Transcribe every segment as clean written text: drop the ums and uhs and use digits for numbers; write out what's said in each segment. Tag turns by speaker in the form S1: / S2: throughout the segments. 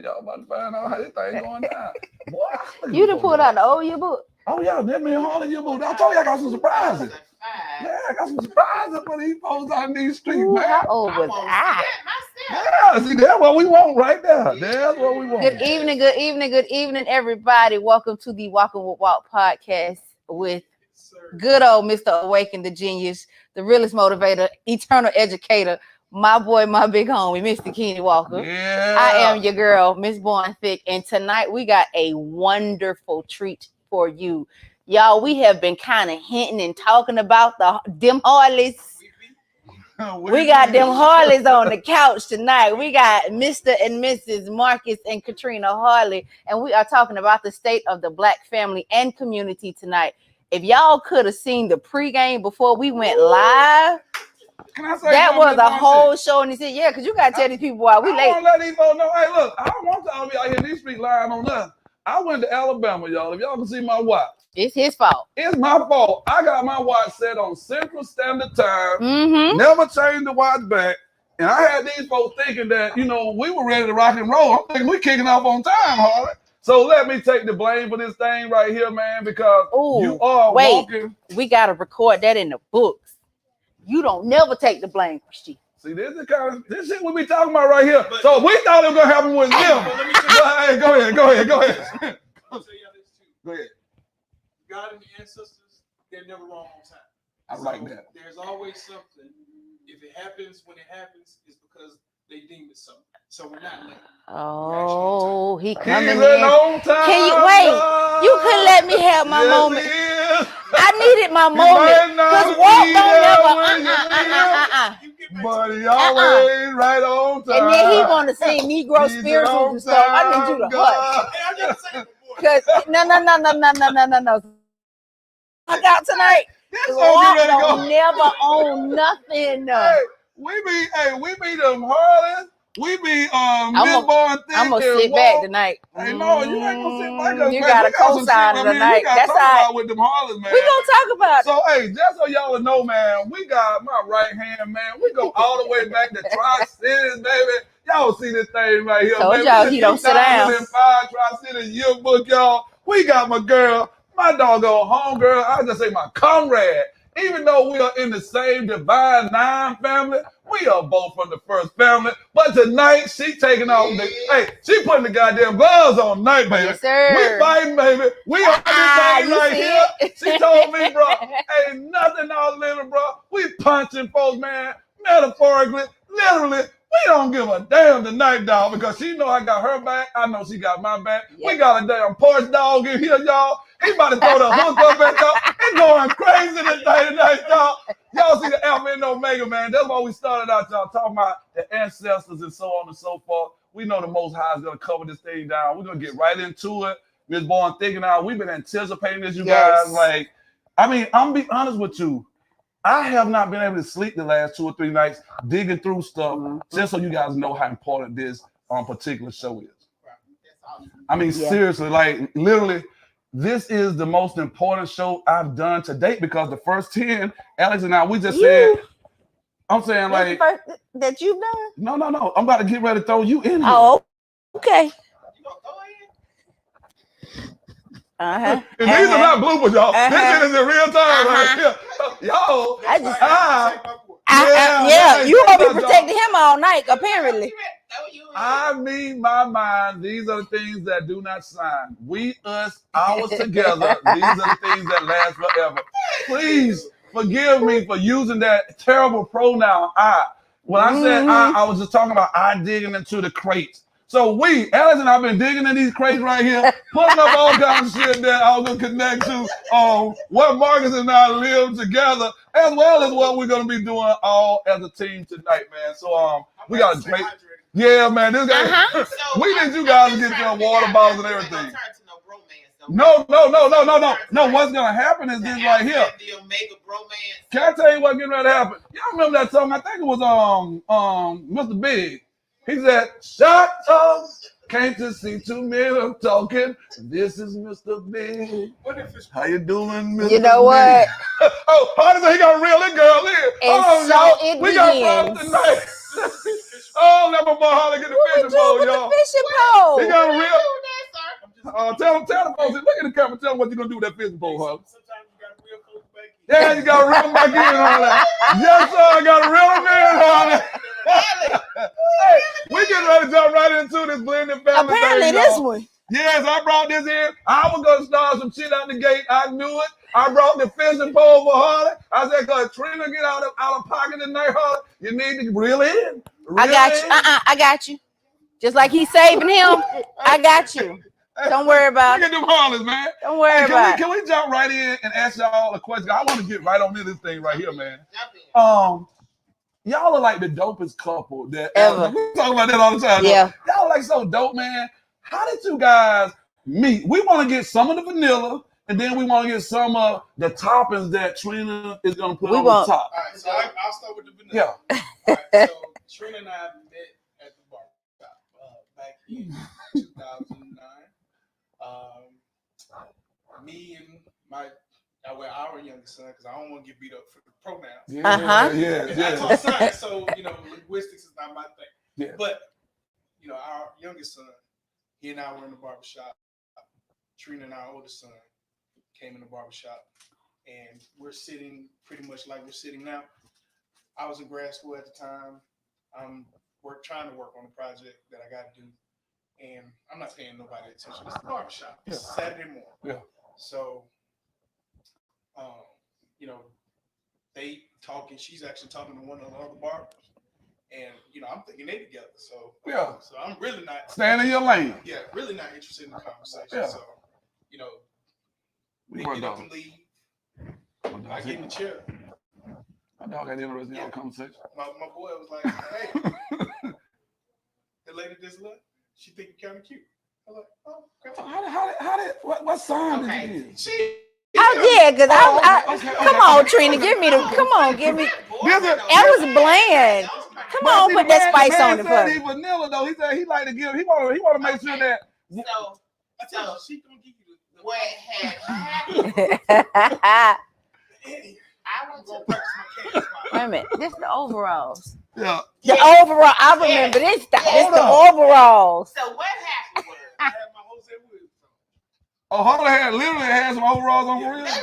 S1: Y'all about to find out how this thing going down. Boy,
S2: You done pulled out the old yearbook.
S1: Oh yeah, that me and Harley yearbook. I told you I got some surprises. Yeah, I got some surprises for these folks out in these streets,
S2: Ooh,
S1: man.
S2: how old was I?
S1: Yeah, see, that's what we want right there. That's what we want.
S2: Good evening, everybody. Welcome to the Walking with Walt podcast with good old Mr. Awaken the Genius, the realest motivator, eternal educator, my boy, my big homie, Mr. Kenny Walker.
S1: Yeah.
S2: I am your girl, Miss Born Thick, and tonight we got a wonderful treat for you. Y'all, we have been kind of hinting and talking about them Harleys. We got them Harleys on the couch tonight. We got Mr. and Mrs. Marcus and Katrina Harley, and we are talking about the state of the Black family and community tonight. If y'all could have seen the pregame before we went live, that was a whole show. And he said, yeah, because you got to tell these people why we late.
S1: I want to let these folks know, hey, look, I don't want y'all to be out here in these streets lying on us. I went to Alabama, y'all. If y'all can see my watch.
S2: It's his fault.
S1: It's my fault. I got my watch set on Central Standard Time.
S2: Mm-hmm.
S1: Never changed the watch back. And I had these folks thinking that, you know, we were ready to rock and roll. I'm thinking we kicking off on time, Harley. So let me take the blame for this thing right here, man, because you are walking.
S2: We got to record that in the books. You don't never take the blame, Christy.
S1: See, this is kind of this shit we be talking about right here. But, so we thought it was gonna happen with them. Hey, go ahead.
S3: I'll tell y'all this too.
S1: Go ahead.
S3: God and the ancestors, they're never wrong on time.
S1: I like that.
S3: There's always something. If it happens when it happens, it's because they deem it something. So we're not late.
S2: Oh, he coming in.
S1: On time,
S2: can you wait? You couldn't let me have my moment. I needed my moment because Walt don't never.
S1: But he always right on time.
S2: And then he want to sing Negro spirituals and stuff. I need you to hush. Because no. I got tonight. Walt don't never own nothing.
S1: Hey, we be them Harleys. We be Miss Born Thick.
S2: I'm gonna sit back tonight.
S1: Hey, no, you ain't gonna sit back.
S2: You got a co-sign tonight. That's all right.
S1: With them Harleys, man.
S2: We gonna talk about it.
S1: So, hey, just so y'all will know, man, we got my right hand, man. We go all the way back to Tri-Cities, baby. Y'all see this thing right here,
S2: told y'all he don't sit down.
S1: 2005 Tri-Cities yearbook, y'all. We got my girl, my doggone homegirl. I just say my comrade. Even though we are in the same Divine Nine family, we are both from the first family. But tonight, she taking off she putting the goddamn gloves on tonight, baby.
S2: Yes, sir.
S1: We fighting, baby. We on this thing right here. She told me, bro, ain't nothing all living, bro. We punching folks, man. Metaphorically, literally. We don't give a damn tonight, dog, because she know I got her back. I know she got my back. Yep. We got a damn porch dog in here, y'all. He about to throw the hook up at y'all. It's going crazy tonight, y'all. Y'all see the Alpha and Omega, man. That's why we started out, y'all, talking about the ancestors and so on and so forth. We know the Most High is going to cover this thing down. We're going to get right into it. Miss Born thinking out. We've been anticipating this, you guys. Like, I mean, I'm going to be honest with you. I have not been able to sleep the last 2 or 3 nights digging through stuff just so you guys know how important this particular show is. I mean, seriously, like literally, this is the most important show I've done to date because the first 10, Alex and I, we just said, I'm saying like.
S2: That's the first that you've done?
S1: No. I'm about to get ready to throw you in here.
S2: Oh, okay. Uh-huh.
S1: And these are not bloopers, y'all. This shit is in real time right here. Y'all.
S2: You gonna be protecting him all night, apparently.
S1: I mean my mind. These are the things that do not sign. We, us, ours together. These are the things that last forever. Please forgive me for using that terrible pronoun I. When I said I was just talking about I digging into the crates. So Alex and I have been digging in these crates right here, putting up all kinds of shit that I was going to connect to what Marcus and I live together, as well as what we're going to be doing all as a team tonight, man. So we got a great... Yeah, man. This guy, we need you guys to get your water bottles and everything. No. What's going to happen is this right here. Can I tell you what's getting ready to happen? Y'all remember that song? I think it was Mr. Big. He said, shut up, can't you see 2 men of talking? This is Mr. Big. How you doing, Mr.
S2: You know what?
S1: Honestly, he got a real girl in.
S2: And so it
S1: we got problems tonight. Oh, let my boy Holly get the
S2: What we
S1: fishing
S2: doing
S1: pole,
S2: with the
S1: y'all.
S2: fishing
S1: He
S2: pole?
S1: got a real.
S3: I'm just
S1: Tell the folks. Look at the camera. Tell them what you gonna do with that fishing pole, Holly.
S3: sometimes you got real folks back in.
S1: Yeah, you gotta reel them back in, Holly. Yes, sir. I gotta reel them in, Holly. Hey, we getting ready to jump right into this blended family
S2: Apparently,
S1: thing,
S2: this
S1: y'all.
S2: one.
S1: Yes, I brought this in. I was gonna start some shit out the gate. I knew it. I brought the fishing pole for Harley. I said, "Cause Trina get out of pocket tonight, Harley. You need to reel in.
S2: I got you. I got you. Just like he's saving him, I got you. Don't worry about
S1: Look
S2: it.
S1: at them Harleys, man.
S2: Don't worry
S1: Hey,
S2: about it.
S1: can we jump right in and ask y'all a question? I want to get right on this thing right here, man. Y'all are like the dopest couple that
S2: Ever.
S1: We talk about that all the time.
S2: Yeah.
S1: Y'all like so dope, man. How did you guys meet? We want to get some of the vanilla, and then we want to get some of the toppings that Trina is gonna put
S2: We
S1: on
S2: want-
S1: the top.
S3: All right, so I'll start with the vanilla.
S1: Yeah.
S3: All right, so Trina and I met at the bar shop back in 2009. Me and our youngest son, because I don't want to get beat up for the pronouns. And I taught science, so linguistics is not my thing.
S1: Yeah.
S3: But our youngest son, he and I were in the barbershop. Trina and our oldest son came in the barbershop, and we're sitting pretty much like we're sitting now. I was in grad school at the time. I'm trying to work on a project that I got to do, and I'm not paying nobody attention. It's the barbershop. It's Saturday morning.
S1: Yeah.
S3: So, they talking. She's actually talking to one of the other barbers, and I'm thinking they together. So
S1: Yeah.
S3: So I'm really not
S1: Stand in your lane.
S3: Yeah, really not interested in the conversation.
S1: Yeah.
S3: So,
S1: We
S3: they
S1: work
S3: get up
S1: dog.
S3: and leave.
S1: My
S3: I get in the chair.
S1: dog ain't interested in
S3: Yeah.
S1: our conversation.
S3: My boy was like, "Hey, the lady just looked. She think you're kind of cute." I was like, "Oh, okay."
S1: What sign did you get?
S3: She.
S2: Oh yeah, cause
S1: Okay.
S2: come on, Trina, give me the. Come on, give me. That was bland. Come on, put that spice on it for me.
S1: He's vanilla though. He said he like to give. He want to make sure that.
S4: So
S3: I told you, she gonna give you the
S4: what had happened, I was
S3: Go
S4: to
S3: practice my case.
S2: Wait a minute, this the overalls.
S1: Yeah.
S2: The overall, I remember this. This the overalls.
S4: so what happened was
S3: I had my Jose Williams on.
S1: Oh, Harley literally had some overalls on for real.
S4: let me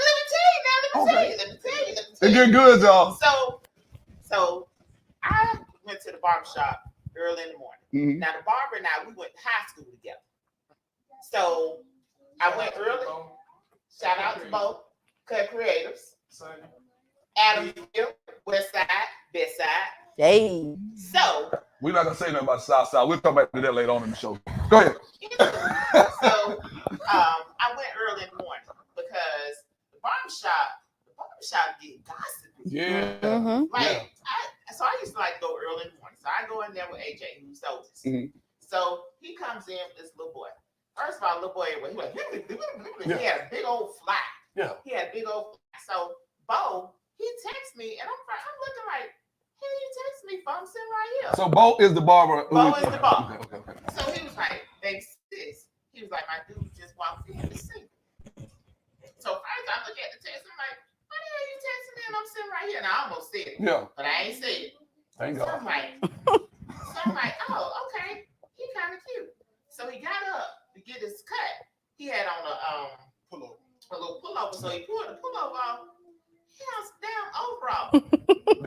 S4: tell you.
S1: It get good, y'all.
S4: So I went to the barbershop early in the morning.
S1: Mhm.
S4: Now the barber and I, we went to high school together. So I went early. Shout out to both Cut Creatives,
S3: Son,
S4: Adamsville, West Side, Best Side.
S2: Hey,
S4: So
S1: We're not gonna say nothing about the South Side. We'll come back to that later on in the show. Go ahead.
S4: I went early in the morning because the barbershop get gossipy.
S1: Yeah.
S2: mm-hmm.
S4: Like so I used to like go early in the morning. So I go in there with AJ, who's oldest.
S1: Mhm.
S4: So he comes in with this little boy. First of all, little boy, he like, he had a big old fly.
S1: Yeah.
S4: He had a big old fly. So Bo, he texts me, and I'm looking like, hey, he texts me, I'm sitting right here.
S1: So Bo is the barber.
S4: Bo is the barber.
S1: Okay.
S4: So he was like, baby sis. He was like, my dude just walked in to see. So first I look at the text, I'm like, why the hell you texting me and I'm sitting right here? And I almost said it,
S1: Yeah.
S4: but I ain't said it.
S1: Thank
S4: So
S1: God.
S4: I'm like, oh, okay. He kind of cute. So he got up to get his cut. He had on a little pullover. So he pulled the pullover off. He has damn overall.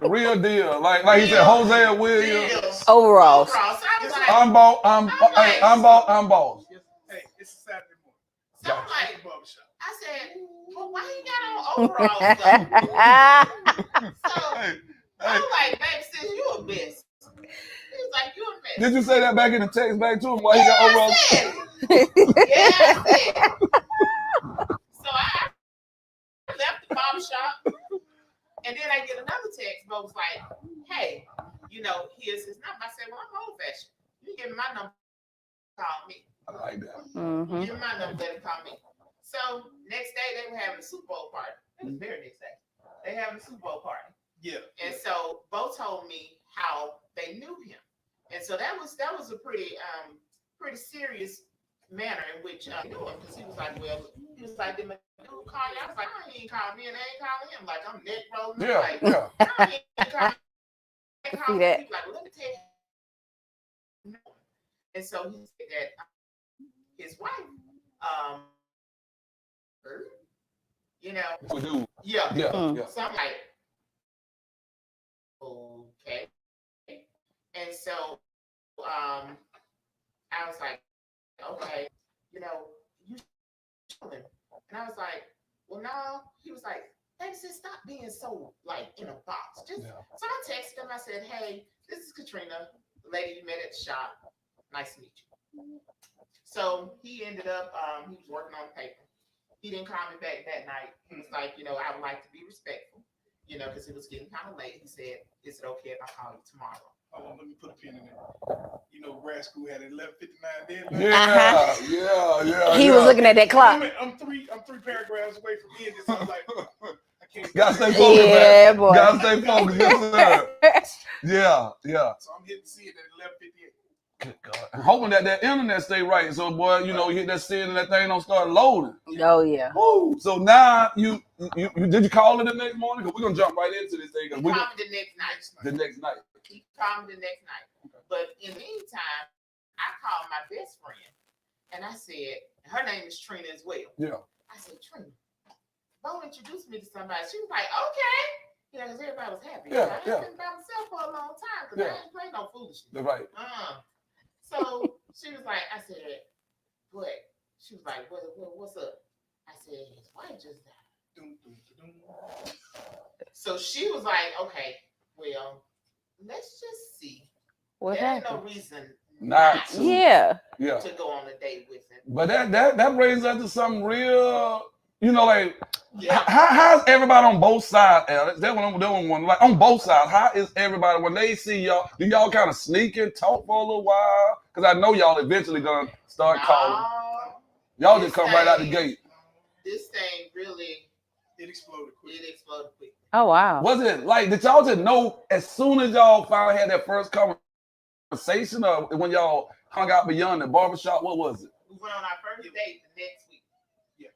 S1: The real deal. Like he said, Jose Williams.
S2: Overalls.
S4: So I was like,
S1: I'm boss.
S3: Hey, it's a Saturday morning.
S4: so I'm like,
S3: At the barbershop.
S4: I said, well, why he got on overalls though? So
S1: Hey,
S4: I'm like, baby, sis, you a mess. He was like, you a mess.
S1: did you say that back in the text back to him while he got overalls?
S4: I said it. Yeah, I said it. So I left the barbershop, and then I get another text. Bo was like, hey, here's his number. I said, well, I'm old fashioned. You give me my number, call me.
S1: I like that.
S2: Mm-hmm.
S4: Give me my number, let him call me. So next day they were having a Super Bowl party. It was very next day. They having a Super Bowl party.
S3: Yeah.
S4: And so Bo told me how they knew him. And so that was a pretty serious manner in which he knew him, because he was like, did my dude call you? I was like, he ain't called me and they ain't calling him. Like, I'm neck rolling.
S1: Yeah.
S4: Like, he ain't called me.
S2: See that?
S4: He was like, well, let me tell you And so he said that his wife, you know,
S1: We do.
S4: yeah.
S1: Yeah.
S2: Mm.
S1: Yeah.
S4: So I'm like, okay. And so I was like, okay, you know, you chilling. And I was like, well, no. He was like, hey, sis, stop being so like in a box. Just
S1: Yeah.
S4: so I texted him. I said, hey, this is Katrina, the lady you met at the shop. Nice to meet you. So he ended up, he was working on the paper. He didn't call me back that night. He was like, you know, I would like to be respectful, you know, because it was getting kind of late. He said, is it okay if I call you tomorrow?
S3: Oh, let me put a pin in there. You know, grad school had an 11:59 deadline.
S1: Yeah. Yeah.
S2: He was looking at that clock.
S3: I'm three paragraphs away from ending. So I'm like, I can't.
S1: Gotta stay focused.
S2: Yeah,
S1: man.
S2: boy.
S1: Gotta stay focused. Yes, sir. Yeah.
S3: So I'm hitting see it at 11:58.
S1: Good God. I'm hoping that internet stay right. So, boy, you know, you hit that sin and that thing don't start loading.
S2: Oh yeah.
S1: Woo. So now you did you call it the next morning? Because we're gonna jump right into this thing.
S4: He
S1: 'cause
S4: called me the next night.
S1: the next night.
S4: He called me the next night. But in the meantime, I called my best friend and I said, her name is Trina as well.
S1: Yeah.
S4: I said, Trina, Bo introduced me to somebody. She was like, okay. You know, because everybody was happy.
S1: Yeah,
S4: I ain't been by myself for a long time because I ain't playing no foolishness.
S1: That's right.
S4: So she was like, I said, what? She was like, what's up? I said, his wife just died.
S3: Dum, dum, dum.
S4: So she was like, okay, well, let's just see.
S2: What
S4: there ain't
S2: happened?
S4: no reason
S1: Not
S4: not
S1: to.
S2: Yeah.
S1: Yeah.
S4: to go on a date with him.
S1: But that brings us to something real, you know, like
S4: Yeah.
S1: how's everybody on both sides, Alex? That one, like on both sides. How is everybody when they see y'all? Do y'all kind of sneak and talk for a little while? Because I know y'all eventually gonna start calling.
S4: No,
S1: Y'all just come right out the gate.
S4: this thing really,
S3: It exploded quick.
S4: it exploded quick.
S2: Oh wow.
S1: Was it like did y'all just know as soon as y'all finally had that first conversation, or when y'all hung out beyond the barbershop? What was it?
S4: We went on our first date the next week.
S3: Yeah.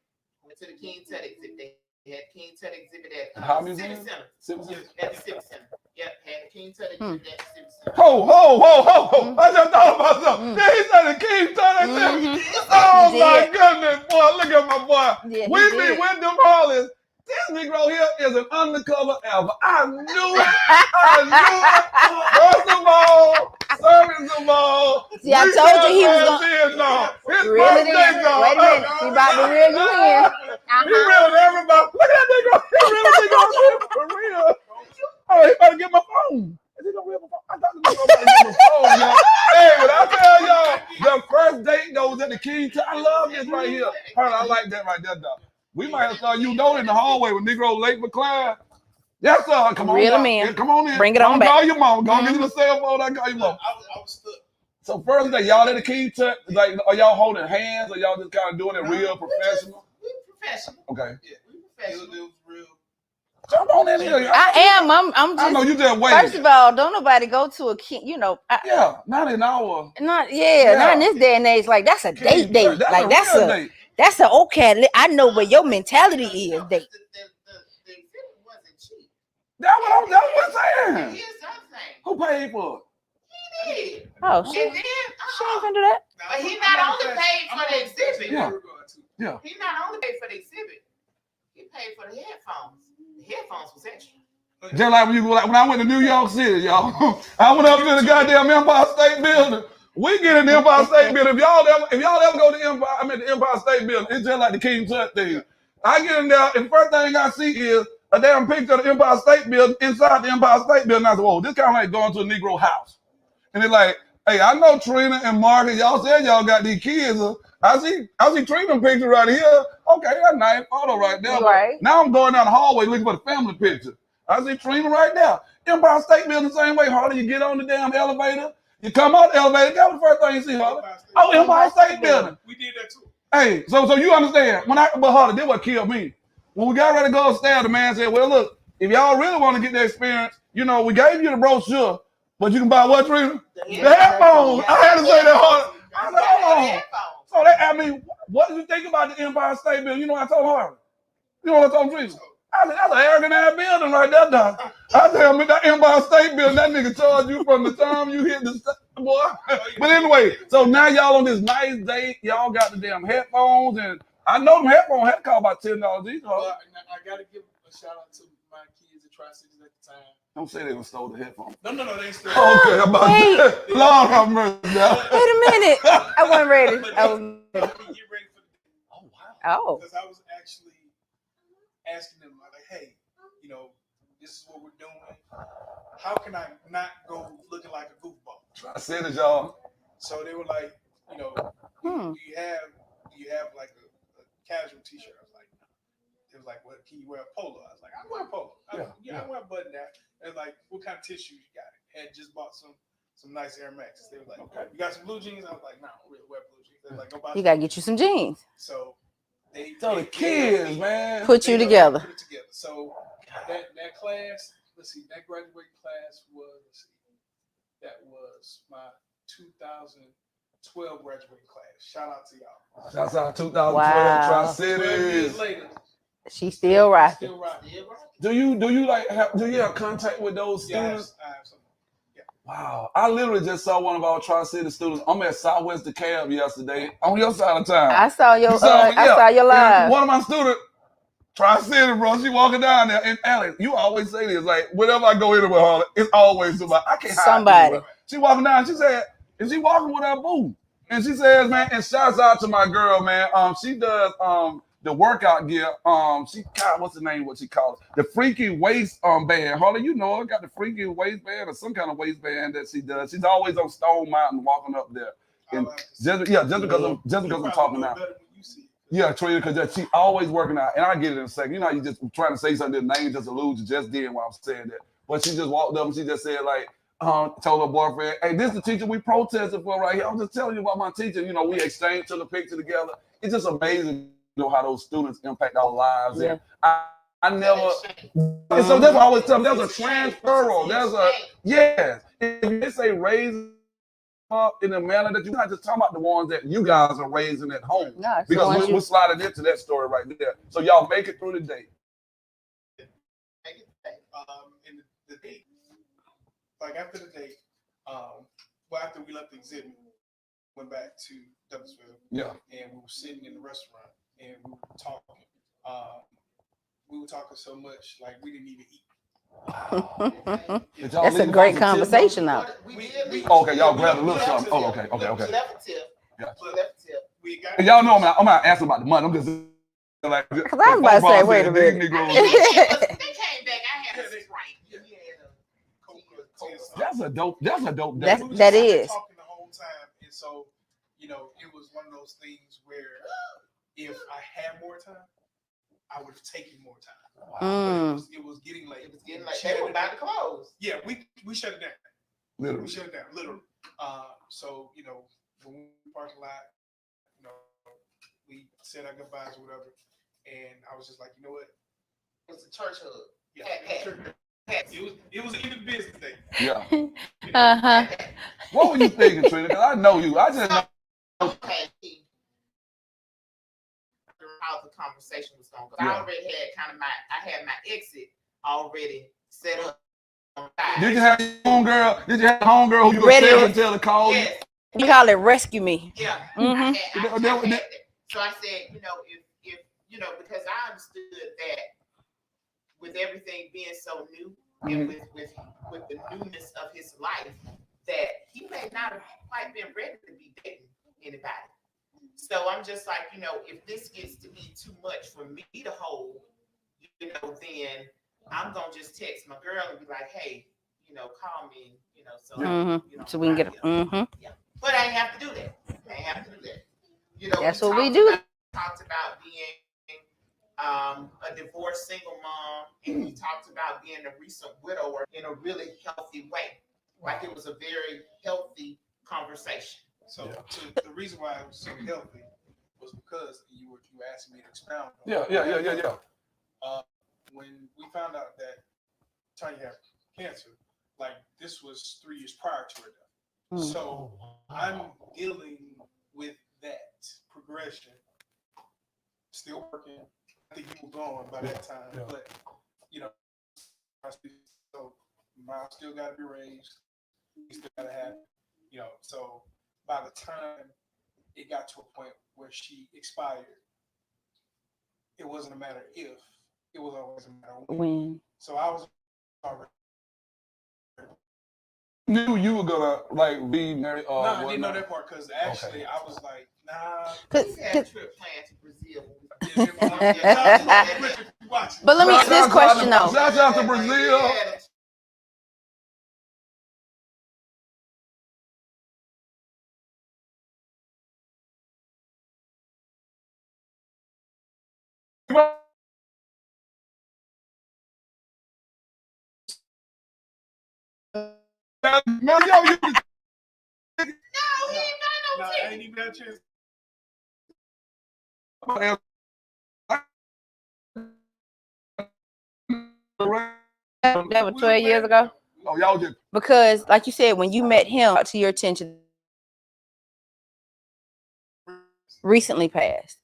S4: Went to the King Tut exhibit. They had King Tut exhibit at
S1: How
S4: Civic
S1: museum?
S4: Center.
S1: Citizen?
S4: At the Civic Center. Yep, had the King Tut exhibit at the Civic Center.
S1: Ho! I just thought about something. Yeah, he said the King Tut. Oh
S2: He
S1: my
S2: did.
S1: goodness, boy! Look at my boy.
S2: Yeah, he
S1: We be
S2: did.
S1: with them Harleys. This Negro here is an undercover alpha. I knew it. First of all, second of all,
S2: See, I
S1: we
S2: told you he was
S1: got
S2: gonna
S1: no. His
S2: reel it
S1: birthday
S2: in.
S1: dog.
S2: Wait a minute. He about to reel you in.
S1: He reeling everybody. Look at that Negro. He reeling Negro for real. Oh, he about to get my phone. Is he gonna reel my phone? I thought the Negro about to get my phone, y'all. Hey, but I tell y'all, the first date goes at the King Tut. I love this right here. I like that right there, dog. We might have saw you know in the hallway when Negro late for class. Yes, sir. Come on,
S2: Reel him
S1: dog.
S2: in.
S1: Yeah, come on in.
S2: Bring it
S1: Don't
S2: on back.
S1: call your mom. Go get you the cell phone. I call your mom.
S3: I was stuck.
S1: So first day, y'all at the King Tut. Like, are y'all holding hands or y'all just kind of doing it real professional?
S4: We professional.
S1: Okay.
S3: Yeah,
S4: We
S3: it
S4: professional.
S3: was real.
S1: Jump on in here.
S2: I am. I'm
S1: I know
S2: just.
S1: you just waiting.
S2: First of all, don't nobody go to a king. You know,
S1: Yeah, not an hour.
S2: not
S1: Yeah.
S2: not in this day and age. Like that's a
S1: King
S2: date.
S1: Tut.
S2: Like that's
S1: real
S2: a
S1: date.
S2: that's a okay. I know where your mentality is. Date.
S4: The exhibit wasn't cheap.
S1: That's what I'm
S4: And
S1: saying.
S4: here's the other thing.
S1: Who paid for it?
S4: He did.
S2: Oh,
S4: And
S2: she
S4: then,
S2: ain't finna do that.
S4: But he not only paid for the exhibit.
S1: Yeah.
S4: He not only paid for the exhibit. He paid for the headphones. The headphones was extra.
S1: Just like when I went to New York City, y'all. I went up to the goddamn Empire State Building. We get in the Empire State Building. If y'all ever go to the Empire State Building, it's just like the King Tut thing. I get in there, and the first thing I see is a damn picture of the Empire State Building inside the Empire State Building. I said, whoa, this kind of like going to a Negro house. And they're like, hey, I know Trina and Mark, y'all said y'all got these kids. I see Trina picture right here. Okay, that's nice photo right there.
S2: Right.
S1: Now I'm going down the hallway looking for the family picture. I see Trina right there. Empire State Building the same way, Harley. You get on the damn elevator. You come out the elevator. That was the first thing you see, Harley. Oh, Empire State Building.
S3: We did that too.
S1: Hey, so you understand? But Harley, this what killed me. When we got ready to go upstairs, the man said, well, look, if y'all really want to get the experience, you know, we gave you the brochure, but you can buy what, Trina? The headphones. I had to say that, Harley. I said, hold on. So I mean, what did you think about the Empire State Building? You know what I told Harley? You know what I told Trina? I said, that's an arrogant ass building right there, Doc. I said, that Empire State Building, that nigga charged you from the time you hit the boy. But anyway, so now y'all on this nice date. Y'all got the damn headphones, and I know them headphones had to cost about $10 each.
S3: Well, I gotta give a shout out to my kids at Tri-Cities at the time.
S1: Don't say they gonna stole the headphones.
S3: No, they ain't still.
S1: Okay, I'm about
S2: Wait.
S1: to Lord have mercy now.
S2: Wait a minute. I wasn't ready.
S3: But
S2: I was.
S3: get ready for the
S1: Oh wow.
S2: Oh.
S3: because I was actually asking them like, hey, this is what we're doing. How can I not go looking like a goofball?
S1: I said it, y'all.
S3: So they were like, do you have like a casual T-shirt? I was like, no. It was like, well, can you wear a polo? I was like, I wear a polo. I wear a button down. They was like, what kind of tissue you got? Had just bought some nice Air Maxes. They were like, okay. You got some blue jeans? I was like, no, I don't really wear blue jeans. They were like, go buy
S2: You gotta get you some jeans.
S3: So
S1: So the kids, man.
S2: Put you together.
S3: Put it together. So that class, let's see, that graduating class was, that was my 2012 graduating class. Shout out to y'all.
S1: Shouts out 2012
S2: Wow.
S3: 12
S1: Tri-Cities.
S3: years later,
S2: She's still rocking.
S3: still rocking.
S1: Do you like do you have contact with those students?
S3: I have some.
S1: Wow. I literally just saw one of our Tri-City students. I'm at Southwest DeKalb yesterday on your side of town.
S2: I saw your.
S1: You saw me?
S2: I
S1: Yeah.
S2: saw your
S1: And
S2: live.
S1: one of my students, Tri-City, bro, she walking down there. And Alex, you always say this, like, whenever I go anywhere, Harley, it's always somebody. I can't hide
S2: Somebody.
S1: anywhere. She walking down, she said, and she walking with her boo. And she says, man, and shouts out to my girl, man. She does the workout gear. God, what's the name? What she calls it? The freaky waist band. Harley, you know her, got the freaky waistband or some kind of waistband that she does. She's always on Stone Mountain walking up there. And just because I'm talking now. Yeah, Trina, because she always working out, and I get it in a second. You know, how you just trying to say something, the name just alludes. You just did while I'm saying that. But she just walked up and she just said, like, told her boyfriend, hey, this is the teacher we protested for right here. I'm just telling you about my teacher. We exchanged to the picture together. It's just amazing, how those students impact our lives.
S2: Yeah.
S1: And I never, and so that's why I always tell them, there's a transferal. Yes. If they say raise up in the manner that you're not just talking about the ones that you guys are raising at home.
S2: No, it's
S1: Because
S2: the ones
S1: we're sliding into that story right there. So y'all make it through the day.
S3: In the date, like after the date, after we left the exhibit, went back to Douglasville.
S1: Yeah.
S3: And we were sitting in the restaurant and we were talking. We were talking so much, like we didn't even eat.
S2: That's a great conversation now.
S1: Okay, y'all grabbed a little something. Oh, okay.
S3: We left a tip.
S1: Yeah.
S3: We left a tip. We got.
S1: And y'all know I'm not asking about the money. I'm just like.
S2: Because I was about to say, wait a minute.
S4: They came back. I had a Sprite.
S1: That's a dope day.
S2: That is.
S3: Talking the whole time, and so it was one of those things where if I had more time, I would have taken more time.
S2: Mm.
S3: But it was getting late.
S4: It was getting like they were about to close.
S3: Yeah, we shut it down.
S1: Literally.
S3: We shut it down, literally. So when we parking lot, we said our goodbyes or whatever, and I was just like, you know what?
S4: It was a church hug.
S3: Yeah, it was even business day.
S1: Yeah.
S2: Uh-huh.
S1: What were you thinking, Trina? Because I know you. I just know.
S4: Okay. How the conversation was going. Because I already had I had my exit already set up.
S1: Did you have your homegirl? Did you have a homegirl who you
S2: Ready
S1: were
S2: to-
S1: tell to call you?
S4: Yes.
S2: We call it rescue me.
S4: Yeah.
S2: Mhm.
S4: I had that. So I said, if because I understood that with everything being so new and with the newness of his life, that he may not have quite been ready to be dating anybody. So I'm just like, if this gets to be too much for me to hold, then I'm gonna just text my girl and be like, hey, call me,
S2: So we can get.
S4: But I ain't have to do that.
S2: That's what we do.
S4: Talked about being a divorced single mom, and we talked about being a recent widower in a really healthy way. Like it was a very healthy conversation.
S3: So the reason why it was so healthy was because you asked me to expound on
S1: Yeah.
S3: When we found out that Tanya had cancer, like this was 3 years prior to her death. So I'm dealing with that progression. Still working. I think you were gone by that time, but I still got to be raised. You still got to have, You know, so by the time it got to a point where she expired, it wasn't a matter if, it was always a matter of when.
S2: When
S3: So I was already.
S1: Knew you were gonna like be married or
S3: No, I didn't know
S1: whatnot.
S3: that part because actually I was like, nah.
S4: We had a trip planned to Brazil.
S2: But let me ask this question though.
S1: Shout out to Brazil. No, yo, you
S4: No, he ain't got no
S3: No, I
S4: ticket.
S3: ain't even got a chance.
S2: That was 12 years ago.
S1: Oh, y'all just
S2: Because, like you said, when you met him, to your attention, recently passed.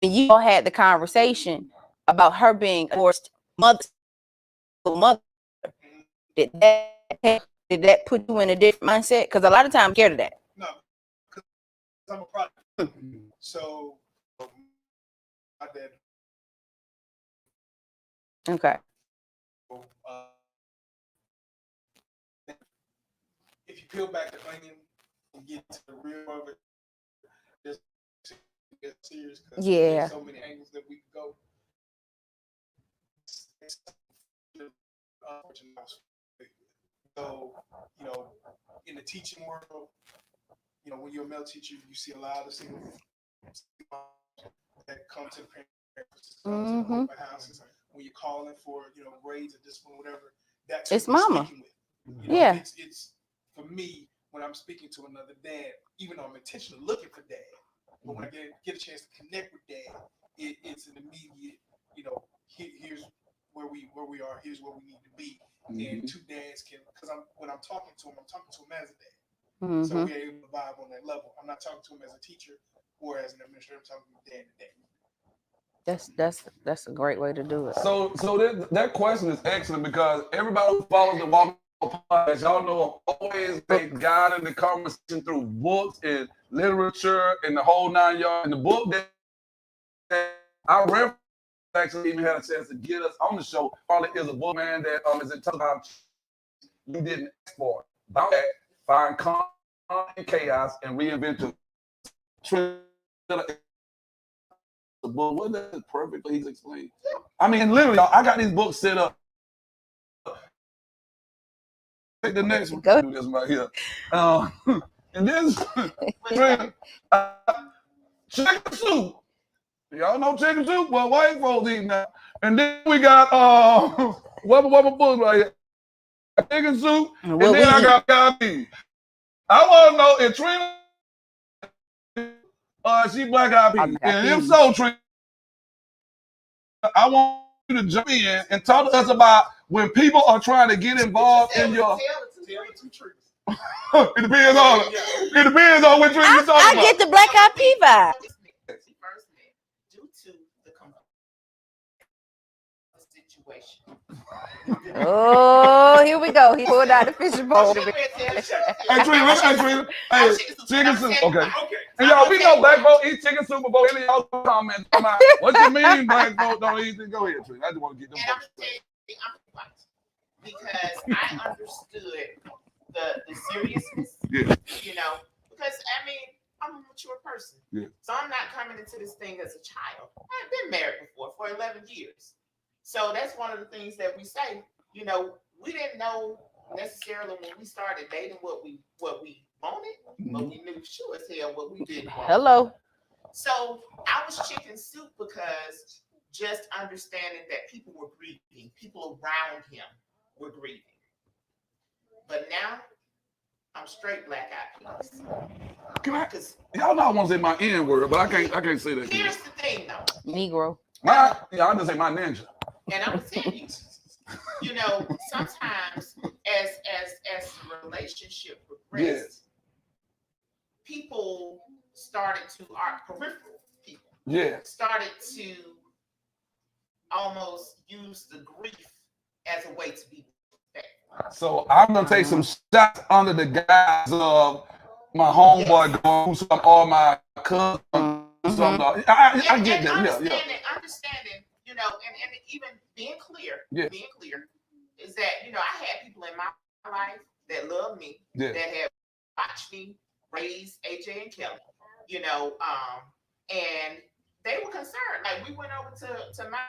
S2: And you all had the conversation about her being divorced mother. Did that put you in a different mindset? Because a lot of times I'm scared of that.
S3: No, because I'm a product. So my dad.
S2: Okay.
S3: Uh, if you peel back the onion and get to the real of it, there's serious because
S2: Yeah.
S3: there's so many angles that we could go. So, you know, in the teaching world, you know, when you're a male teacher, you see a lot of single that come to the parents, come to the open houses. When you're calling for, you know, grades or discipline, whatever, that's
S2: It's
S3: who you're
S2: mama.
S3: speaking with. You know,
S2: Yeah.
S3: It's for me when I'm speaking to another dad, even though I'm intentionally looking for dad, but when I get a chance to connect with dad, it's an immediate, you know, here's where we are, here's where we need to be, and two dads can, because when I'm talking to him as a dad. So we're able to vibe on that level. I'm not talking to him as a teacher or as an administrator. I'm talking to dad to dad.
S2: That's a great way to do it.
S1: so that question is excellent because everybody who follows the Walk podcast, y'all know I'm always guiding the conversation through books and literature and the whole 9 yards. And the book that I referenced actually even had a chance to get us on the show probably is a book, man, that is it talks about you didn't ask for. About that, find calm and chaos and reinvent the book. What is perfect? Please explain. I mean, literally, I got these books set up. Take the next one.
S2: Go.
S1: Do this right here. And this chicken soup. Y'all know chicken soup? Well, white folks eat now. And then we got what book right here? Chicken soup. And then I got coffee. I want to know if Trina, she black eyed peas. And if so, Trina, I want you to jump in and talk to us about when people are trying to get involved in your. It depends on which one you're talking about.
S2: I get the black eyed pea vibe.
S4: Due to the situation.
S2: Oh, here we go. He pulled out the fishing bowl.
S1: Hey, Trina, listen, Trina. Hey, chicken soup. Okay. And y'all, we know black folks eat chicken soup before any of y'all comment about what you mean black folks don't eat it. Go ahead, Trina. I just want to get them.
S4: And I'm white because I understood the seriousness.
S1: Yeah.
S4: You know, because I mean, I'm a mature person.
S1: Yeah.
S4: So I'm not coming into this thing as a child. I've been married before for 11 years. So that's one of the things that we say, you know, we didn't know necessarily when we started dating what we wanted, but we knew sure as hell what we didn't want.
S2: Hello.
S4: So I was chicken soup because just understanding that people were grieving, people around him were grieving. But now I'm straight black eyed peas.
S1: Y'all know I want to say my N word, but I can't say that.
S4: Here's the thing though.
S2: Negro.
S1: I just say my ninja.
S4: And I'm gonna tell you, you know, sometimes as the relationship progressed, people started to, our peripheral people, started to almost use the grief as a way to be respectful.
S1: So I'm gonna take some shots under the guise of my homeboy going through all my cousins.
S2: Mhm.
S1: I get
S4: and
S1: that.
S4: understanding, you know, and even being clear,
S1: Yeah.
S4: is that, you know, I had people in my life that love me,
S1: Yeah.
S4: that have watched me raise AJ and Kelly, you know, and they were concerned. Like we went over to my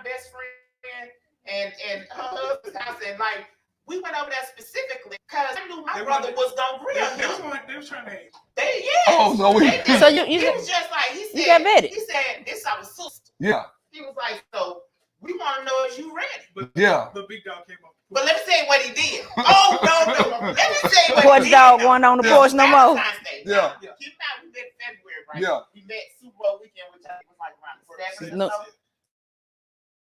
S4: best friend and her husband's house, and like we went over there specifically because I knew my brother was gonna grill him.
S3: They was trying to hate.
S4: They
S1: Oh, so we.
S4: they did.
S2: So
S4: He was just like he
S2: you got
S4: said.
S2: vetted.
S4: He said this our sister.
S1: Yeah.
S4: He was like, so we want to know if you ready.
S3: But
S1: Yeah.
S3: the big dog came up.
S4: But let me tell you what he did. Oh no. Let me tell you what
S2: Porch
S4: he did.
S2: dog going on the
S1: Yeah.
S2: porch no more.
S4: Valentine's Day.
S1: Yeah.
S4: Keep in mind we met in February, right?
S1: Yeah.
S4: We met Super Bowl weekend, which I think was like around the 7th
S2: No.
S4: or so.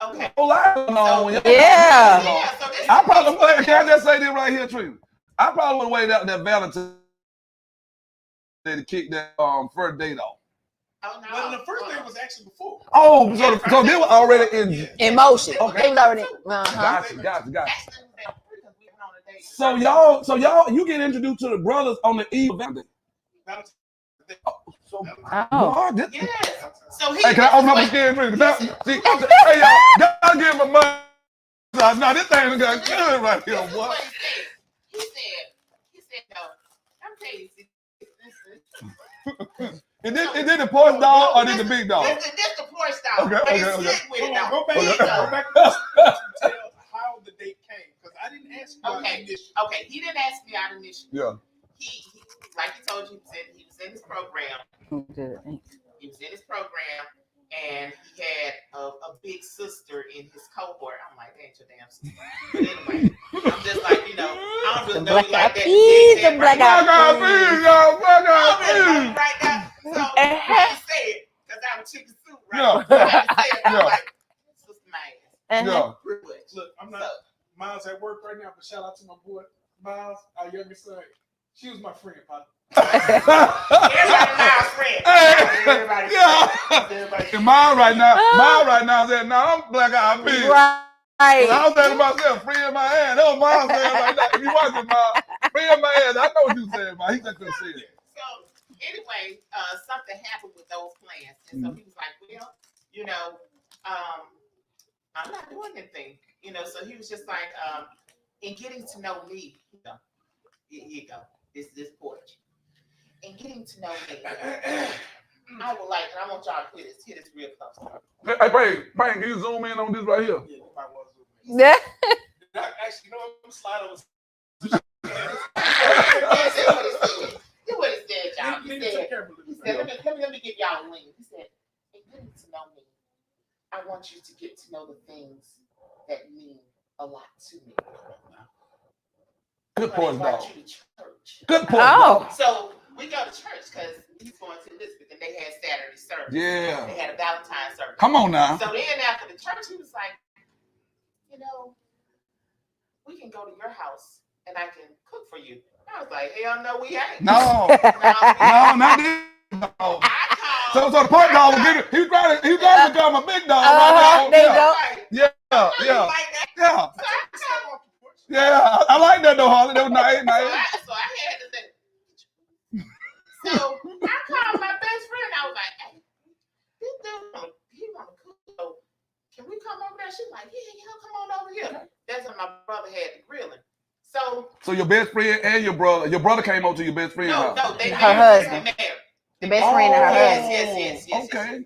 S4: Okay.
S1: Oh, I don't know.
S2: Yeah.
S4: Yeah. So this
S1: I probably can I just say this right here, Trina? I probably would wait out that Valentine's Day to kick that first date off.
S4: Oh no.
S3: Well, the first day was actually before.
S1: Oh, so they were already in.
S2: In motion.
S1: Okay.
S2: They was already. Uh-huh.
S1: Gotcha.
S4: Actually, it was at 3 because we went on a date.
S1: So y'all, you get introduced to the brothers on the eve of Valentine's Day. So,
S2: Oh.
S1: Lord, this-
S4: Yes. So he.
S1: hey, can I open up a skin drink? See, hey y'all, gotta give him a money. Now this thing got good right here,
S4: This is
S1: boy.
S4: what he said, no, I'm telling you,
S1: Is this the porch dog or this the big dog?
S4: This the porch dog.
S1: Okay,
S4: But he's
S1: okay.
S4: slick with it
S3: Go
S4: though.
S3: back,
S1: Okay.
S3: go back to tell how the date came, because I didn't ask you about
S4: Okay.
S3: this.
S4: Okay, he didn't ask me out initially.
S1: Yeah.
S4: He like he told you, he was in his program.
S2: Good.
S4: He was in his program, and he had a big sister in his cohort. I'm like, that ain't your damn sister. But anyway, I'm just like, you know, I don't really
S2: The
S4: know
S2: black
S4: you like
S2: eyed
S4: that.
S2: peas, the black eyed
S1: Black eyed peas, y'all. Black
S4: I
S1: eyed
S4: don't really know you
S1: peas.
S4: right now. So
S2: Uh-huh.
S4: I ain't say it because I'm a chicken soup, right?
S1: Yeah.
S4: So I ain't say it. I'm
S1: Yeah.
S4: like, sister man,
S1: Yeah.
S4: privilege.
S3: Look, I'm not Miles at work right now, but shout out to my boy Miles, our youngest son. She was my friend, Pop.
S4: Everybody Miles' friend. Everybody.
S1: Yeah.
S4: Everybody.
S1: And mine right now said, "No, I'm black eyed peas."
S2: Right.
S1: And I was thinking about myself, free in my hand. That was mine saying like that. If you watch it, mine, free in my hand. I know what you said, man. He just couldn't see it.
S4: So anyway, something happened with those plans, and so he was like, "Well, you know, I'm not doing anything." You know, so he was just like, in getting to know me, you know, here you go, this porch, in getting to know me, I would like, and I want y'all to hear this real close.
S1: Hey, Bang, can you zoom in on this right here?
S3: Yeah, you might want to.
S2: Yeah.
S3: Actually, you know what? I'm slide over.
S4: Here's what he said, y'all. He said, let me give y'all a link. He said, in getting to know me, I want you to get to know the things that mean a lot to me.
S1: Good
S4: I
S1: porch
S4: invite
S1: dog.
S4: you to church.
S1: Good porch dog.
S2: Oh.
S4: So we go to church because he's going to Elizabeth, and they had Saturday service.
S1: Yeah.
S4: They had a Valentine's service.
S1: Come on now.
S4: So then after the church, he was like, you know, we can go to your house and I can cook for you. I was like, hell no, we ain't.
S1: No,
S4: No,
S1: not this dog.
S4: I called.
S1: So the porch dog was getting. He was trying to become a big dog. Right
S2: There you
S1: now.
S2: go.
S4: Right.
S1: Yeah,
S4: I
S1: yeah,
S4: like that.
S1: yeah,
S4: So I called.
S1: yeah. I like that though, Harley. That was nice,
S4: So
S1: nice.
S4: I had to say. So I called my best friend. I was like, hey, this dude, he want to cook. So can we come over there? She's like, yeah, come on over here. That's when my brother had the grilling. So
S1: your best friend and your brother came over to your best friend house.
S4: no, they
S2: Her
S4: married.
S2: husband.
S4: They married.
S2: The best friend and her
S4: Yes,
S2: husband.
S1: Okay,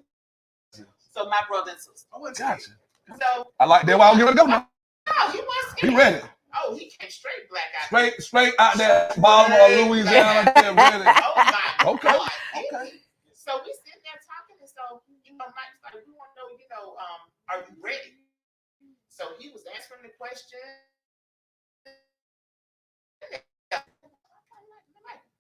S4: So my brother and sister.
S1: gotcha.
S4: So
S1: I like that. Why I'm giving it a go now.
S4: oh, he was
S1: He ready.
S4: Oh, he came straight black out.
S1: Straight out that bottom of Louisiana. Yeah, ready.
S4: Oh my
S1: Okay,
S4: God.
S1: okay.
S4: So we sitting there talking, and so you know, Mike's like, we want to know, you know, are you ready? So he was answering the question.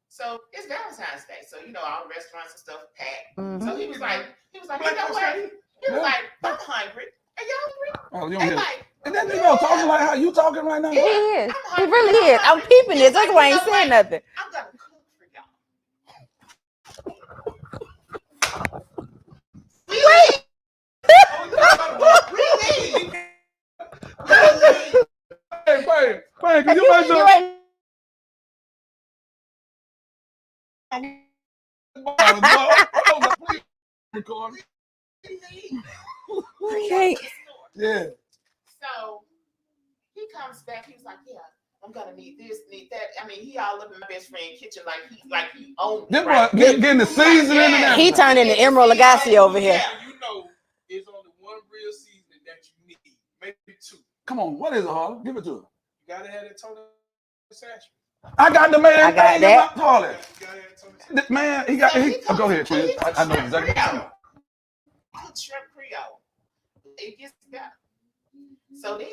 S4: So it's Valentine's Day, so you know all the restaurants and stuff packed.
S2: Mhm.
S4: So he was like, you know what? He was like, I'm hungry. Are you hungry?
S1: Oh, you
S4: And
S1: don't
S4: like,
S1: And that nigga talking like how you talking right now.
S2: He is.
S4: I'm
S2: He
S4: hungry.
S2: really is. I'm peeping this. That's why I ain't
S4: You know
S2: saying
S4: what?
S2: nothing.
S4: I'm gonna cook for y'all.
S2: Wait.
S4: Really?
S1: Hey, can you
S2: You
S1: make sure?
S2: ain't
S1: Please record me.
S2: Okay.
S1: Yeah.
S4: So he comes back. He's like, "Yeah, I'm gonna need this, need that." I mean, he all up in my best friend kitchen like he owned
S1: This
S4: it.
S1: boy
S4: Right?
S1: getting the seasoning and
S4: Yeah.
S1: everything.
S2: He turned into Emerald Lagasse over here.
S3: Yeah, you know, it's only one real seasoning that you need, maybe two.
S1: Come on, what is it, Harley? Give it to her.
S3: You gotta have that Tony Satchel.
S1: I got the man.
S2: I got
S1: thing
S2: that.
S1: in my toilet.
S3: You gotta have Tony Satchel.
S1: The man, he got. Oh, go ahead, Twin. I know exactly what you're saying.
S4: Cook shrimp Creole. It gets better. So then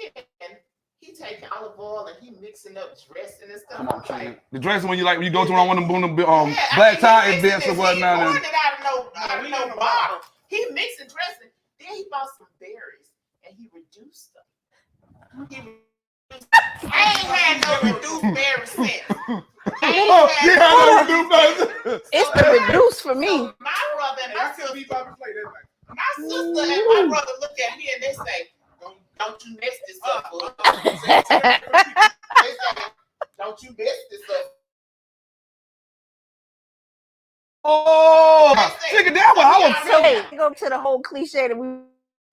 S4: he taking olive oil and he mixing up dressing and stuff.
S1: Come on,
S4: I'm
S1: Twin.
S4: like,
S1: The dressing when you like when you go to one of them
S4: yeah, I
S1: black
S4: mean,
S1: tie
S4: he mixing
S1: events or
S4: this. He
S1: whatnot.
S4: pouring
S1: and-
S4: it out of no bottle. He mixing dressing. Then he bought some berries and he reduced them. I ain't had no reduced berry since.
S1: Oh, yeah, I know you do.
S2: It's the reduce for me.
S4: So my brother and
S3: And
S4: my
S3: I couldn't be
S4: sister,
S3: Bobby Flay that night.
S4: my sister and my brother look at me and they say, "Don't you mess this up, boy." They say, "Don't you mess this up."
S1: Oh, nigga, that one, I was
S2: So
S1: feeling.
S2: we go to the whole cliche that we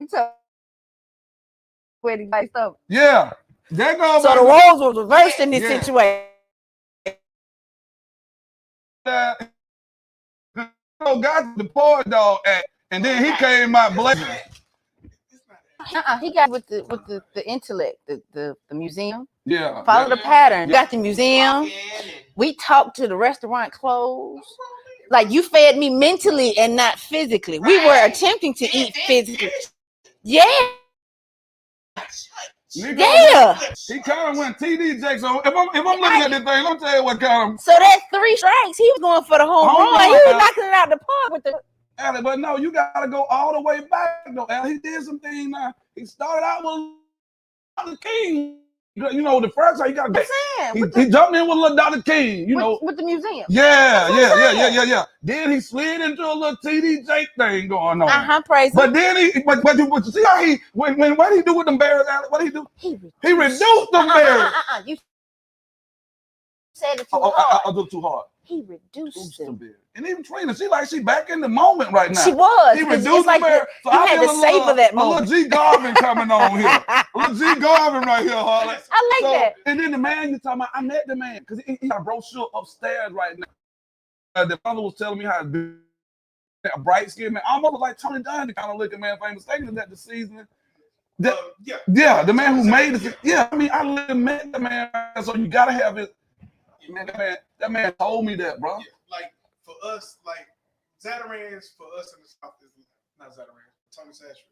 S2: took where the guy stuff.
S1: Yeah, that goes.
S2: So the roles was reversed in this
S1: Yeah.
S2: situation.
S1: Got the poor dog act, and then he came out blazing.
S2: He got with the intellect, the museum.
S1: Yeah,
S2: Follow the pattern.
S1: Yeah.
S2: Got the museum.
S4: Walking and-
S2: We talked to the restaurant closed. Like you fed me mentally and not physically. We were
S4: Right.
S2: attempting to
S4: Then-
S2: eat
S4: then
S2: physically.
S4: finish.
S2: Yeah.
S1: Nigga,
S2: Yeah.
S1: He kind of went TD Jakes. So if I'm looking at this thing, let me tell you what kind of.
S2: So that's 3 strikes. He was going for the home
S1: Home
S2: run. He
S1: run.
S2: was knocking it out the park with the.
S1: Allie, but no, you gotta go all the way back though. Allie, he did some things now. He started out with Dr. King. You know, the first time he got
S2: I'm saying with
S1: he
S2: the,
S1: jumped in with little Dr. King, you know.
S2: with the museum.
S1: Yeah,
S2: That's what I'm saying.
S1: yeah. Then he slid into a little TD Jake thing going on.
S2: Praise him.
S1: But then but you see how he when what did he do with them bears, Allie? What did he do? He reduced them bears.
S2: You said it too
S1: Oh,
S2: hard.
S1: I'll do it too hard.
S2: He reduced them.
S1: And even Trina, she back in the moment right now.
S2: She was.
S1: He
S2: 'cause
S1: reduced
S2: it's like
S1: the bear. So
S2: you
S1: I
S2: had
S1: feel
S2: to
S1: a
S2: savor
S1: little,
S2: that
S1: a little
S2: moment.
S1: G Garvin coming on here. A little G Garvin right here, Harley.
S2: I like that.
S1: And then the man you talking about, I met the man because he got a brochure upstairs right now. The brother was telling me how to do a bright skin man, almost like Tony Dunn, the kind of looking man, famous thinking that the seasoning. Yeah, the man who made it. Yeah, I mean, I literally met the man, so you gotta have it. Man, that man told me that, bro.
S3: Yeah, like for us, like Zatarain's for us in the South is not Zatarain. Tony Satchel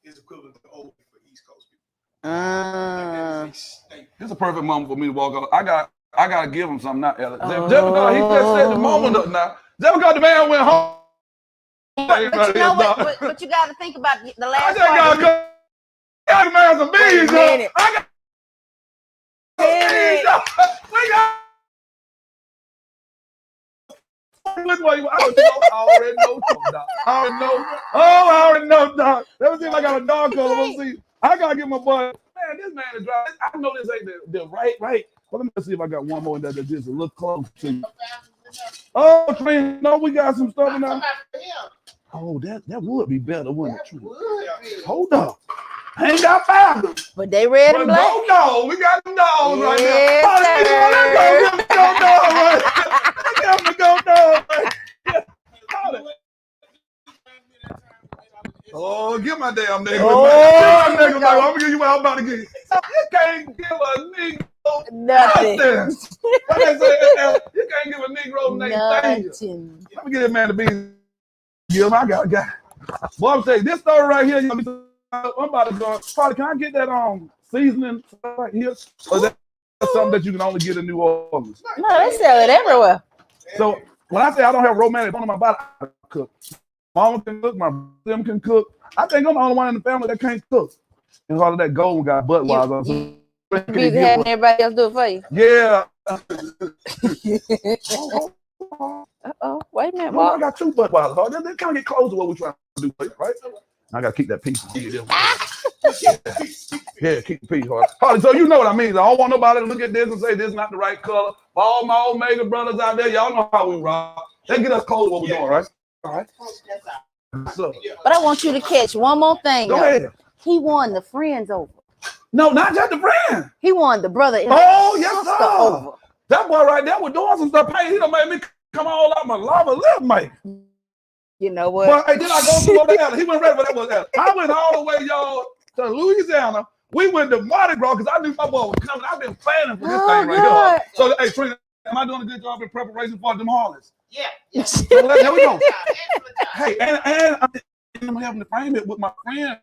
S3: is equivalent to old for East Coast people. Like that is a staple.
S1: This is a perfect moment for me to walk up. I gotta give him something now, Alex.
S2: Oh.
S1: Just because he just said the moment up now. Just because the man went home.
S2: But you know what? But you got to think about the
S1: I
S2: last
S1: just gotta
S2: part.
S1: got the man some
S2: Wait a
S1: beans,
S2: minute.
S1: I got
S2: Minute.
S1: we got. Look what you, I already know, dog. I already know. Oh, I already know, dog. Let me see if I got a dog color. Let's see. I gotta get my boy. Man, this man is dry. I know this ain't the right. Well, let me see if I got one more that's just a little close to you. Oh, Trina, no, we got some stuff in there. Oh, that would be better, wouldn't it, Trina? Hold up. I ain't got five.
S2: But they red and black.
S1: No, we got them dogs right
S2: Yes,
S1: now. Let's go dog right. Let's give them go dog right. Oh, get my damn nigga.
S2: Oh,
S1: Get my nigga, I'm gonna give you what I'm about to give you. You can't give a nigga
S2: Nothing.
S1: nothing. What they say, you can't give a Negro name.
S2: Nothing.
S1: Let me get this man to be. Yeah, I got a guy. Boy, I'm saying this story right here. I'm about to go. Probably, can I get that seasoning right here? Or that's something that you can only get in New Orleans?
S2: No, they sell it everywhere.
S1: So when I say I don't have romantic on my body, I cook. Mama can cook, my them can cook. I think I'm the only one in the family that can't cook. And all of that gold got butt wise on.
S2: You be having everybody else do it for you.
S1: Yeah.
S2: Uh-oh. Wait a minute,
S1: Well, I
S2: Bob.
S1: got two butt wise. They kind of get close to what we're trying to do, right? I got to keep that piece. Yeah, keep the peace, Harley. Harley, so you know what I mean. I don't want nobody to look at this and say this is not the right color. For all my Omega brothers out there, y'all know how we rock. They get us cold what we're doing, right? All right. So,
S2: But I want you to catch one more thing.
S1: go
S2: though.
S1: ahead.
S2: He won the friends over.
S1: No, not just the friend.
S2: He won the brother and
S1: Oh,
S2: the
S1: yes,
S2: sister
S1: sir.
S2: over.
S1: That boy right there was doing some stuff. Hey, he done made me come all out my lava lip, mate.
S2: You know what?
S1: But hey, then I go to the He went ready for that was Ella. I went all the way, y'all, to Louisiana. We went to Mardi Gras because I knew my boy was coming. I've been planning for this thing right
S2: God.
S1: here. So, hey, Trina, am I doing a good job in preparation for them Harleys?
S4: Yeah.
S1: So there we go.
S4: Excellent job.
S1: Hey, and I'm having to frame it with my friend.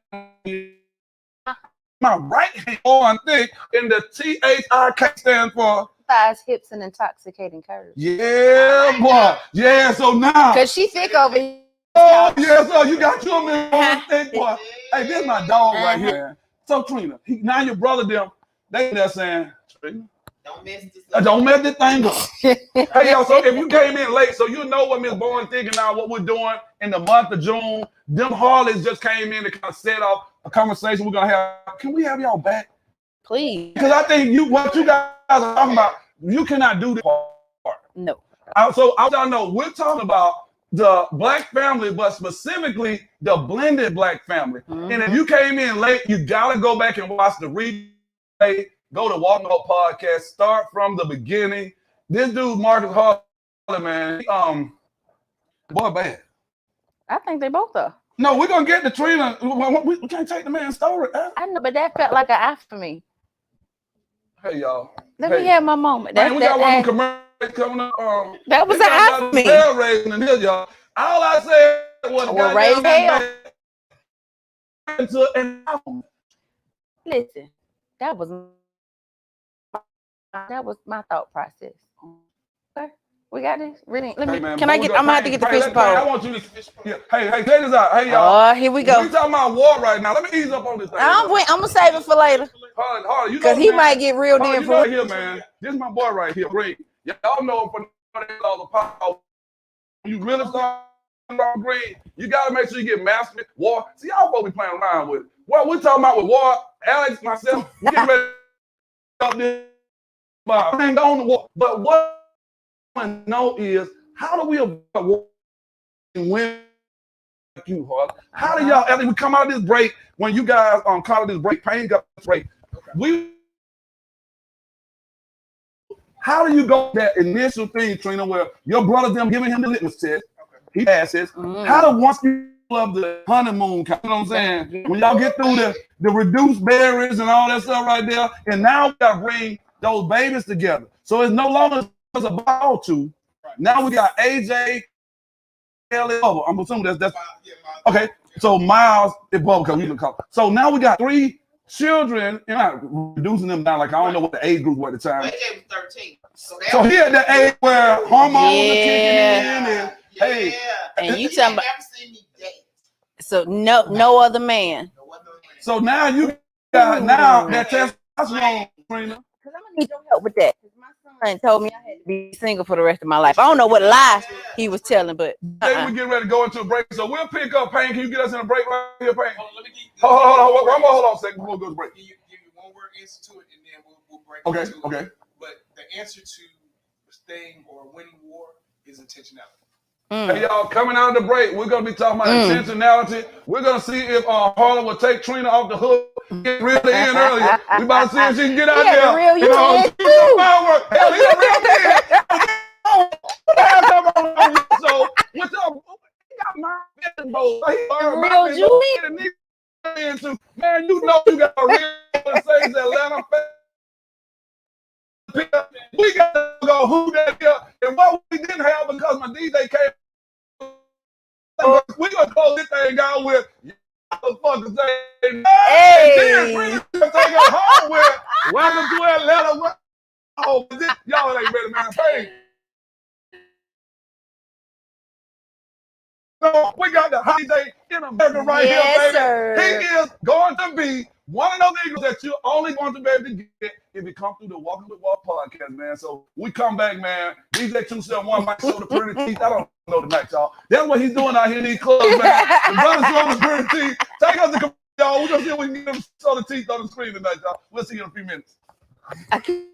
S1: My right hand on thick, and the THIK stands for
S2: Thighs, hips, and intoxicating curves.
S1: yeah, boy. Yeah, so now.
S2: Cause she thick over here.
S1: Oh, yeah, so you got your man on thick, boy. Hey, this is my dog right here. So, Trina, now your brother, them, they there saying, Trina,
S4: Don't mess this up.
S1: don't mess this thing up. Hey, yo, so if you came in late, so you know what Miss Bowen thinking now, what we're doing in the month of June. Them Harleys just came in to kind of set off a conversation we're going to have. Can we have y'all back?
S2: Please.
S1: Because I think what you guys are talking about, you cannot do this part.
S2: No.
S1: So I y'all know we're talking about the black family, but specifically the blended black family.
S2: Mhm.
S1: And if you came in late, you gotta go back and watch the replay. Go to Walking Up Podcast. Start from the beginning. This dude, Marcus Harley, man, boy, bad.
S2: I think they both are.
S1: No, we're gonna get to Trina. We can't take the man's story.
S2: I know, but that felt like an eye for me.
S1: Hey, y'all.
S2: Let
S1: Hey.
S2: me have my moment.
S1: Man, we got one
S2: that,
S1: commercial coming up.
S2: that was
S1: They
S2: an eye
S1: got
S2: for me.
S1: bell raising in here, y'all. All I said was
S2: Well, raise hell. Listen, that was my thought process. Okay, we got this. Really? Let me. Can I get? I'm gonna have to get the fish
S1: I
S2: pole.
S1: want you to. Yeah. Hey, check this out. Hey, y'all.
S2: Oh, here we go.
S1: We talking about war right now. Let me ease up on this thing.
S2: I'm gonna save it for later
S1: Harley, you know,
S2: because he
S1: man.
S2: might get real
S1: Harley,
S2: damn
S1: you know
S2: for.
S1: here, man. This is my boy right here. Great. Y'all know for all the power. You really start on green. You gotta make sure you get mastered. War. See, y'all supposed to be playing around with it. What we talking about with war? Alex, myself, we getting ready to up this. But I ain't on the war. But what I want to know is how do we avoid war and win like you, Harley? How do y'all, after we come out of this break, when you guys call it this break, Pain got this break, how do you go that initial thing, Trina, where your brother them giving him the litmus test, he passes. How do once you love the honeymoon, you know what I'm saying? When y'all get through the reduced berries and all that stuff right there, and now we gotta bring those babies together. So it's no longer just about two. Now we got AJ, Kelly, I'm assuming that's okay. So Miles is Bubba because we can call. So now we got 3 children, and I'm reducing them down. Like I don't know what the age group were at the time.
S4: AJ was 13.
S1: So he at the age where hormones are kicking in, and
S4: Yeah.
S1: hey,
S2: And you
S4: He
S2: talking
S4: ain't
S2: about
S4: never seen me date.
S2: so no other man.
S4: No other man.
S1: so now you got that testosterone, Trina.
S2: Because I'm gonna need your help with that. Because my son told me I had to be single for the rest of my life. I don't know what lie he was telling, but
S1: Then we get ready to go into a break. So we'll pick up Pain. Can you get us in a break right here, Pain?
S3: Hold on, let me get,
S1: Hold on a second before we go to break.
S3: give you one word answer to it, and then we'll break
S1: Okay,
S3: into it.
S1: okay.
S3: But the answer to staying or winning war is intentionality.
S1: Hey, y'all, coming out of the break, we're going to be talking about intentionality. We're going to see if Harlem will take Trina off the hook, get really in earlier. We about to see if she can get out
S2: Yeah,
S1: there.
S2: the real you
S1: know,
S2: in
S1: do some fireworks. Hell, he a real kid. So, what's up? He got my business, bro.
S2: real you
S1: Man, you know you got a real Mercedes Atlanta. We got to go who that is. And what we didn't have because my DJ came. We're going to close this thing out with motherfuckers saying, hey, take us home with welcome to Atlanta. Oh, y'all ain't ready, man. Hey. So we got the DJ in America right here, baby.
S2: Sir.
S1: He is going to be one of those Eagles that you're only going to be able to get if you come through the Walking with Walt podcast, man. So we come back, man. DJ 271 might show the pretty teeth. I don't know tonight, y'all. That's what he's doing out here in these clubs, man. The brothers showing the pretty teeth. Take us to y'all. We're gonna see if we can get them show the teeth on the screen tonight, y'all. We'll see you in a few minutes.
S2: I can't-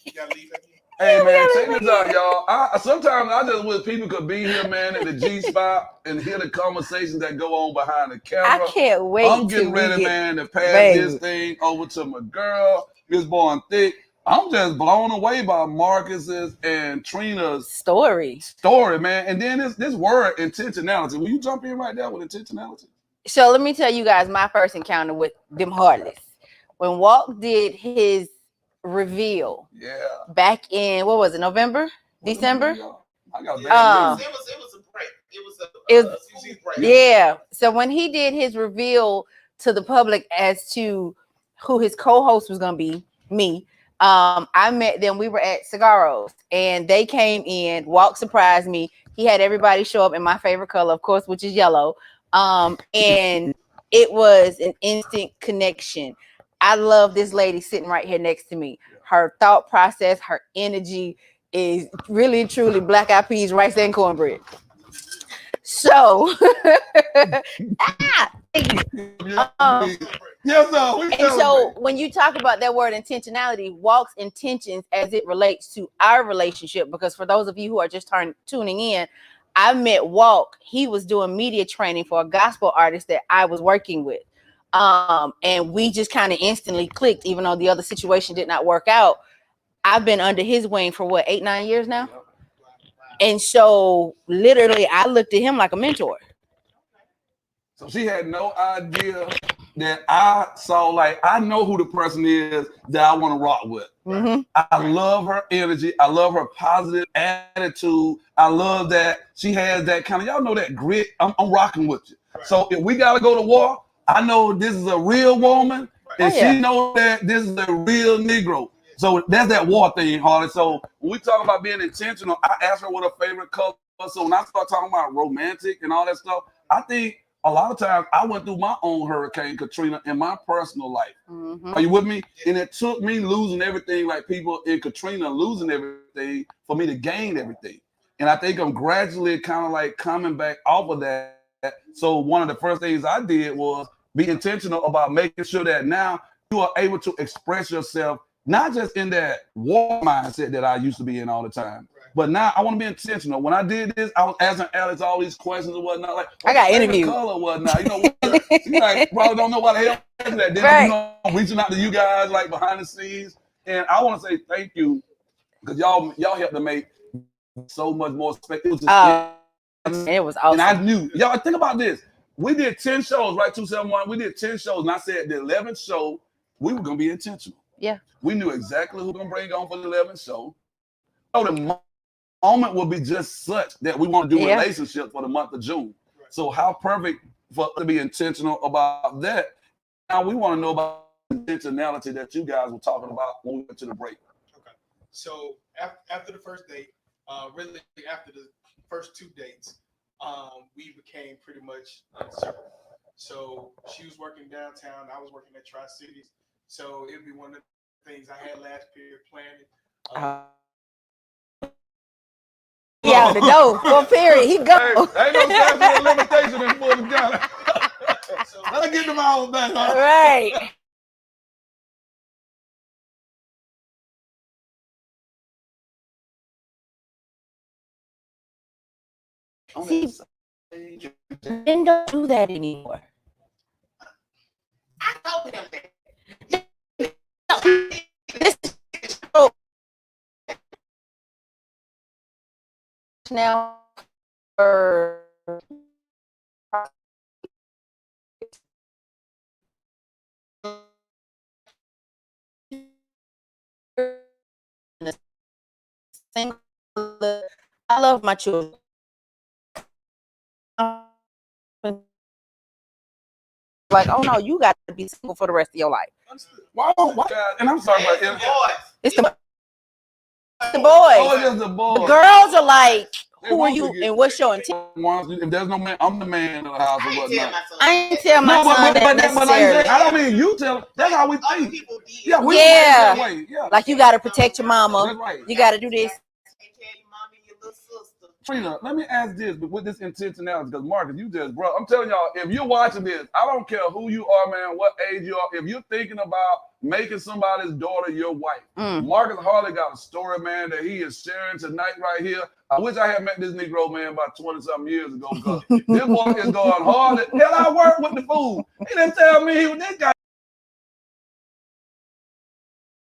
S3: You gotta leave that in.
S1: Hey man,
S2: gotta
S1: check
S2: leave
S1: this out, y'all. Sometimes I just wish people could be here, man, in the G spot and hear the conversations that go on behind the
S2: I
S1: camera.
S2: can't wait.
S1: I'm getting
S2: till we
S1: ready,
S2: get
S1: man, to pass
S2: baby.
S1: this thing over to my girl, Miss Born Thick. I'm just blown away by Marcus's and Trina's
S2: story.
S1: man. And then this word intentionality. Will you jump in right there with intentionality?
S2: So let me tell you guys my first encounter with them Heartless. When Walk did his reveal back in, what was it, November? December?
S1: I got
S3: It was a break.
S2: It was
S3: CC's right.
S2: yeah. So when he did his reveal to the public as to who his co-host was gonna be, me. I met them. We were at Cigarros, and they came in. Walk surprised me. He had everybody show up in my favorite color, of course, which is yellow. And it was an instant connection. I love this lady sitting right here next to me. Her thought process, her energy is really truly black eyed peas, rice, and cornbread. So,
S1: Yes, sir. We
S2: and so
S1: celebrate.
S2: when you talk about that word intentionality, Walk's intentions as it relates to our relationship, because for those of you who are just tuning in, I met Walk. He was doing media training for a gospel artist that I was working with. And we just kind of instantly clicked, even though the other situation did not work out. I've been under his wing for what, 8-9 years now? And so literally I looked at him like a mentor.
S1: So she had no idea that I saw, like, I know who the person is that I want to rock with.
S2: Mm-hmm.
S1: I love her energy. I love her positive attitude. I love that she has that kind of, y'all know that grit. I'm rocking with you.
S3: Right.
S1: So if we got to go to war, I know this is a real woman, and
S2: Oh, yeah.
S1: she knows that this is a real Negro. So that's that war thing, Harley. So when we talk about being intentional, I asked her what her favorite color was. So when I start talking about romantic and all that stuff, I think a lot of times I went through my own Hurricane Katrina in my personal life.
S2: Mm-hmm.
S1: Are you with me? And it took me losing everything, like people in Katrina losing everything, for me to gain everything. And I think I'm gradually kind of like coming back off of that. So one of the first things I did was be intentional about making sure that now you are able to express yourself, not just in that war mindset that I used to be in all the time. But now I want to be intentional. When I did this, I was asking Alex all these questions and whatnot. Like,
S2: I got interviewed.
S1: Color or whatnot. You know, you like probably don't know why the hell that. Then
S2: Right.
S1: you know, reaching out to you guys like behind the scenes. And I want to say thank you because y'all helped to make so much more space. It was just
S2: it was awesome.
S1: And I knew, y'all think about this. We did 10 shows, right? 271. We did 10 shows, and I said the 11th show we were gonna be intentional.
S2: Yeah.
S1: We knew exactly who we're gonna bring on for the 11th show. So the moment will be just such that we want to do relationships for the month of June. So how perfect for us to be intentional about that. Now we want to know about the intentionality that you guys were talking about when we went to the break.
S3: Okay. So after the first date, really after the first 2 dates, we became pretty much inseparable. So she was working downtown, I was working at Tri-Cities. So it'd be one of the things I had last period planning.
S2: Yeah, the door for a period. He go.
S1: Hey, ain't no statute of limitation in Fulton County. So let's get them all back. Huh?
S2: Right. See, men don't do that anymore.
S4: I told him that.
S2: This is true. Now for I love my children. Like, oh no, you got to be single for the rest of your life.
S1: Why, and I'm sorry about it.
S2: It's the boys.
S1: Oh, it's just the boys.
S2: The girls are like, who are you and what's your intent?
S1: If there's no man, I'm the man of the house or whatnot.
S2: I ain't tell my son that necessarily.
S1: I don't mean you tell him. That's how we think. Yeah, we
S2: Yeah.
S1: that way. Yeah.
S2: Like, you got to protect your mama.
S1: That's right.
S2: You got to do this.
S1: Trina, let me ask this, but with this intentionality, because Marcus, you just, bro, I'm telling y'all, if you're watching this, I don't care who you are, man, what age you are, if you're thinking about making somebody's daughter your wife, Marcus Harley got a story, man, that he is sharing tonight right here. I wish I had met this Negro, man, about 20-something years ago, because this boy is going hard. Hell, I work with the fool. He didn't tell me he was this guy.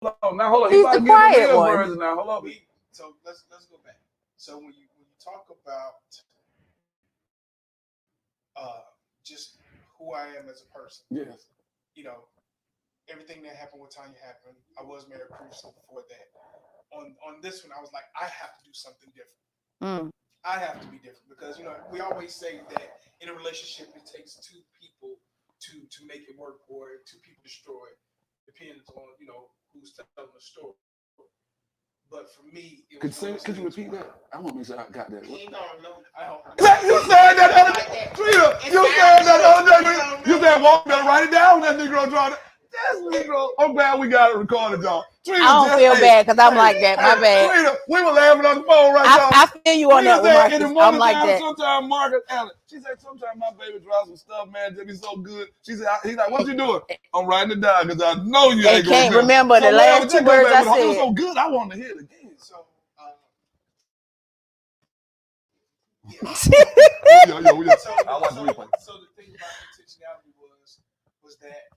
S1: Now, hold on.
S2: He's the quiet one.
S1: Version now. Hold on.
S3: So let's go back. So when you talk about just who I am as a person,
S1: yes,
S3: you know, everything that happened with Tanya happened. I was Mayor Crusoe before that. On this one, I was like, I have to do something different. I have to be different because we always say that in a relationship it takes two people to make it work or two people destroy it. Depends on who's telling the story. But for me, it was
S1: Could you repeat that? I want to make sure I got that.
S4: He ain't gonna know.
S3: I hope.
S1: You said that other day. Trina, you said that other day. You said, well, better write it down. That Negro drawing it. That's Negro. I'm glad we got it recorded, y'all. Trina,
S2: I don't feel bad because I'm like that. My bad.
S1: Trina, we were laughing on the phone right now.
S2: I feel you on that one,
S1: Trina said, in the
S2: Marcus. I'm
S1: morning
S2: like
S1: time,
S2: that.
S1: sometimes Marcus, Allen, she said, sometimes my baby draws some stuff, man, that be so good. She said, he's like, what you doing? I'm writing it down because I know you
S2: They
S1: ain't going
S2: can't
S1: to
S2: remember the last two words I
S1: It was
S2: said.
S1: so good, I wanted to hear it again.
S3: So,
S1: Yo, yeah. I watched the replay.
S3: So the thing about intentionality was that,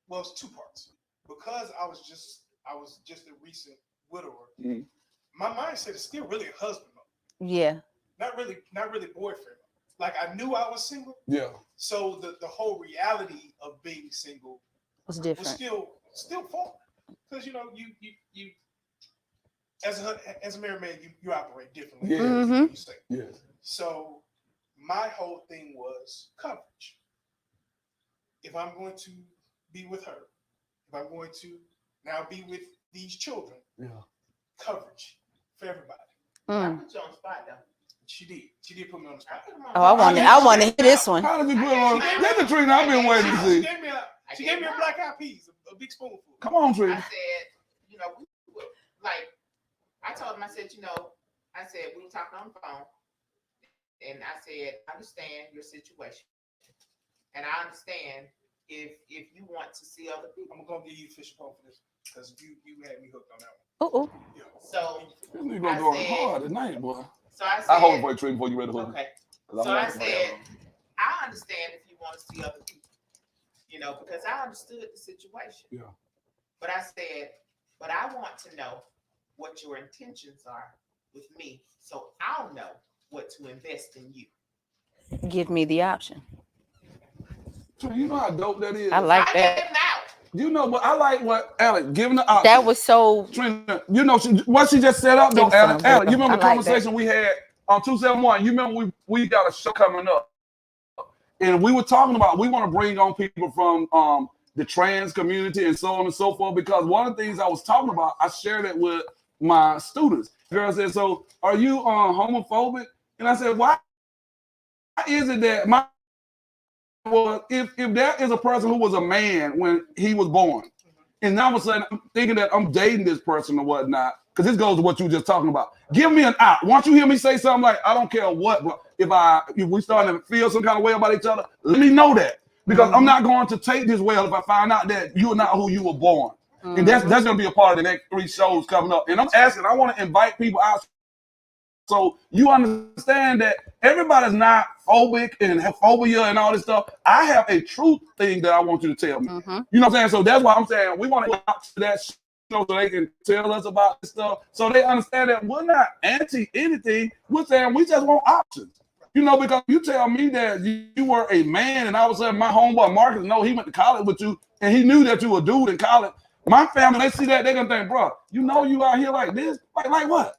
S3: well, it's two parts. Because I was just a recent widower.
S1: Mhm.
S3: My mindset is still really a husband mode.
S2: Yeah.
S3: Not really boyfriend. Like I knew I was single.
S1: Yeah.
S3: So the whole reality of being single
S2: What's
S3: was
S2: different?
S3: still foreign. Because you as a married man, you operate differently.
S1: Yeah.
S2: Mhm.
S3: You say.
S1: Yes.
S3: So my whole thing was coverage. If I'm going to be with her, if I'm going to now be with these children,
S1: Yeah.
S3: coverage for everybody.
S4: I
S2: Mm.
S4: put you on the spot though.
S3: She did put me on the spot.
S2: Oh, I want to hear this one.
S1: How did you put on? That's the Trina I've been waiting to
S3: She
S1: see.
S3: gave me a black eyed peas, a big spoonful.
S1: Come on,
S4: I
S1: Trina.
S4: said, like, I told him, I said, we were talking on the phone, and I said, I understand your situation, and I understand if you want to see other people.
S3: I'm gonna give you fish and for this because you had me hooked on that one.
S2: Oh,
S3: Yeah.
S4: So,
S1: This nigga going hard tonight, boy.
S4: so I said,
S1: I hold it for you, Trina, before you ready to hook it.
S4: okay.
S1: 'Cause
S4: So
S1: I'm
S4: I
S1: like,
S4: said, I understand if you want to see other people, because I understood the situation.
S1: Yeah.
S4: But I said, but I want to know what your intentions are with me, so I'll know what to invest in you.
S2: give me the option.
S1: Trina, you know how dope that is.
S2: I like
S4: I
S2: that.
S4: didn't know.
S1: You know, but I like what Alex giving the option.
S2: That was so.
S1: Trina, what she just set up though,
S2: Awesome,
S1: Alex, you remember
S2: I
S1: the
S2: like
S1: conversation we had on 271? You remember we got a show coming up, and we were talking about we want to bring on people from the trans community and so on and so forth. Because one of the things I was talking about, I shared it with my students. The girl said, "So are you homophobic?" And I said, "Why is it that my well, if there is a person who was a man when he was born, and now all of a sudden I'm thinking that I'm dating this person or whatnot, because this goes to what you were just talking about. Give me an out. Once you hear me say something like, I don't care what, but if we start to feel some kind of way about each other, let me know that. Because I'm not going to take this well if I find out that you're not who you were born. And that's going to be a part of the next 3 shows coming up. And I want to invite people out so you understand that everybody's not phobic and have phobia and all this stuff. I have a truth thing that I want you to tell me.
S2: Mhm.
S1: You know what I'm saying? So that's why I'm saying we want to go out to that show so they can tell us about this stuff. So they understand that we're not anti anything. We're saying we just want options. Because you tell me that you were a man and all of a sudden my homeboy Marcus, he went to college with you and he knew that you were a dude in college. My family, they see that, they're going to think, bro, you out here like this? Like what?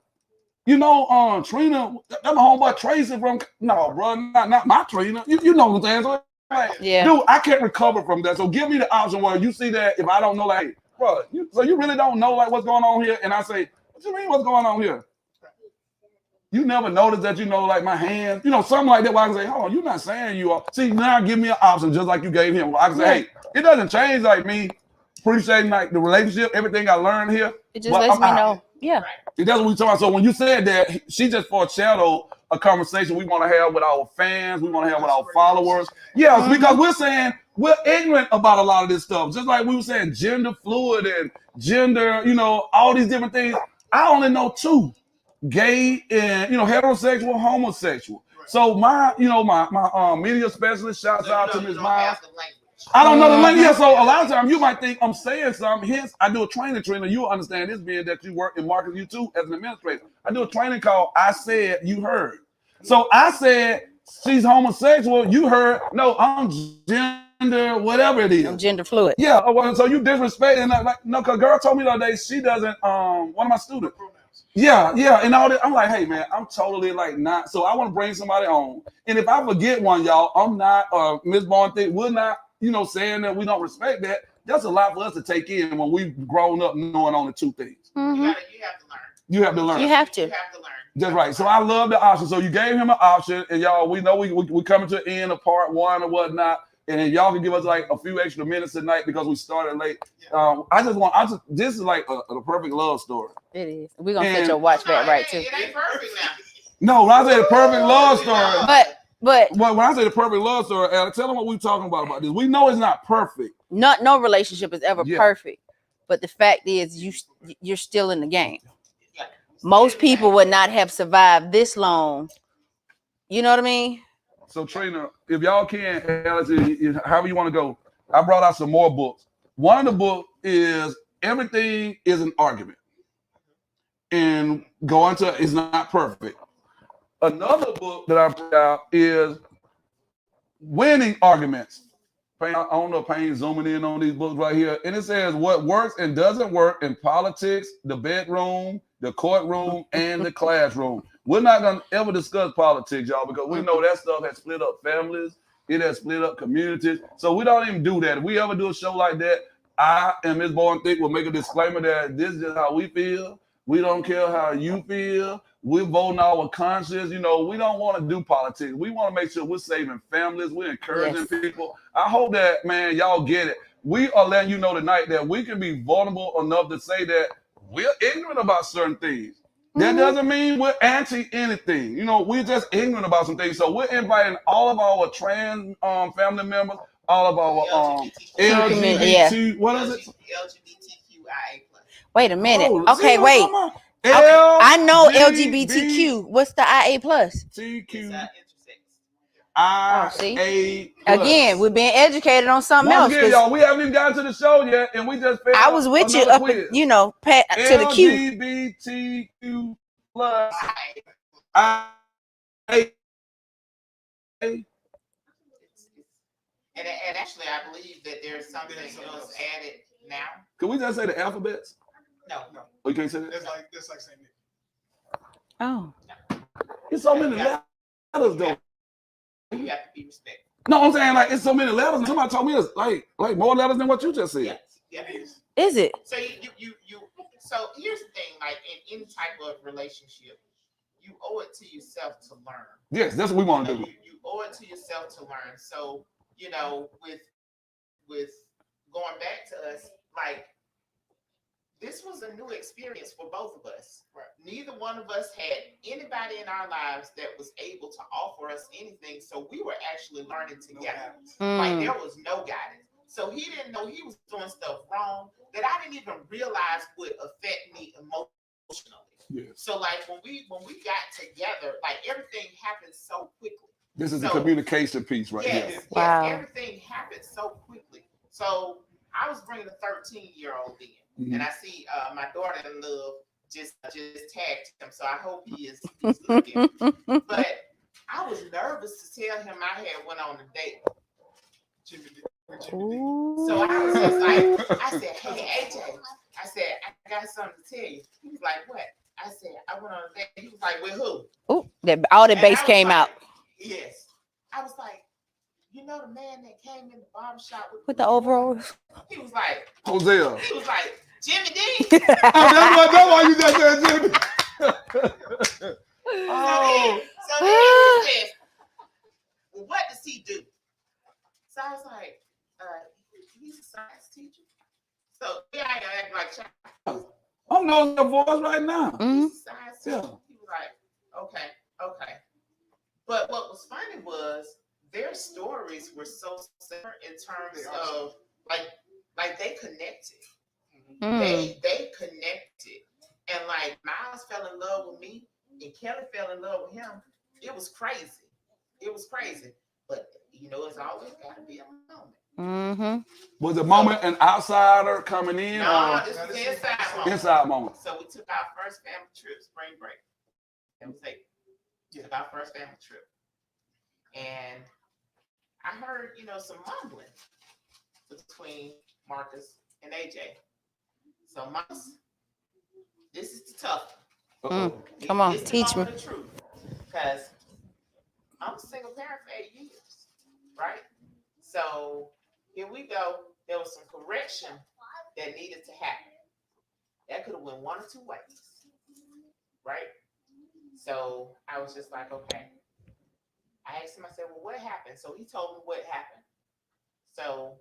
S1: Trina, that's my homeboy Tracy from, no, bro, not my Trina. You know what I'm saying? So, like,
S2: Yeah.
S1: dude, I can't recover from that. So give me the option where you see that if I don't know, like, hey, bro, so you really don't know like what's going on here? And I say, what you mean what's going on here? You never noticed that, like my hands, something like that. Where I can say, hold on, you're not saying you are. See, now give me an option just like you gave him. Where I can say, hey, it doesn't change like me appreciating like the relationship, everything I learned here.
S2: It just lets me know. Yeah.
S1: That's what we talking about. So when you said that, she just foreshadowed a conversation we want to have with our fans, we want to have with our followers. Yeah, because we're saying we're ignorant about a lot of this stuff. Just like we were saying gender fluid and gender, all these different things. I only know 2, gay and, heterosexual, homosexual. So my media specialist, shouts out to Ms. Miles. I don't know the language. Yeah, so a lot of times you might think I'm saying something. Hence, I do a training, Trina. You'll understand this being that you work in marketing, you too, as an administrator. I do a training called I Said, You Heard. So I said, she's homosexual. You heard, no, I'm gender, whatever it is.
S2: I'm gender fluid.
S1: Yeah, so you disrespect. And no, because girl told me the other day she doesn't, one of my students, Yeah, and all that. I'm like, hey man, I'm totally like not. So I want to bring somebody on, and if I forget one, y'all, I'm not. Miss Bond thing, we're not. Saying that we don't respect that. That's a lot for us to take in when we've grown up knowing only two things.
S2: Mhm.
S4: You have to learn.
S1: You have to learn.
S2: You have to.
S4: You have to learn.
S1: That's right. So I love the option. So you gave him an option, and y'all, we know we coming to the end of part one or whatnot, and then y'all can give us like a few extra minutes tonight because we started late. This is like a perfect love story.
S2: It is. We're gonna set
S1: And-
S2: your watch
S4: No,
S2: back right
S4: it
S2: too.
S4: ain't perfect now.
S1: No, when I say the perfect love story,
S2: But
S1: when I say the perfect love story, Alex, tell them what we're talking about this. We know it's not perfect.
S2: no relationship is ever
S1: Yeah.
S2: perfect. But the fact is, you're still in the game.
S4: Yeah.
S2: Most people would not have survived this long. You know what I mean?
S1: So Trina, if y'all can, Alex, however you want to go, I brought out some more books. One of the books is Everything is an Argument. And go into It's Not Perfect. Another book that I brought out is Winning Arguments. I don't know if Payne's zooming in on these books right here. And it says what works and doesn't work in politics, the bedroom, the courtroom, and the classroom. We're not going to ever discuss politics, y'all, because we know that stuff has split up families. It has split up communities. So we don't even do that. If we ever do a show like that, I and Ms. Bowen Thick will make a disclaimer that this is just how we feel. We don't care how you feel. We're voting our conscience. We don't want to do politics. We want to make sure we're saving families. We're encouraging people. I hope that, man, y'all get it. We are letting you know tonight that we can be vulnerable enough to say that we're ignorant about certain things. That doesn't mean we're anti anything. We're just ignorant about some things. So we're inviting all of our trans family members, all of our LGBT, what is it?
S4: LGBTQIA+.
S2: Wait a minute.
S1: Oh,
S2: Okay,
S1: see what
S2: wait.
S1: I'm talking about?
S2: Okay, I know LGBTQ. What's the IA plus?
S1: TQ.
S4: Intersex.
S2: See? Again, we're being educated on something
S1: Once
S2: else.
S1: again, y'all, we haven't even gotten to the show yet, and we just
S2: I was with you up, to the Q.
S1: LGBTQ plus.
S4: And actually, I believe that there's something else added now.
S1: Can we just say the alphabets?
S4: No.
S3: No,
S1: Oh, you can't say that?
S3: that's like saying it.
S2: Oh,
S1: It's so many letters, though.
S4: You have to be respectful.
S1: No, I'm saying like it's so many letters. Somebody told me it's like more letters than what you just said.
S4: Yeah, it is.
S2: is it?
S4: So so here's the thing, like in any type of relationship, you owe it to yourself to learn.
S1: Yes, that's what we want to do.
S4: You owe it to yourself to learn. So, with going back to us, like this was a new experience for both of us.
S3: Right.
S4: Neither one of us had anybody in our lives that was able to offer us anything. So we were actually learning together. Like there was no guidance. So he didn't know he was doing stuff wrong that I didn't even realize would affect me emotionally.
S1: Yes.
S4: So like when we got together, like everything happened so quickly.
S1: This is the communication piece right here.
S4: Yes,
S2: Wow.
S4: everything happened so quickly. So I was bringing a 13-year-old in, and I see my daughter in love just tagged him. So I hope he's looking. But I was nervous to tell him I had went on a date. So I was just like, I said, hey, AJ, I said, I got something to tell you. He was like, what? I said, I went on a date. He was like, with who?
S2: Oh, all the bass came
S4: like,
S2: out.
S4: Yes. I was like, you know the man that came in the barbershop
S2: With the overalls?
S4: He was like,
S1: Hosea.
S4: He was like, Jimmy D.
S1: That's why you just said Jimmy.
S4: So then he says, well, what does he do? So I was like, he's a science teacher. So yeah, I gotta act like child.
S1: I'm knowing your voice right now.
S4: He's a science teacher.
S1: Yeah.
S4: He was like, okay. But what was funny was their stories were so similar in terms of like they connected. They connected. And like Miles fell in love with me and Kelly fell in love with him. It was crazy. But it's always gotta be a moment.
S1: Was the moment an outsider coming in?
S4: No, this was inside moment.
S1: Inside moment.
S4: So we took our first family trip, spring break. And we took our first family trip. And I heard, some mumbling between Marcus and AJ. So Marcus, this is the tough
S2: Come on,
S4: It's the
S2: teach me.
S4: moment of truth. Because I'm a single parent for 8 years, right? So here we go. There was some correction that needed to happen. That could have went one or two ways, right? So I was just like, okay. I asked him, I said, well, what happened? So he told me what happened. So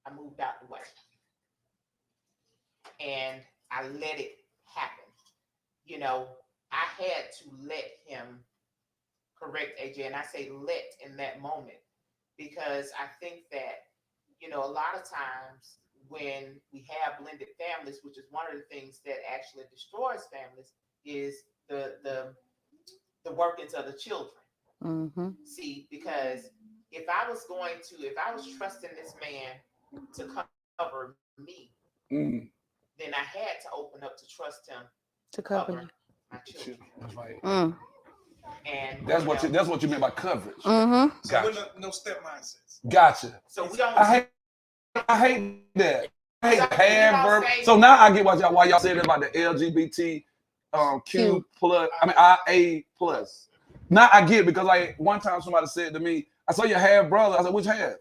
S4: I moved out the way. And I let it happen. You know, I had to let him correct AJ. And I say let in that moment because I think that, you know, a lot of times when we have blended families, which is one of the things that actually destroys families, is the workings of the children.
S2: Mm-hmm.
S4: See, because if I was trusting this man to cover me, then I had to open up to trust him
S2: To cover
S4: my children.
S1: That's right.
S4: And
S1: That's what you meant by coverage.
S2: Mm-hmm.
S3: So
S1: Gotcha.
S3: no step mindsets.
S1: Gotcha.
S4: So we don't.
S1: I hate that. I hate
S4: We
S1: hand
S4: don't
S1: verb.
S4: say-
S1: So now I get why y'all said about the LGBT Q plus. IA plus. Now I get it because like one time somebody said to me, I saw your half brother. I said, which half?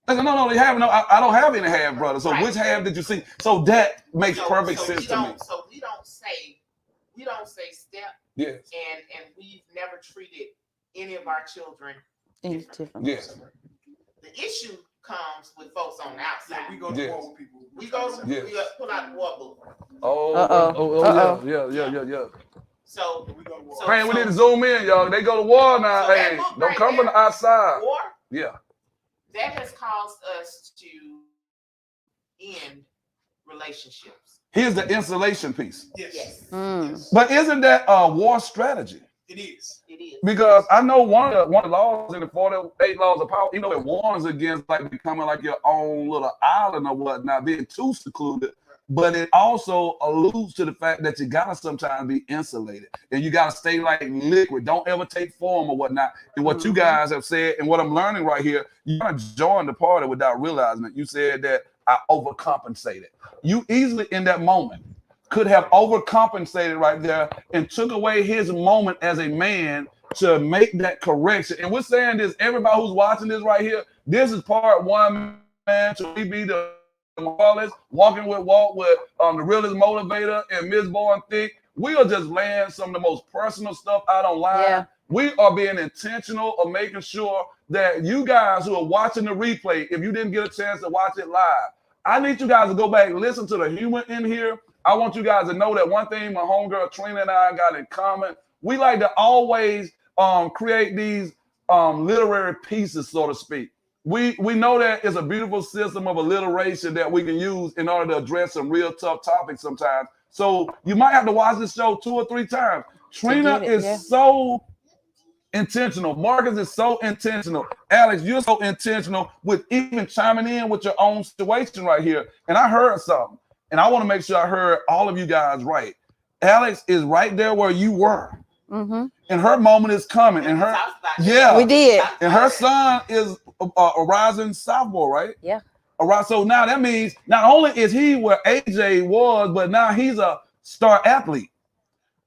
S1: I said, no, they have no. I don't have any half brother. So
S4: Right.
S1: which half did you see? So that makes perfect sense to me.
S4: So we don't say step.
S1: Yes.
S4: And we've never treated any of our children
S2: It's
S4: different.
S2: different.
S1: Yes.
S4: The issue comes with folks on the outside.
S3: Yeah, we go to
S1: Yes.
S3: war with people.
S4: We pull out the war book.
S1: Yeah.
S4: So
S3: We go to war.
S4: So-
S1: Man, we need to zoom in, y'all. They go to war now.
S4: So that
S1: Hey,
S4: book
S1: don't
S4: right
S1: come from
S4: there-
S1: the outside.
S4: war
S1: Yeah.
S4: that has caused us to end relationships.
S1: Here's the insulation piece.
S3: Yes.
S4: Yes.
S3: Yes.
S1: But isn't that a war strategy?
S3: It is.
S4: It is.
S1: Because I know one of the laws in the 48 laws of power, you know, it warns against like becoming like your own little island or whatnot, being too secluded. But it also alludes to the fact that you gotta sometimes be insulated and you gotta stay like liquid. Don't ever take form or whatnot. And what you guys have said, and what I'm learning right here, you gotta join the party without realizing it. You said that I overcompensated. You easily in that moment could have overcompensated right there and took away his moment as a man to make that correction. And we're saying this, everybody who's watching this right here, this is part one, man, to be the walking with Walt with the realest motivator and Ms. Born Thick. We are just laying some of the most personal stuff out online.
S2: Yeah.
S1: We are being intentional of making sure that you guys who are watching the replay, if you didn't get a chance to watch it live, I need you guys to go back and listen to the humor in here. I want you guys to know that one thing my homegirl Trina and I got in common, we like to always create these literary pieces, so to speak. We know that it's a beautiful system of alliteration that we can use in order to address some real tough topics sometimes. So you might have to watch this show 2 or 3 times. Trina is so intentional. Marcus is so intentional. Alex, you're so intentional with even chiming in with your own situation right here. And I heard something, and I want to make sure I heard all of you guys right. Alex is right there where you were.
S2: Mm-hmm.
S1: And her moment is coming. And her, yeah,
S2: We did.
S1: and her son is a rising sophomore, right?
S2: Yeah.
S1: All right. So now that means not only is he where AJ was, but now he's a star athlete.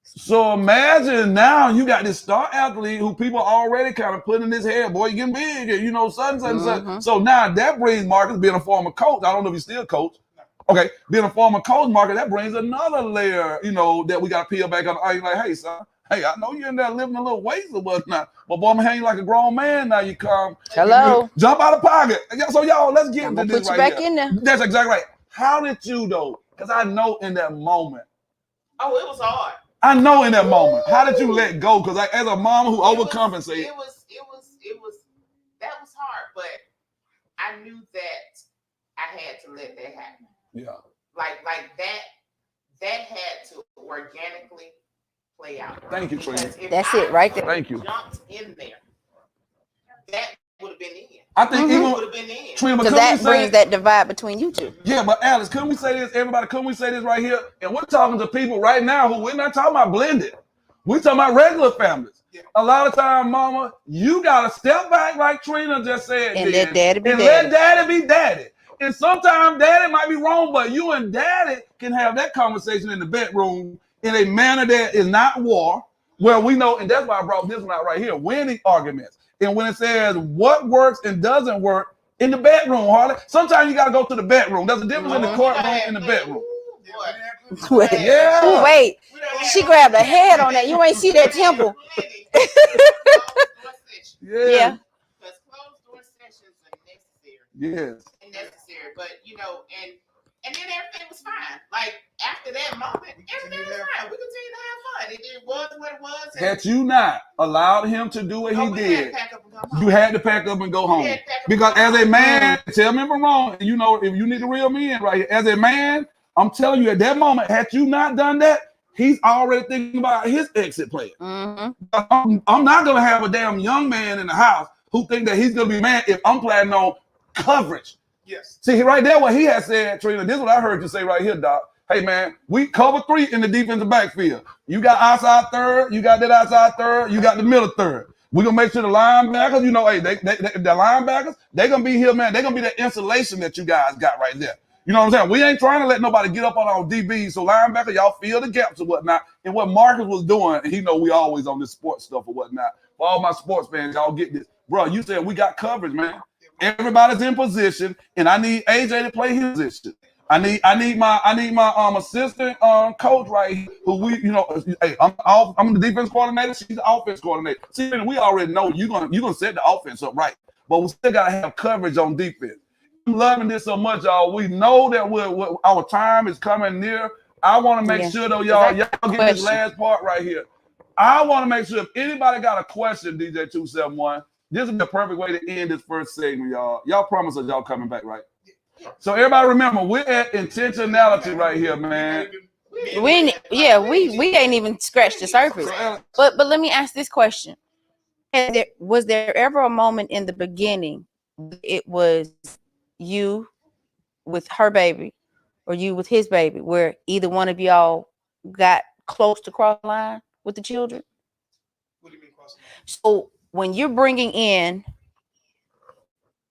S1: So imagine now you got this star athlete who people already kind of put in his head, boy, you getting big, you know, son. So now that brings Marcus being a former coach. I don't know if he's still a coach. Okay, being a former coach, Marcus, that brings another layer, you know, that we got to peel back on. Are you like, hey, son, hey, I know you're in there lifting a little weights or whatnot, but boy, I'm hanging like a grown man now. You come,
S2: Hello.
S1: jump out of pocket. So y'all, let's get
S2: I'm
S1: into
S2: gonna
S1: this
S2: put
S1: right
S2: you back
S1: here.
S2: in there.
S1: That's exactly right. How did you though? Because I know in that moment.
S4: Oh, it was hard.
S1: I know in that moment. How did you let go? Because as a mom who overcompensated.
S4: It was that was hard, but I knew that I had to let that happen.
S1: Yeah.
S4: Like that had to organically play out.
S1: Thank you, Trina.
S4: Because if
S2: That's
S4: I
S2: it right there.
S1: Thank you.
S4: Jumped in there, that would have been in.
S1: I think
S4: Would
S1: even
S4: have been in.
S1: Trina, but
S2: Because
S1: couldn't
S2: that
S1: we say-
S2: brings that divide between you two.
S1: Yeah, but Alex, couldn't we say this? Everybody, couldn't we say this right here? And we're talking to people right now who we're not talking about blended. We're talking about regular families.
S3: Yeah.
S1: A lot of time, mama, you gotta step back like Trina just said.
S2: And
S1: then,
S2: let daddy be
S1: and
S2: daddy.
S1: let daddy be daddy. And sometimes daddy might be wrong, but you and daddy can have that conversation in the bedroom in a manner that is not war, where we know, and that's why I brought this one out right here, winning arguments. And when it says what works and doesn't work in the bedroom, Harley, sometimes you got to go to the bedroom. There's a difference in the courtroom and the bedroom.
S2: Wait,
S1: Yeah.
S2: wait. She grabbed her head on that. You ain't see that temple. Yeah.
S4: Because closed door sessions are necessary.
S1: Yes.
S4: Necessary, but you know, and then everything was fine. Like after that moment, everything was fine. We continued to have fun. It was what it was.
S1: Had you not allowed him to do what he did, you had to pack up and go home. Because as a man, tell me if I'm wrong, you know, if you need to reel me in right here, as a man, I'm telling you, at that moment, had you not done that, he's already thinking about his exit plan.
S2: Mm-hmm.
S1: I'm not going to have a damn young man in the house who think that he's going to be mad if I'm planning on coverage.
S3: Yes.
S1: See, right there, what he has said, Trina, this is what I heard you say right here, Doc. Hey, man, we cover 3 in the defensive backfield. You got outside third, you got that outside third, you got the middle third. We're going to make sure the linebackers, you know, hey, the linebackers, they're going to be here, man. They're going to be that insulation that you guys got right there. You know what I'm saying? We ain't trying to let nobody get up on our DBs. So linebacker, y'all fill the gaps or whatnot. And what Marcus was doing, and he know we always on this sports stuff or whatnot. For all my sports fans, y'all get this. Bro, you said we got coverage, man. Everybody's in position, and I need AJ to play his position. I need my assistant coach right here, who we, you know, hey, I'm the defense coordinator, she's the offense coordinator. See, we already know you're gonna set the offense up right, but we still gotta have coverage on defense. I'm loving this so much, y'all. We know that our time is coming near. I want to make sure though, y'all get this last part right here. I want to make sure if anybody got a question, DJ 271, this is the perfect way to end this first segment, y'all. Y'all promise us y'all coming back, right? So everybody remember, we're at intentionality right here, man.
S2: We ain't even scratched the surface. But let me ask this question: was there ever a moment in the beginning it was you with her baby or you with his baby where either one of y'all got close to cross the line with the children?
S3: What do you mean cross the line?
S2: So when you're bringing in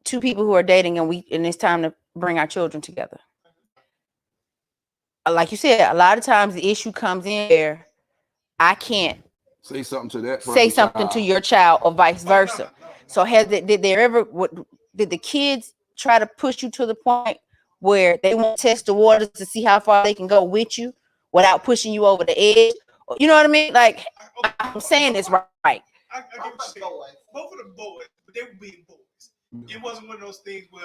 S2: 2 people who are dating and it's time to bring our children together, like you said, a lot of times the issue comes in there. I can't
S1: say something to that.
S2: Say something to your child, or vice versa. So did the kids try to push you to the point where they want to test the waters to see how far they can go with you without pushing you over the edge? You know what I mean? Like, I'm saying this right.
S3: I get what you're saying. Both of them boys, but they were being boys. It wasn't one of those things where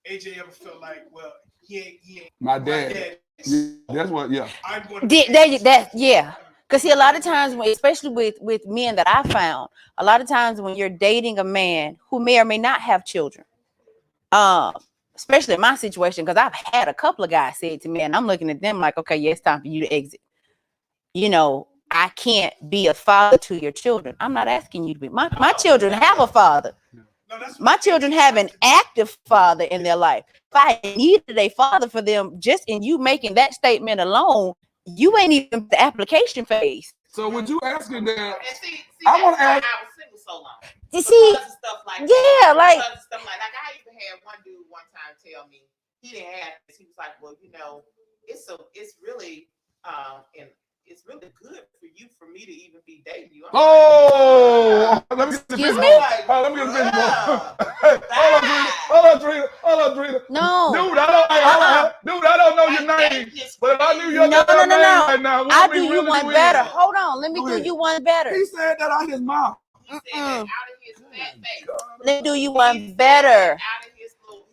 S3: AJ ever felt like, well, he ain't
S1: my dad. Yeah, that's what. Yeah.
S2: Because see, a lot of times, especially with men that I found, a lot of times when you're dating a man who may or may not have children, especially in my situation, because I've had a couple of guys say it to me, and I'm looking at them like, okay, yeah, it's time for you to exit. You know, I can't be a father to your children. I'm not asking you to be. My children have a father. My children have an active father in their life. If I needed a father for them, just in you making that statement alone, you ain't even the application phase.
S1: So would you asking that?
S4: And see,
S1: I want to ask.
S4: I was single so long.
S2: You see,
S4: stuff like
S2: yeah,
S4: that.
S2: like
S4: I even had one dude one time tell me he didn't have this. He was like, well, you know, it's really it's really good for me to even be dating you.
S1: Let me get the
S2: Excuse me?
S1: Let me get the Hold on, Trina.
S2: No.
S1: Dude, I don't know your name. But if I knew your name right now,
S2: I do you one better. Hold on. Let me do you one better.
S1: He said that out of his mouth.
S4: He said that out of his fat face.
S2: Let me do you one better.
S4: Out of his little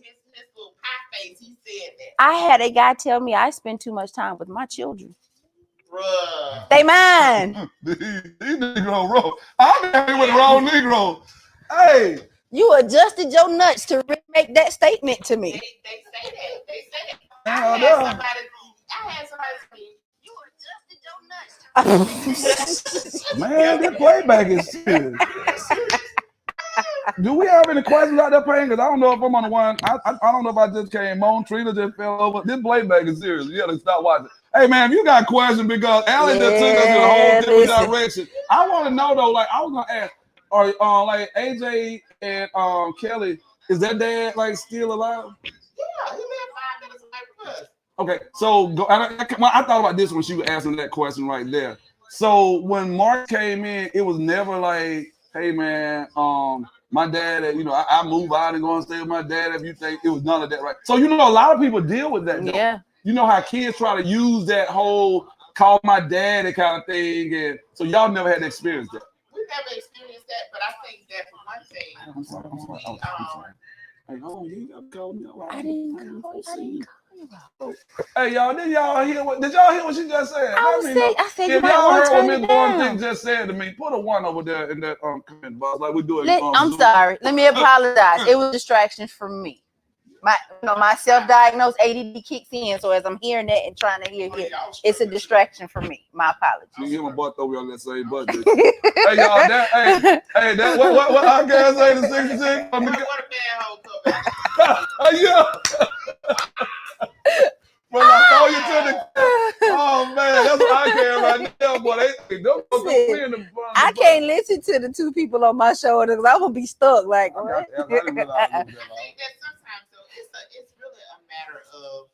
S4: pie face, he said that.
S2: I had a guy tell me I spend too much time with my children.
S4: Bruh.
S2: They mine.
S1: These Negro roll. I'm hanging with the wrong Negro. Hey.
S2: You adjusted your nuts to make that statement to me.
S4: They say that. I had somebody say, you adjusted your nuts to
S1: Man, this playback is serious. Do we have any questions out there playing? Because I don't know if I'm on the one. I don't know if I just came on. Trina just fell over. This playback is serious. You gotta stop watching. Hey man, if you got questions, because Allie just took us in a whole different direction. I want to know though, like I was gonna ask, are like AJ and Kelly, is their dad like still alive?
S4: Yeah, he lived 5 minutes away from us.
S1: Okay, so I thought about this when she was asking that question right there. So when Mark came in, it was never like, hey man, my dad, I move out and go and stay with my dad if you think it was none of that, right? So a lot of people deal with that though.
S2: Yeah.
S1: You know how kids try to use that whole call my daddy kind of thing, and so y'all never had to experience that.
S4: We never experienced that, but I think that for one thing,
S1: I'm sorry. Hey, hold on, you gotta call me.
S2: I didn't call you.
S1: Hey y'all, did y'all hear what she just said?
S2: I said you
S1: If
S2: might
S1: y'all
S2: want
S1: heard
S2: to
S1: what
S2: turn
S1: Miss
S2: it
S1: Bourne
S2: down.
S1: just said to me, put a 1 over there in that comment box like we do it.
S2: I'm sorry. Let me apologize. It was distractions from me. My self-diagnosed ADD kicks in, so as I'm hearing that and trying to hear
S3: Oh,
S2: it,
S3: yeah, I was
S2: it's a
S3: struggling.
S2: distraction for me. My
S1: You
S2: apologies.
S1: hear my butt over on that same butt. Hey y'all, that what I can't say the 66 on the
S4: what a manhole cover.
S1: yeah. When I throw you to the oh man, that's what I can right now, boy. They don't go in the
S2: I can't listen to the two people on my shoulder because I'm gonna be stuck. Like,
S1: I
S2: what?
S1: didn't realize I
S4: I think that sometimes though it's really a matter of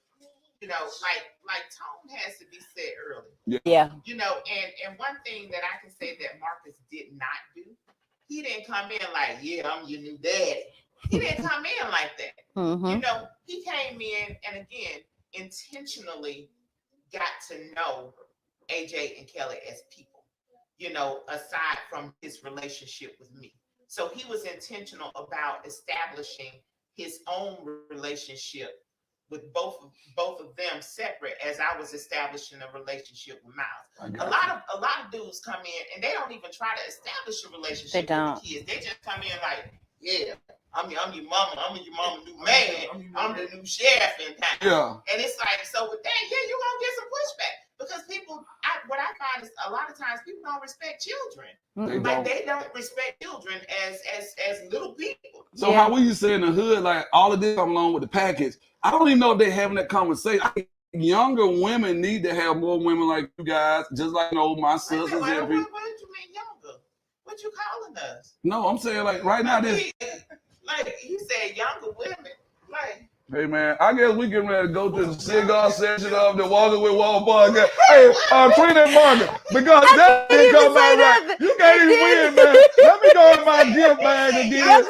S4: like tone has to be set early.
S2: Yeah.
S4: And one thing that I can say that Marcus did not do, he didn't come in like, yeah, I'm your new daddy. He didn't come in like that.
S2: Mm-hmm.
S4: He came in and again intentionally got to know AJ and Kelly as people, aside from his relationship with me. So he was intentional about establishing his own relationship with both of them separate as I was establishing a relationship with Miles. A lot of dudes come in and they don't even try to establish a relationship with the kids. They just come in like, yeah, I'm your mama. I'm your mama new man. I'm the new sheriff in town.
S1: Yeah.
S4: And it's like, so with that, yeah, you're gonna get some pushback. Because what I find is a lot of times people don't respect children. They don't respect children as little people.
S1: So how we used to say in the hood, like all of this come along with the package. I don't even know if they're having that conversation. I think younger women need to have more women like you guys, just like my sisters.
S4: What did you mean younger? What you calling us?
S1: No, I'm saying like right now this.
S4: Like you said, younger women. Like.
S1: Hey man, I guess we getting ready to go to the cigar section of the Walking with Walmart podcast. Hey, Trina and Margaret, because that didn't come out right. You can't even win, man. Let me go in my gift bag again.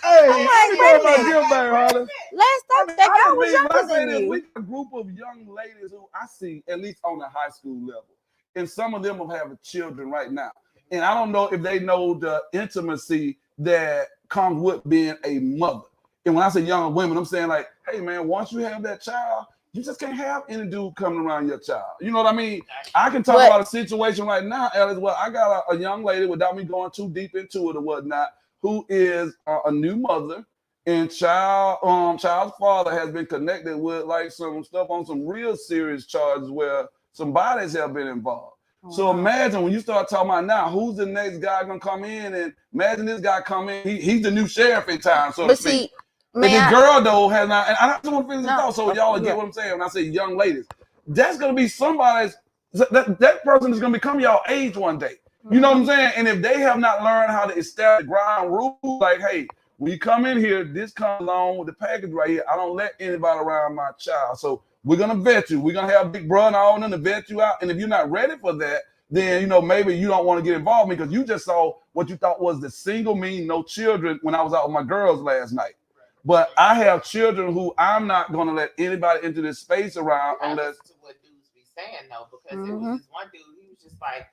S1: Hey, let me go in my gift bag, Holly.
S2: Last time I was younger than you.
S1: We got a group of young ladies who I see, at least on the high school level, and some of them will have children right now. And I don't know if they know the intimacy that comes with being a mother. And when I say young women, I'm saying like, hey man, once you have that child, you just can't have any dude coming around your child. You know what I mean? I can talk about a situation right now, Alice. Well, I got a young lady, without me going too deep into it or whatnot, who is a new mother, and child's father has been connected with like some stuff on some real serious charges where some bodies have been involved. So imagine when you start talking about now, who's the next guy gonna come in? And imagine this guy come in, he's the new sheriff in town, so to speak. But the girl though has not, and I just want to finish this thought so y'all get what I'm saying when I say young ladies. That's gonna be somebody's. That person is gonna become y'all age one day. You know what I'm saying? And if they have not learned how to establish ground rules, like, hey, when you come in here, this comes along with the package right here. I don't let anybody around my child. So we're gonna vet you. We're gonna have big brother on them to vet you out. And if you're not ready for that, then maybe you don't want to get involved because you just saw what you thought was the single mean no children when I was out with my girls last night. But I have children who I'm not going to let anybody into this space around unless.
S4: To what dudes be saying though, because it was this one dude. He was just like,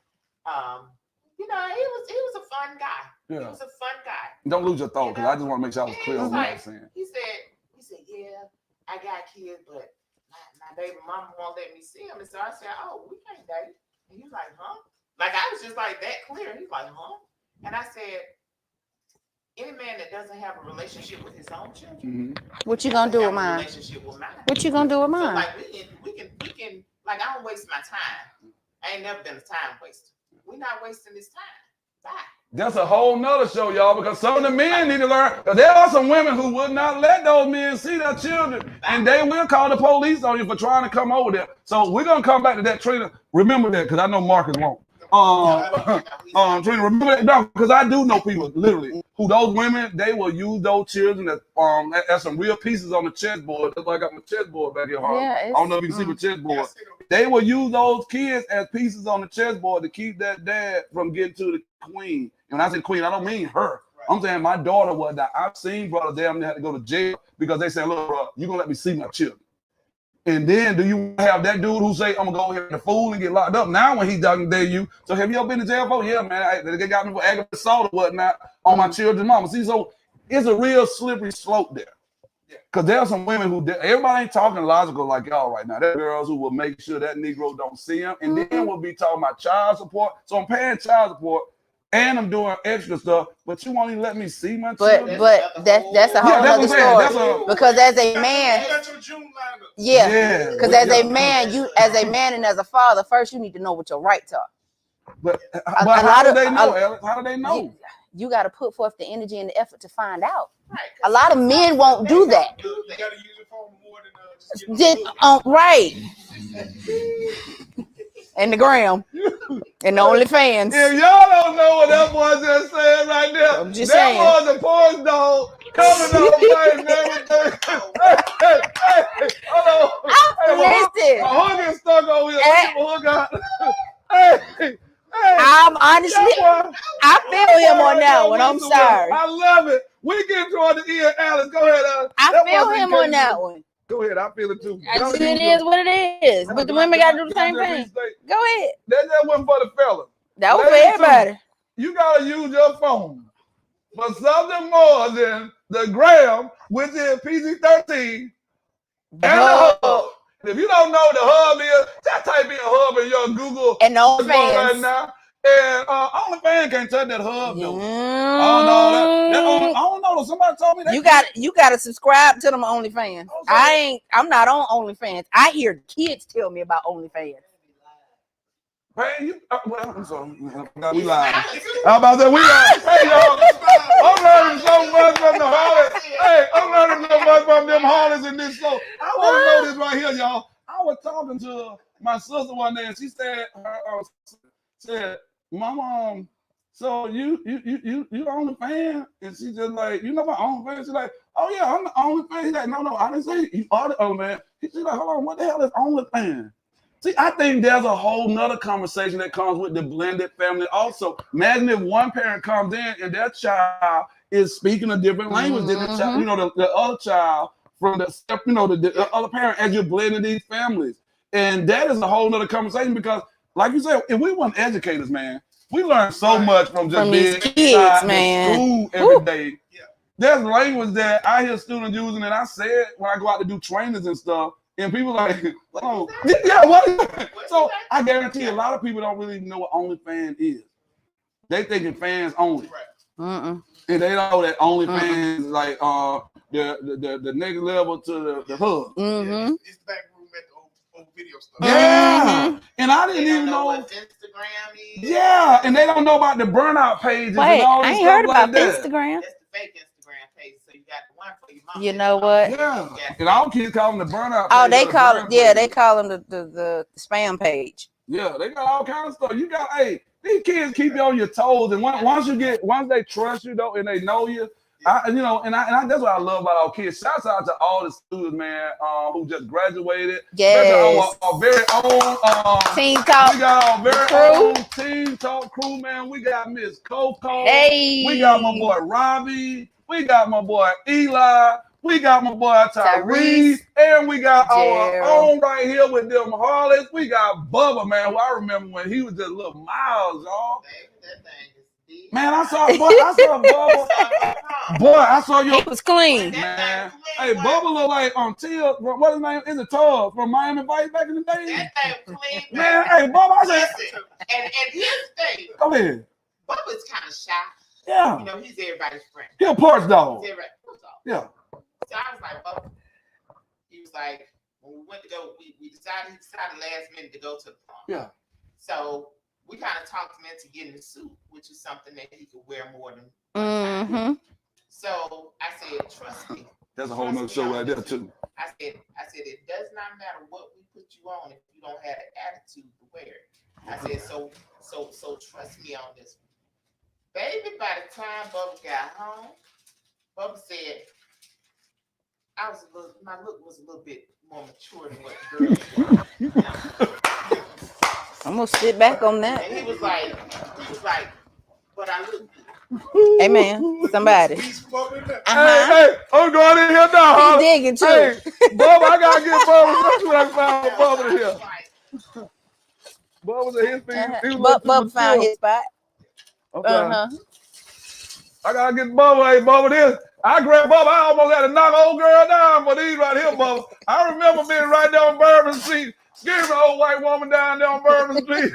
S4: he was a fun guy. Yeah. He was a fun guy.
S1: Don't lose your thought, because I just want to make sure I was clear on what I was saying.
S4: He said, yeah, I got kids, but my baby mama won't let me see him. And so I said, oh, we can't date. And he was like, huh? Like I was just like that clear. He's like, huh? And I said, any man that doesn't have a relationship with his own children,
S2: what you gonna do with mine? What you gonna do with mine?
S4: So like we can like I don't waste my time. I ain't never been a time waster. We're not wasting this time. Bye.
S1: That's a whole nother show, y'all, because some of the men need to learn. There are some women who would not let those men see their children, and they will call the police on you for trying to come over there. So we're gonna come back to that, Trina. Remember that, because I know Marcus won't. Trina, remember that because I do know people literally who those women they will use those children as some real pieces on the chessboard. That's why I got my chessboard back here, Harley. I don't know if you can see my chessboard. They will use those kids as pieces on the chessboard to keep that dad from getting to the queen. And when I say queen, I don't mean her. I'm saying my daughter was that. I've seen brothers damn near had to go to jail because they said, look, bro, you're gonna let me see my children. And then do you have that dude who say, I'm gonna go here and the fool and get locked up? Now when he doesn't dare you. So have you ever been to jail for? Yeah, man. They got me for aggravated assault or whatnot on my children's mama. See, so it's a real slippery slope there. Because there are some women who, everybody ain't talking logical like y'all right now. There are girls who will make sure that Negro don't see them. And then we'll be talking about child support. So I'm paying child support and I'm doing extra stuff, but you won't even let me see my children.
S2: But that's a whole other story. Because as a man, because as a man and as a father, first you need to know what your rights are.
S1: But how do they know, Alex? How do they know?
S2: You got to put forth the energy and the effort to find out. A lot of men won't do that.
S3: You gotta use your phone more than
S2: right. And the gram. And the OnlyFans.
S1: If y'all don't know what that boy just said right there,
S2: I'm just saying.
S1: That was a porn dog coming up and everything. Hey, hold on.
S2: Listen.
S1: My hook is stuck over here. Hook out. Hey.
S2: I'm honestly, I feel him on that one. I'm sorry.
S1: I love it. We get toward the end, Alex. Go ahead.
S2: I feel him on that one.
S1: Go ahead. I feel it too.
S2: It is what it is. But the women got to do the same thing. Go ahead.
S1: That wasn't for the fella.
S2: That was for everybody.
S1: You got to use your phone for something more than the gram, which is PG-13 and the hub. If you don't know what the hub is, just type in hub in your Google
S2: and OnlyFans
S1: right now. And OnlyFans can't touch that hub though. I don't know. Somebody told me that.
S2: You got to subscribe to them OnlyFans. I'm not on OnlyFans. I hear kids tell me about OnlyFans.
S1: Hey, I'm sorry. We live. How about that? We live. Hey, y'all. I'm learning so much from the Hollies. Hey, I'm learning so much from them Hollies in this show. I want to know this right here, y'all. I was talking to my sister one day, and she said, "Mom, so you OnlyFans?" And she just like, you know my OnlyFans? She's like, "Oh yeah, I'm the OnlyFans." He's like, "No, I didn't say you are the OnlyFans." She's like, "Hold on, what the hell is OnlyFans?" See, I think there's a whole nother conversation that comes with the blended family also. Imagine if one parent comes in and their child is speaking a different language than the child, the other child from the other parent as you're blending these families. And that is a whole nother conversation because, like you said, if we weren't educators, man, we learn so much from just being
S2: kids, man.
S1: School every day. Yeah. There's language that I hear students using, and I say it when I go out to do trainings and stuff. And people like, oh, yeah, what? So I guarantee a lot of people don't really know what OnlyFans is. They thinking fans only. And they don't know that OnlyFans is like the next level to the hub.
S3: Yeah, it's the back room at the old video store.
S1: Yeah. And I didn't even know
S4: what Instagram is.
S1: Yeah, and they don't know about the burnout pages.
S2: Wait,
S1: and all this
S2: I ain't heard
S1: like
S2: about
S1: that.
S2: Instagram.
S4: That's the fake Instagram page. So you got the one for your mom.
S2: You know what?
S1: Yeah. And all kids call them the burnout.
S2: Oh, they call it. Yeah, they call them the spam page.
S1: Yeah, they got all kinds of stuff. You got, these kids keep you on your toes, and once they trust you though, and they know you, and that's what I love about our kids. Shouts out to all the students, man, who just graduated.
S2: Yes.
S1: Our very own
S2: Team Talk.
S1: We got our very own Team Talk crew, man. We got Miss Coco.
S2: Hey.
S1: We got my boy Robbie. We got my boy Eli. We got my boy Tyrese. And we got our own right here with them Harleys. We got Bubba, man, who I remember when he was just little Miles, y'all. Man, I saw Bubba. Boy, I saw you.
S2: It was clean.
S1: Man. Hey, Bubba look like Till. What's his name? Is it Tubbs from Miami Vice back in the day?
S4: That thing clean.
S1: Man, hey, Bubba, I said.
S4: And here's the thing.
S1: Go ahead.
S4: Bubba's kind of shy.
S1: Yeah.
S4: You know, he's everybody's friend.
S1: He's a porch dog.
S4: He's everybody's porch dog.
S1: Yeah.
S4: So I was like, Bubba. He was like, when we went to go, he decided last minute to go to the prom.
S1: Yeah.
S4: So we kind of talked him into getting a suit, which is something that he could wear more than So I said, trust me.
S1: That's a whole nother show right there too.
S4: I said, it does not matter what we put you on if you don't have an attitude to wear it. I said, so So trust me on this one. Baby, by the time Bubba got home, Bubba said, my look was a little bit more mature than what the girl was.
S2: I'm gonna sit back on that.
S4: And he was like, but I look good.
S2: Hey man, somebody.
S1: Hey, I'm going in here now.
S2: He's
S1: Huh?
S2: digging too.
S1: Hey, Bubba, I gotta get Bubba. That's what I found Bubba in here. Bubba was at his feet. He was
S2: Bubba found his spot.
S1: Okay.
S2: Uh-huh.
S1: I gotta get Bubba. Hey, Bubba, this. I grabbed Bubba. I almost had to knock old girl down for these right here, Bubba. I remember being right there on Bourbon Street, scaring an old white woman down there on Bourbon Street.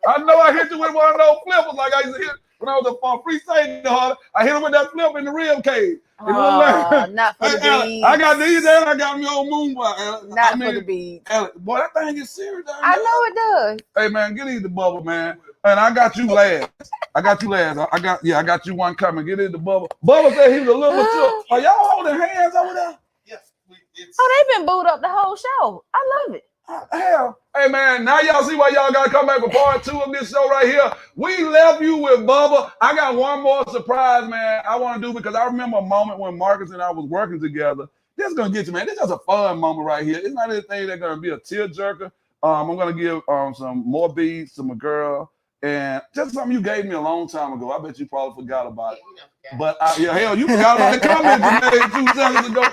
S1: I know I hit you with one of those flippers like I used to hit when I was a free safety harder. I hit him with that flip in the rib cage.
S2: Oh, not for the beads.
S1: I got these and I got me old moonbot.
S2: Not for the beads.
S1: Boy, that thing is serious.
S2: I know it does.
S1: Hey man, get into Bubba, man. And I got you last. I got you one coming. Get into Bubba. Bubba said he was a little mature. Are y'all holding hands over there?
S3: Yes.
S2: Oh, they've been booed up the whole show. I love it.
S1: Hell, hey man, now y'all see why y'all gotta come back for part 2 of this show right here. We left you with Bubba. I got one more surprise, man. I want to do because I remember a moment when Marcus and I was working together. This is gonna get you, man. This is just a fun moment right here. It's not anything that's gonna be a tearjerker. I'm gonna give some more beats to my girl, and just something you gave me a long time ago. I bet you probably forgot about it. But hell, you forgot about the comments you made 2 seconds ago.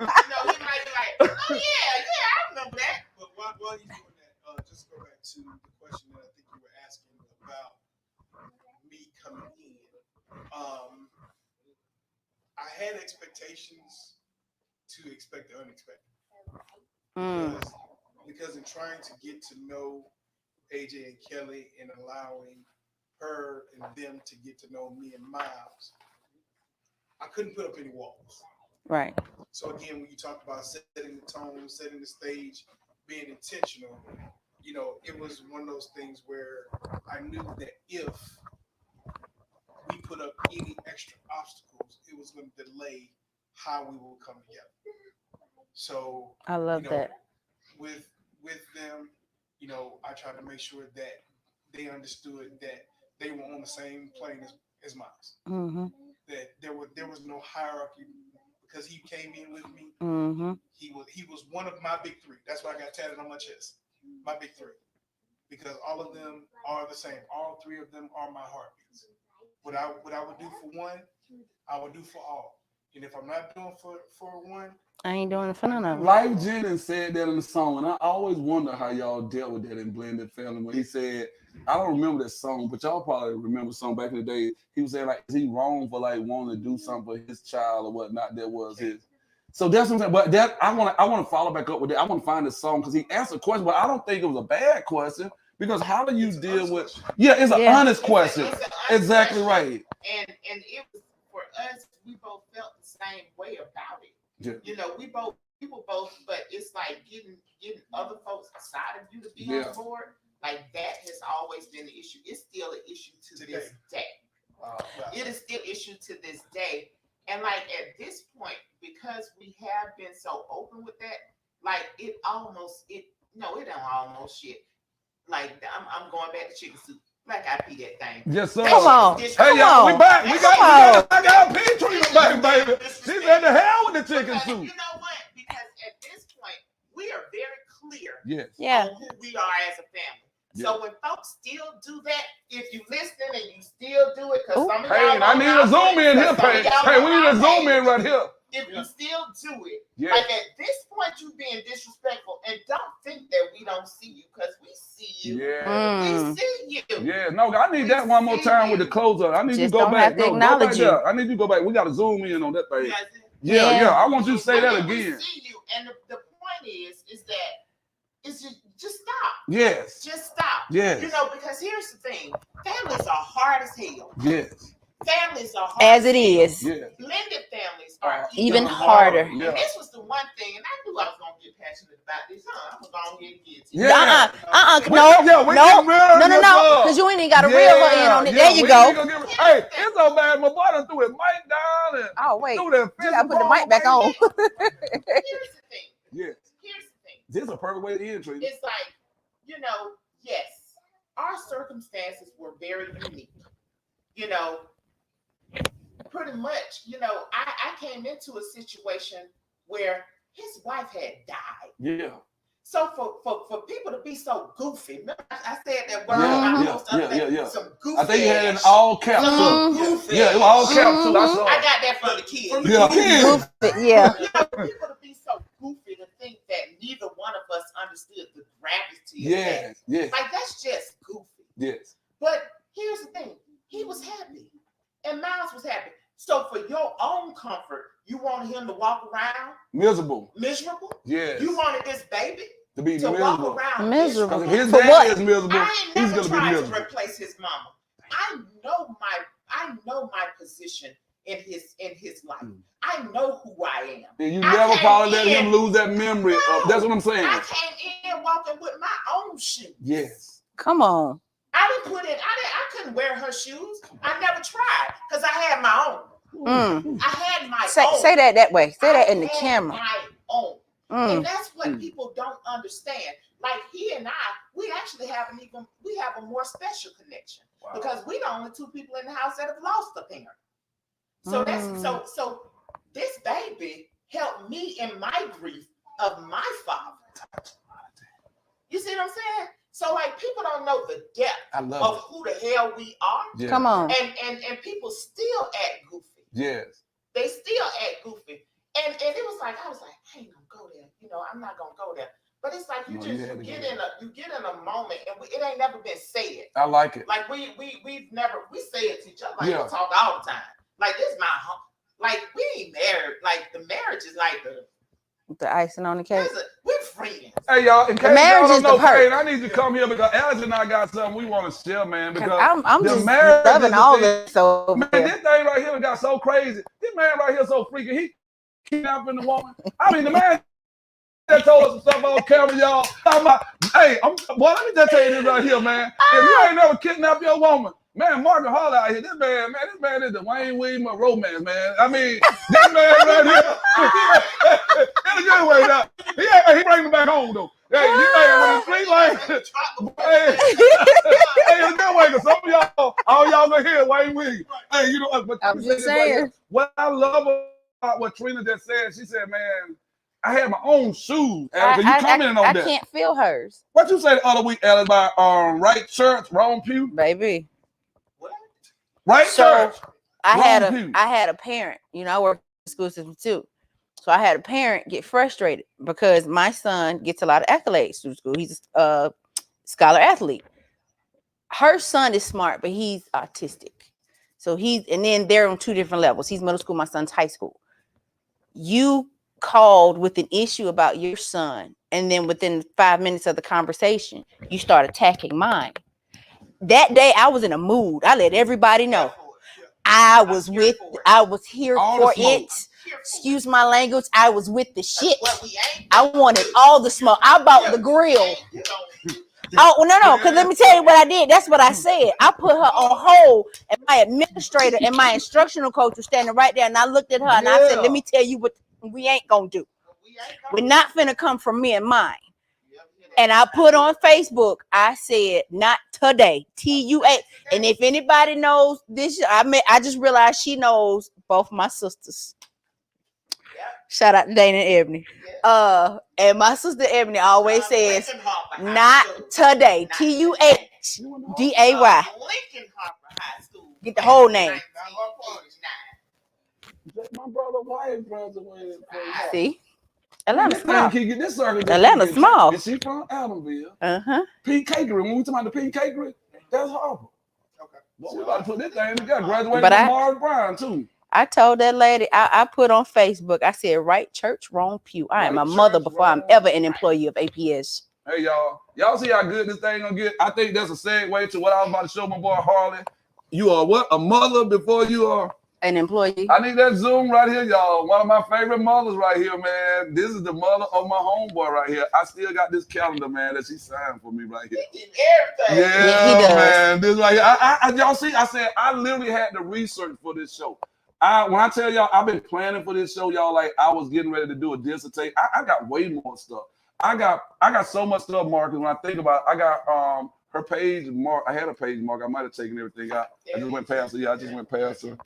S4: He might be like, oh yeah, I remember that.
S3: But while you're doing that, just go back to the question that I think you were asking about me coming in. I had expectations to expect the unexpected. Because in trying to get to know AJ and Kelly and allowing her and them to get to know me and Miles, I couldn't put up any walls.
S2: Right.
S3: So again, when you talk about setting the tone, setting the stage, being intentional, it was one of those things where I knew that if we put up any extra obstacles, it was going to delay how we will come together. So
S2: I love that.
S3: With them, I tried to make sure that they understood that they were on the same plane as Miles.
S2: Mm-hmm.
S3: That there was no hierarchy. Because he came in with me, he was one of my big 3. That's why I got tatted on my chest. My big 3, because all of them are the same. All 3 of them are my heartbeats. What I would do for one, I would do for all. And if I'm not doing for one,
S2: I ain't doing it for none of them.
S1: Life Jennings said that in the song, and I always wonder how y'all dealt with that in Blended Family. When he said, I don't remember that song, but y'all probably remember the song back in the day. He was saying, like, is he wrong for like wanting to do something for his child or whatnot that was his? So that's what I'm saying. But that I want to follow back up with that. I want to find this song because he asked a question, but I don't think it was a bad question because how do you deal with? Yeah, it's an honest question.
S4: It's an honest
S1: exactly
S4: question.
S1: Right.
S4: And it was for us. We both felt the same way about it.
S1: Yeah.
S4: We were both, but it's like getting other folks outside of you to be on board. Like that has always been the issue. It's still an issue to this day. It is still an issue to this day. And like at this point, because we have been so open with that, like it don't almost shit. Like I'm going back to chicken soup. Black Eyed Pea that thing.
S1: Yes, sir.
S2: Come on.
S1: Hey, y'all, we back. We got Black Eyed Pea treatment back, baby. She said the hell with the chicken soup.
S4: You know what? Because at this point, we are very clear
S2: on
S4: who we are as a family. So when folks still do that, if you listen and you still do it, because some of y'all
S1: I need a zoom in here, Payne. Hey, we need a zoom in right here.
S4: If you still do it, like at this point, you being disrespectful, and don't think that we don't see you, because we see you. We see you.
S1: Yeah, no, I need that one more time with the closer. I need you to go back. No, go back there. I need you to go back. We got to zoom in on that thing. Yeah. I want you to say that again.
S4: We see you, and the point is that just stop.
S1: Yes.
S4: Just stop.
S1: Yes.
S4: Because here's the thing: families are hard as hell.
S1: Yes.
S4: Families are hard
S2: as it is.
S1: Yeah.
S4: Blended families are
S2: even harder.
S4: And this was the one thing, and I knew I was gonna get passionate about this. I'm gonna go ahead and get it.
S2: No, because you ain't even got to reel her in on it. There you go.
S1: Hey, it's so bad. My boy done threw his mic down.
S2: Oh wait,
S1: you
S2: gotta put the mic back on.
S4: Here's the thing.
S1: Yes.
S4: Here's the thing.
S1: This is a perfect way to end, Tracy.
S4: It's like, you know, yes, our circumstances were very unique. You know, pretty much, you know, I came into a situation where his wife had died.
S1: Yeah.
S4: So for people to be so goofy, remember I said that word
S1: Yeah,
S4: I
S1: yeah,
S4: post the other
S1: yeah,
S4: day,
S1: yeah.
S4: some goofy.
S1: I think you had it in
S4: ass
S1: all caps.
S4: shit.
S1: too.
S4: Some goofy.
S1: Yeah, it was all caps too. I saw
S4: I
S1: it.
S4: got that from the kids.
S3: From the
S1: Yeah.
S3: kids.
S2: Goofy, yeah.
S4: You know, for people to be so goofy to think that neither one of us understood the gravity of that.
S1: Yes, yes,
S4: Like that's just goofy.
S1: yes.
S4: But here's the thing: he was happy, and Miles was happy. So for your own comfort, you wanted him to walk around
S1: Miserable.
S4: miserable.
S1: Yes.
S4: You wanted this baby
S1: To be
S4: to
S1: miserable.
S4: walk around
S2: Miserable.
S1: Because if his
S2: For
S1: dad
S2: what?
S1: is miserable,
S4: I ain't
S1: he's
S4: never
S1: gonna be
S4: tried to
S1: miserable.
S4: replace his mama. I know my position in his life. I know who I am.
S1: And you
S4: I
S1: never
S4: came
S1: probably let
S4: in-
S1: him lose that memory.
S4: No.
S1: That's what I'm saying.
S4: I came in walking with my own shoes.
S1: Yes.
S2: Come on.
S4: I didn't put it. I couldn't wear her shoes. I never tried because I had my own. I had my own.
S2: Say that way. Say that in the
S4: I had
S2: camera.
S4: My own.
S2: Mm.
S4: And that's what people don't understand. Like he and I, we actually have a more special connection because we're the only two people in the house that have lost a parent. So that's so this baby helped me in my grief of my father. You see what I'm saying? So like people don't know the depth
S1: I love
S4: of who the hell we are.
S1: it. Yeah.
S2: Come on.
S4: And people still act goofy.
S1: Yes.
S4: They still act goofy. And it was like, I was like, I ain't gonna go there. You know, I'm not gonna go there. But it's like you
S1: No,
S4: just
S1: you had to
S4: get
S1: go
S4: in a moment, and it ain't never been said.
S1: I like it.
S4: Like we've never say it to each other. Like
S1: Yeah.
S4: we talk all the time. Like this my home. Like we ain't married. Like the marriage is like
S2: The icing on the cake.
S4: we're friends.
S1: Hey y'all, in case
S2: marriage
S1: y'all
S2: is
S1: don't
S2: the
S1: know,
S2: perk.
S1: Kane, I need you to come here because Alex and I got something we want to share, man. Because
S2: I'm
S1: the
S2: just
S1: marriage
S2: loving
S1: is the
S2: all
S1: thing.
S2: this over
S1: Man,
S2: here.
S1: this thing right here got so crazy. This man right here so freaking. He kidnapping the woman. I mean, the man that told us some stuff on camera, y'all. I'm like, hey, boy, let me just tell you this right here, man. If you ain't never kidnapped your woman, man, Marvin Hall out here. This man is the Wayne Williams of romance, man. I mean, this man right here, in a good way now. He bring me back home though. Hey, you man with the street life. Hey, in a good way, because some of y'all, all y'all gonna hear Wayne Williams. Hey, you know what? But
S2: I'm just saying.
S1: What I love about what Trina just said, she said, man, I had my own shoes. Alex, you commenting on
S2: I
S1: that?
S2: can't feel hers,
S1: What you say the other week, Alex, about right church, wrong pew?
S2: baby.
S1: Right
S2: So
S1: church.
S2: I
S1: Wrong
S2: had a parent. You know, I work in the school system too. So I had a parent get frustrated because my son gets a lot of accolades through school. He's a scholar athlete. Her son is smart, but he's autistic. So and then they're on two different levels. He's middle school, my son's high school. You called with an issue about your son, and then within 5 minutes of the conversation, you start attacking mine. That day, I was in a mood. I let everybody know. I was here for it. Excuse my language. I was with the shit. I wanted all the smoke. I bought the grill. Oh, no, because let me tell you what I did. That's what I said. I put her on hold, and my administrator and my instructional coach was standing right there, and I looked at her, and I said, let me tell you what we ain't going to do. We're not finna come from me and mine. And I put on Facebook, I said, not today, TUA. And if anybody knows this, I just realized she knows both my sisters. Shout out to Dana and Ebony. And my sister Ebony always says, not today, TUHDAY. Get the whole name.
S1: My brother, wife, brother.
S2: See? Atlanta small.
S1: This circle
S2: Atlanta small.
S1: Is she from Adamville?
S2: Uh-huh.
S1: Pink Cakery. When we talking about the Pink Cakery, that's Harper.
S3: Okay.
S1: Well, we about to put this thing together. Graduated
S2: But
S1: from Mars Brown, too.
S2: I told that lady, I put on Facebook, I said, right church, wrong pew. I am
S1: Right
S2: a mother
S1: church,
S2: before I'm
S1: wrong-
S2: ever an employee of APS.
S1: Hey, y'all see how good this thing gonna get? I think that's a segue to what I was about to show my boy Harley. You are what? A mother before you are?
S2: An employee.
S1: I need that Zoom right here, y'all. One of my favorite mothers right here, man. This is the mother of my homeboy right here. I still got this calendar, man, that she signed for me right here.
S2: Yeah, he does.
S1: Man. This right here. Y'all see, I said I literally had to research for this show. When I tell y'all I've been planning for this show, y'all, like I was getting ready to do a dissertation. I got way more stuff. I got so much stuff, Marcus. When I think about it, I got her page mark. I had a page mark. I might have taken everything out. I just went past her. Yeah, I just went past her.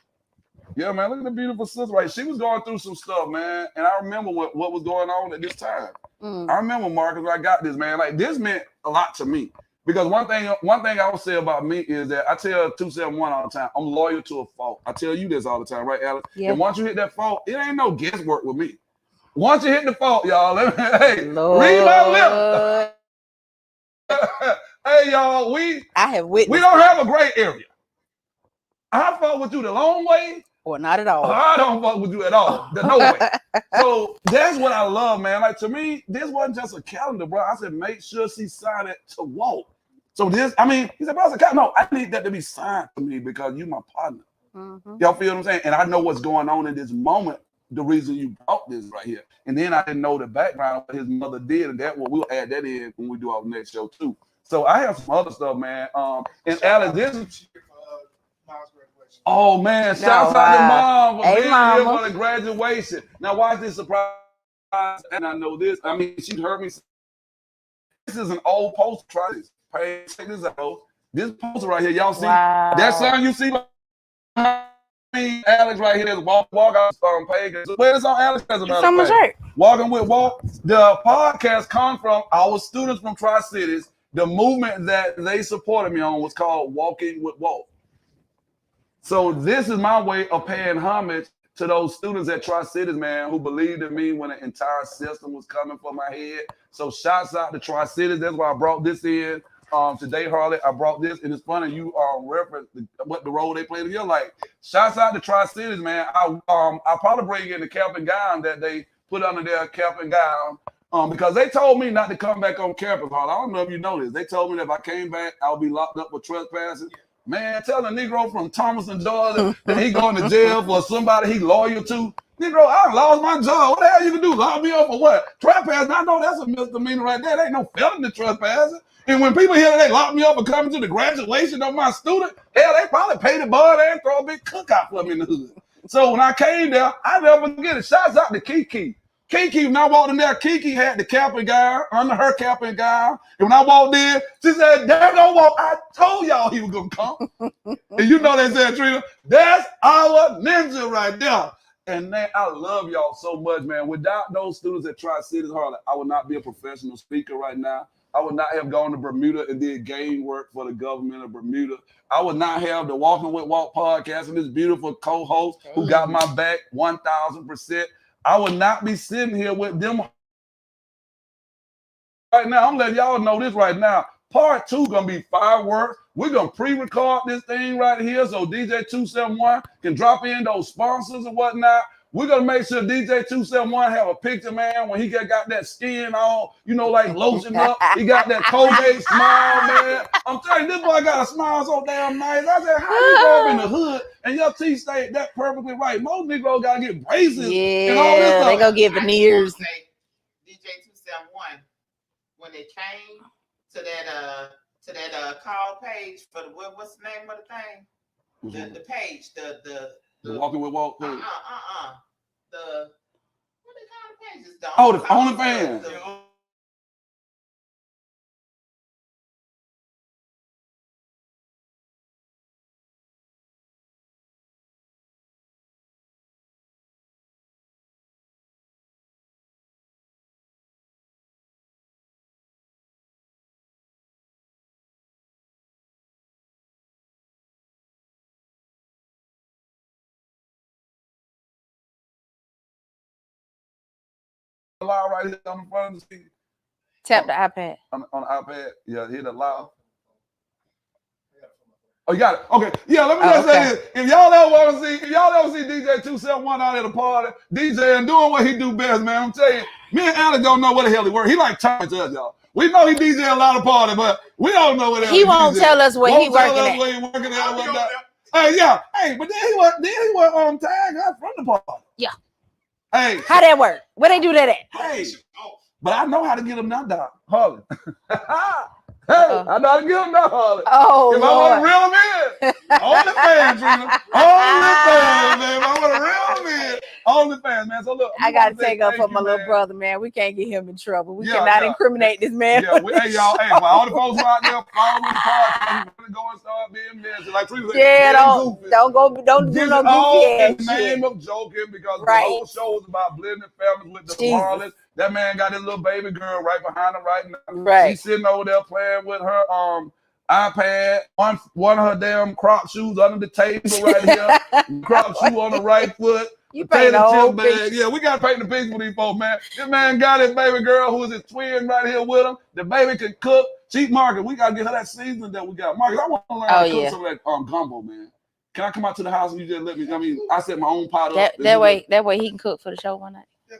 S1: Yeah, man, look at the beautiful sister, right? She was going through some stuff, man. And I remember what was going on at this time. I remember, Marcus, when I got this, man. Like, this meant a lot to me. Because one thing I would say about me is that I tell 271 all the time, I'm loyal to a fault. I tell you this all the time, right, Alex?
S2: Yeah.
S1: And once you hit that fault, it ain't no guesswork with me. Once you hit the fault, y'all, hey,
S2: Lord.
S1: read my lips. Hey, y'all,
S2: I have witnessed.
S1: we don't have a gray area. I fought with you the long way.
S2: Or not at all.
S1: I don't fuck with you at all. There's no way. So that's what I love, man. Like, to me, this wasn't just a calendar, bro. I said, make sure she signed it to walk. So this, I mean, he said, bro, I said, no, I need that to be signed to me because you my partner. Y'all feel what I'm saying? And I know what's going on in this moment, the reason you brought this right here. And then I didn't know the background of what his mother did, and that we'll add that in when we do our next show too. So I have some other stuff, man. And Alex, this oh man, shouts out to mom for being here for the graduation. Now watch this surprise, and I know this. I mean, she heard me. This is an old poster. Try this. Check this out. This poster right here, y'all see that son you see? Alex right here, walk out page. Where is on Alex? As a matter of fact, Walking with Walk. The podcast comes from our students from Tri-Cities. The movement that they supported me on was called Walking with Walk. So this is my way of paying homage to those students at Tri-Cities, man, who believed in me when the entire system was coming for my head. So shouts out to Tri-Cities. That's why I brought this in. Today, Harley, I brought this, and it's funny you reference what the role they played in your life. Shouts out to Tri-Cities, man. I'll probably bring in the cap and gown that they put under their cap and gown because they told me not to come back on campus, Harley. I don't know if you know this. They told me that if I came back, I'll be locked up for trespassing. Man, tell a Negro from Thomaston, Georgia, that he going to jail for somebody he loyal to. Negro, I lost my job. What the hell you can do? Lock me up for what? Trespassing? I know that's a misdemeanor right there. There ain't no felony trespassing. And when people hear that they lock me up for coming to the graduation of my student, hell, they probably pay the bud and throw a big cookout for me in the hood. So when I came there, I never forget it. Shouts out to Kiki. Kiki, when I walked in there, Kiki had the cap and gown, under her cap and gown. And when I walked in, she said, "There don't walk. I told y'all he was going to come." And you know they said, Trina, that's our ninja right there. And man, I love y'all so much, man. Without those students at Tri-Cities, Harley, I would not be a professional speaker right now. I would not have gone to Bermuda and did game work for the government of Bermuda. I would not have the Walking with Walk podcast and this beautiful co-host who got my back 1,000%. I would not be sitting here with them right now. I'm letting y'all know this right now. Part 2 gonna be fireworks. We're gonna pre-record this thing right here so DJ 271 can drop in those sponsors and whatnot. We're gonna make sure DJ 271 have a picture, man, when he got that skin on, you know, like lotion up. He got that Colgate smile, man. I'm telling you, this boy got a smile so damn nice. I said, how you grow up in the hood and your teeth stay that perfectly right? Most Negroes gotta get braces and all this stuff.
S2: They go get veneers.
S4: DJ 271 when it came to that call page for the what's the name of the thing? The page, the
S1: Walking with Walk.
S4: The what they call the pages?
S1: The OnlyFans. Allow right here on the front of the screen.
S2: Tap the iPad.
S1: On the iPad. Yeah, hit allow. Oh, you got it. Okay. Yeah, let me just say this. If y'all ever see DJ 271 out at a party, DJ and doing what he do best, man, I'm telling you, me and Alex don't know what the hell he work. He like talking to us, y'all. We know he DJ a lot of parties, but we don't know what the hell
S2: he won't tell us where he working at.
S1: Hey, yeah. Hey, but then he was on tag us from the party.
S2: Yeah.
S1: Hey.
S2: How that work? Where they do that at?
S1: Hey. But I know how to get him now, Doc. Harley. Hey, I know how to get him now, Harley.
S2: Oh,
S1: if I want to reel him in, OnlyFans, Trina. OnlyFans, man. If I want to reel him in, OnlyFans, man. So look,
S2: I gotta
S1: wanna say
S2: take up for
S1: thank
S2: my
S1: you,
S2: little
S1: man.
S2: brother, man. We can't get him in trouble. We
S1: Yeah,
S2: cannot
S1: yeah.
S2: incriminate this man.
S1: Yeah, hey y'all, hey, for all the folks who out there following the podcast, we're gonna go and start being messy. Like Trina said,
S2: Yeah,
S1: getting goofy.
S2: don't do
S1: This
S2: no
S1: is all
S2: goofy
S1: in
S2: ass
S1: the
S2: shit.
S1: name of joking because
S2: Right.
S1: the whole show is about blending families with the
S2: Jesus.
S1: harlots. That man got his little baby girl right behind him right now.
S2: Right.
S1: She's sitting over there playing with her iPad, one of her damn crop shoes under the table right here, crop shoe on the right foot.
S2: You paint
S1: Potato
S2: the whole
S1: chip bag.
S2: picture.
S1: Yeah, we got to paint the picture for these folks, man. This man got his baby girl who is his twin right here with him. The baby can cook. Cheap Market, we got to get her that seasoning that we got. Marcus, I want to learn how to cook some of that gumbo, man. Can I come out to the house and you just let me? I mean, I set my own pot up.
S2: That way he can cook for the show one night.
S3: Yeah.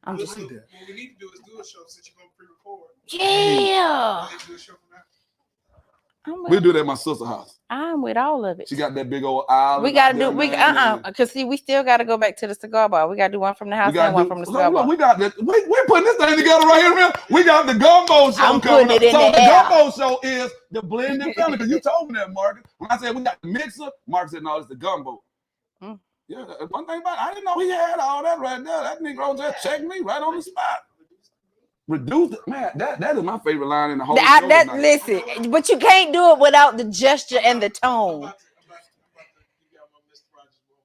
S2: I'm just
S3: What we need to do is do a show since you're gonna pre-record.
S2: yeah.
S3: We need to do a show from that.
S1: We'll do that at my sister's house.
S2: I'm with all of it.
S1: She got that big old island.
S2: We gotta do because see, we still gotta go back to the cigar bar. We gotta do one from the house and one from the cigar bar.
S1: We got that. We're putting this thing together right here, man. We got the gumbo show
S2: I'm
S1: coming
S2: putting
S1: up.
S2: it in
S1: So
S2: the
S1: the
S2: air.
S1: gumbo show is the blended family. Because you told me that, Marcus. When I said we got the mixer, Marcus said, no, it's the gumbo.
S2: Mm.
S1: Yeah, one thing about it, I didn't know he had all that right there. That nigga just checked me right on the spot. Reduce it, man. That is my favorite line in the whole show.
S2: Listen, but you can't do it without the gesture and the tone.
S3: I'm about to give y'all my Mr. Rogers room.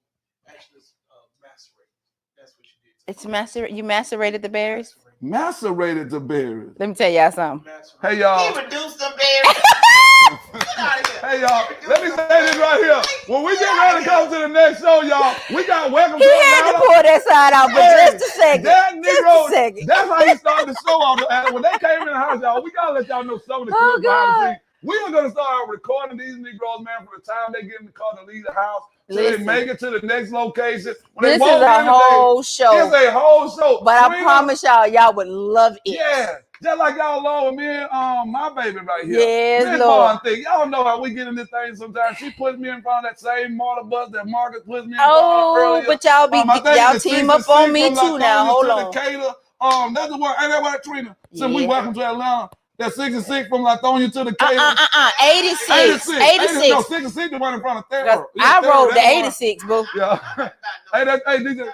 S3: Actually, it's macerate. That's what you did.
S2: It's you macerated the berries.
S1: Macerated the berries.
S2: Let me tell y'all something.
S1: Hey y'all.
S4: He reduced them berries. Get out of here.
S1: Hey y'all, let me say this right here. When we get ready to come to the next show, y'all, we got welcome
S2: He
S1: to
S2: had to
S1: Atlanta.
S2: pull that side out, but
S1: Hey,
S2: just a second.
S1: That
S2: Just
S1: Negro,
S2: a second.
S1: that's how he started the show off. And when they came in the house, y'all, we gotta let y'all know some of the
S2: Oh,
S1: clips behind the
S2: God.
S1: scenes. We are gonna start recording these Negroes, man, from the time they get in the car to leave the house till they
S2: Listen.
S1: make it to the next location. When
S2: This is
S1: they walk
S2: a
S1: in
S2: whole
S1: it's
S2: show.
S1: a whole show.
S2: But I
S1: Trina,
S2: promise y'all would love it.
S1: yeah, just like y'all love me and my baby right here.
S2: Yes,
S1: Miss
S2: Lord.
S1: Bond thing. Y'all know how we get in this thing sometimes. She puts me in front of that same motor bus that Marcus puts me in front of
S2: Oh,
S1: earlier.
S2: but y'all be
S1: I think
S2: y'all
S1: it's
S2: team
S1: 66
S2: up on me
S1: from
S2: too now.
S1: Lithonia
S2: Hold
S1: to
S2: on.
S1: Decatur. That's the word. Ain't that right, Trina? So we
S2: Yeah.
S1: welcome to Atlanta. That's 66 from Lithonia to Decatur.
S2: 86.
S1: 86. No, 66 the one in front of Thera.
S2: I rode the 86, boo.
S1: Yeah. Hey, DJ.
S4: I'm from Atlanta.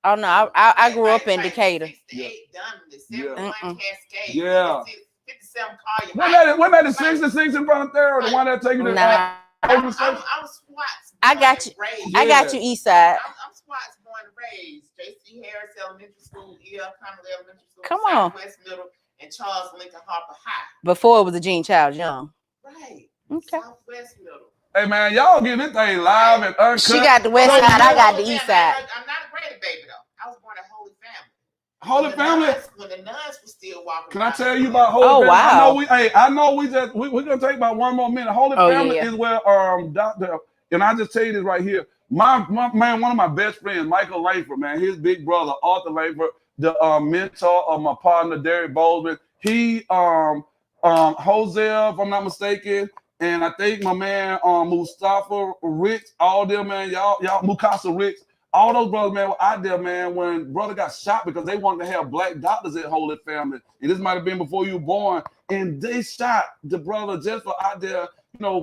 S2: Oh no, I grew up in Decatur.
S4: 68 Dunley,
S1: Yeah.
S4: 71 Cascade,
S1: Yeah.
S4: 57 Collier.
S1: Wasn't that the 66 in front of Thera? The one that taking the
S2: Nah,
S4: I'm Swats.
S2: I got you.
S4: Raised.
S2: I got you, East Side.
S4: I'm Swats born and raised. J.C. Harris Elementary School, E.L. Connolly Elementary School,
S2: Come on.
S4: Southwest Middle, and Charles Lincoln Harper High.
S2: Before it was a Gene Childs Young.
S4: Right.
S2: Okay.
S4: Southwest Middle.
S1: Hey man, y'all getting this thing live and uncut.
S2: She got the west side, I got the east side.
S4: I'm not a Grady baby though. I was born at Holy Family.
S1: Holy
S4: When the
S1: Family.
S4: nuns- When the nuns were still walking.
S1: Can I
S4: around.
S1: tell you about Holy
S2: Oh,
S1: Family?
S2: wow.
S1: I know we're gonna take about one more minute. Holy
S2: Oh,
S1: Family
S2: yeah.
S1: is where Dr. And I just tell you this right here. My man, one of my best friends, Michael Langford, man, his big brother, Arthur Langford, the mentor of my partner, Derek Bozeman. He Jose, if I'm not mistaken, and I think my man Mustafa Rich, all them, man, y'all Mukasa Rich. All those brothers, man, were out there, man, when brother got shot because they wanted to have black doctors at Holy Family. And this might have been before you were born. And they shot the brother just for out there,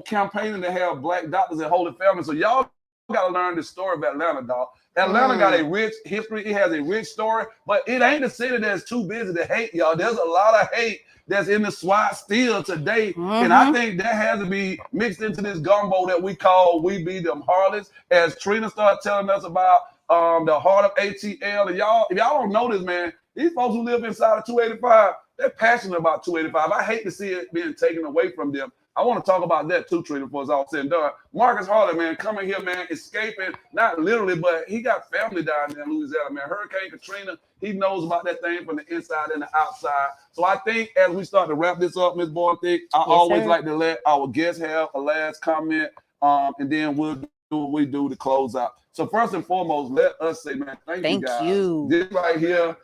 S1: campaigning to have black doctors at Holy Family. So y'all got to learn the story of Atlanta, dog. Atlanta got a rich history. It has a rich story, but it ain't a city that's too busy to hate, y'all. There's a lot of hate that's in the SWAT still today. And I think that has to be mixed into this gumbo that we call We Be Them Harlots. As Trina started telling us about the heart of ATL. And y'all, if y'all don't know this, man, these folks who live inside of 285, they're passionate about 285. I hate to see it being taken away from them. I want to talk about that too, Trina, before it's all said and done. Marcus Harley, man, coming here, man, escaping, not literally, but he got family down there in Louisiana, man. Hurricane Katrina, he knows about that thing from the inside and the outside. So I think as we start to wrap this up, Ms. Bornthik, I always like to let our guests have a last comment, and then we'll do what we do to close out. So first and foremost, let us say, man, thank you, guys.
S2: you.
S1: This right here,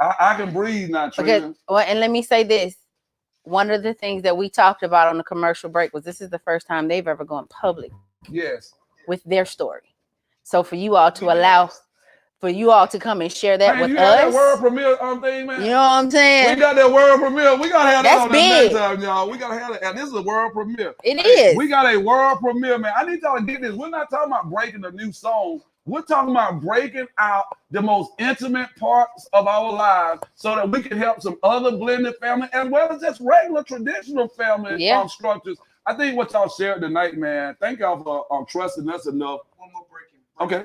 S1: I can breathe now, Trina.
S2: Okay, well, and let me say this. One of the things that we talked about on the commercial break was this is the first time they've ever gone public
S1: Yes.
S2: with their story. So for you all to allow, for you all to come and share that
S1: Man,
S2: with
S1: you got
S2: us,
S1: that world premiere thing, man.
S2: you know what I'm saying?
S1: We got that world premiere. We gotta have that
S2: That's
S1: on
S2: big.
S1: the next time, y'all. We gotta have that. And this is a world premiere.
S2: It is.
S1: We got a world premiere, man. I need y'all to get this. We're not talking about breaking a new song. We're talking about breaking out the most intimate parts of our lives so that we can help some other blended family as well as just regular traditional family structures. I think what y'all shared tonight, man, thank y'all for trusting us enough.
S3: One more breaking.
S1: Okay.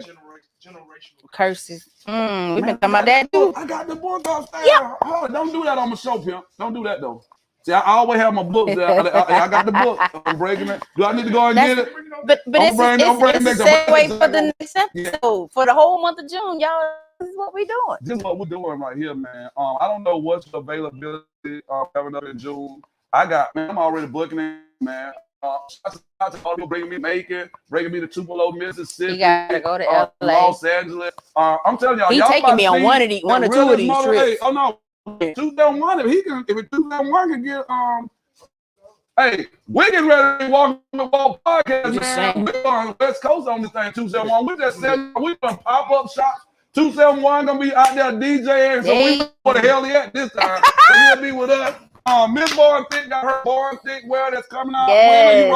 S3: Generational
S2: curses. We've been talking about that too.
S1: I got the book upstairs. Oh, don't do that on my show, pimp. Don't do that though. See, I always have my books there. I got the book. I'm breaking it. Do I need to go and get it?
S2: But it's a segue for the next episode. For the whole month of June, y'all, this is what we're doing.
S1: This is what we're doing right here, man. I don't know what's the availability coming up in June. I'm already booking it, man. Shout out to all people bringing me Macon, bringing me to Tupelo, Mississippi.
S2: You gotta go to LA.
S1: Los Angeles. I'm telling y'all,
S2: He's taking me on one or two of these trips.
S1: Oh no. 271 if 271 can get hey, we getting ready to walk the wall podcast, man. We're on West Coast on this thing, 271. We just said we gonna pop up shops. 271 gonna be out there DJing, so we where the hell he at this time. So he'll be with us. Miss Born Thick got her Born Thick wear that's coming out.
S2: Yes.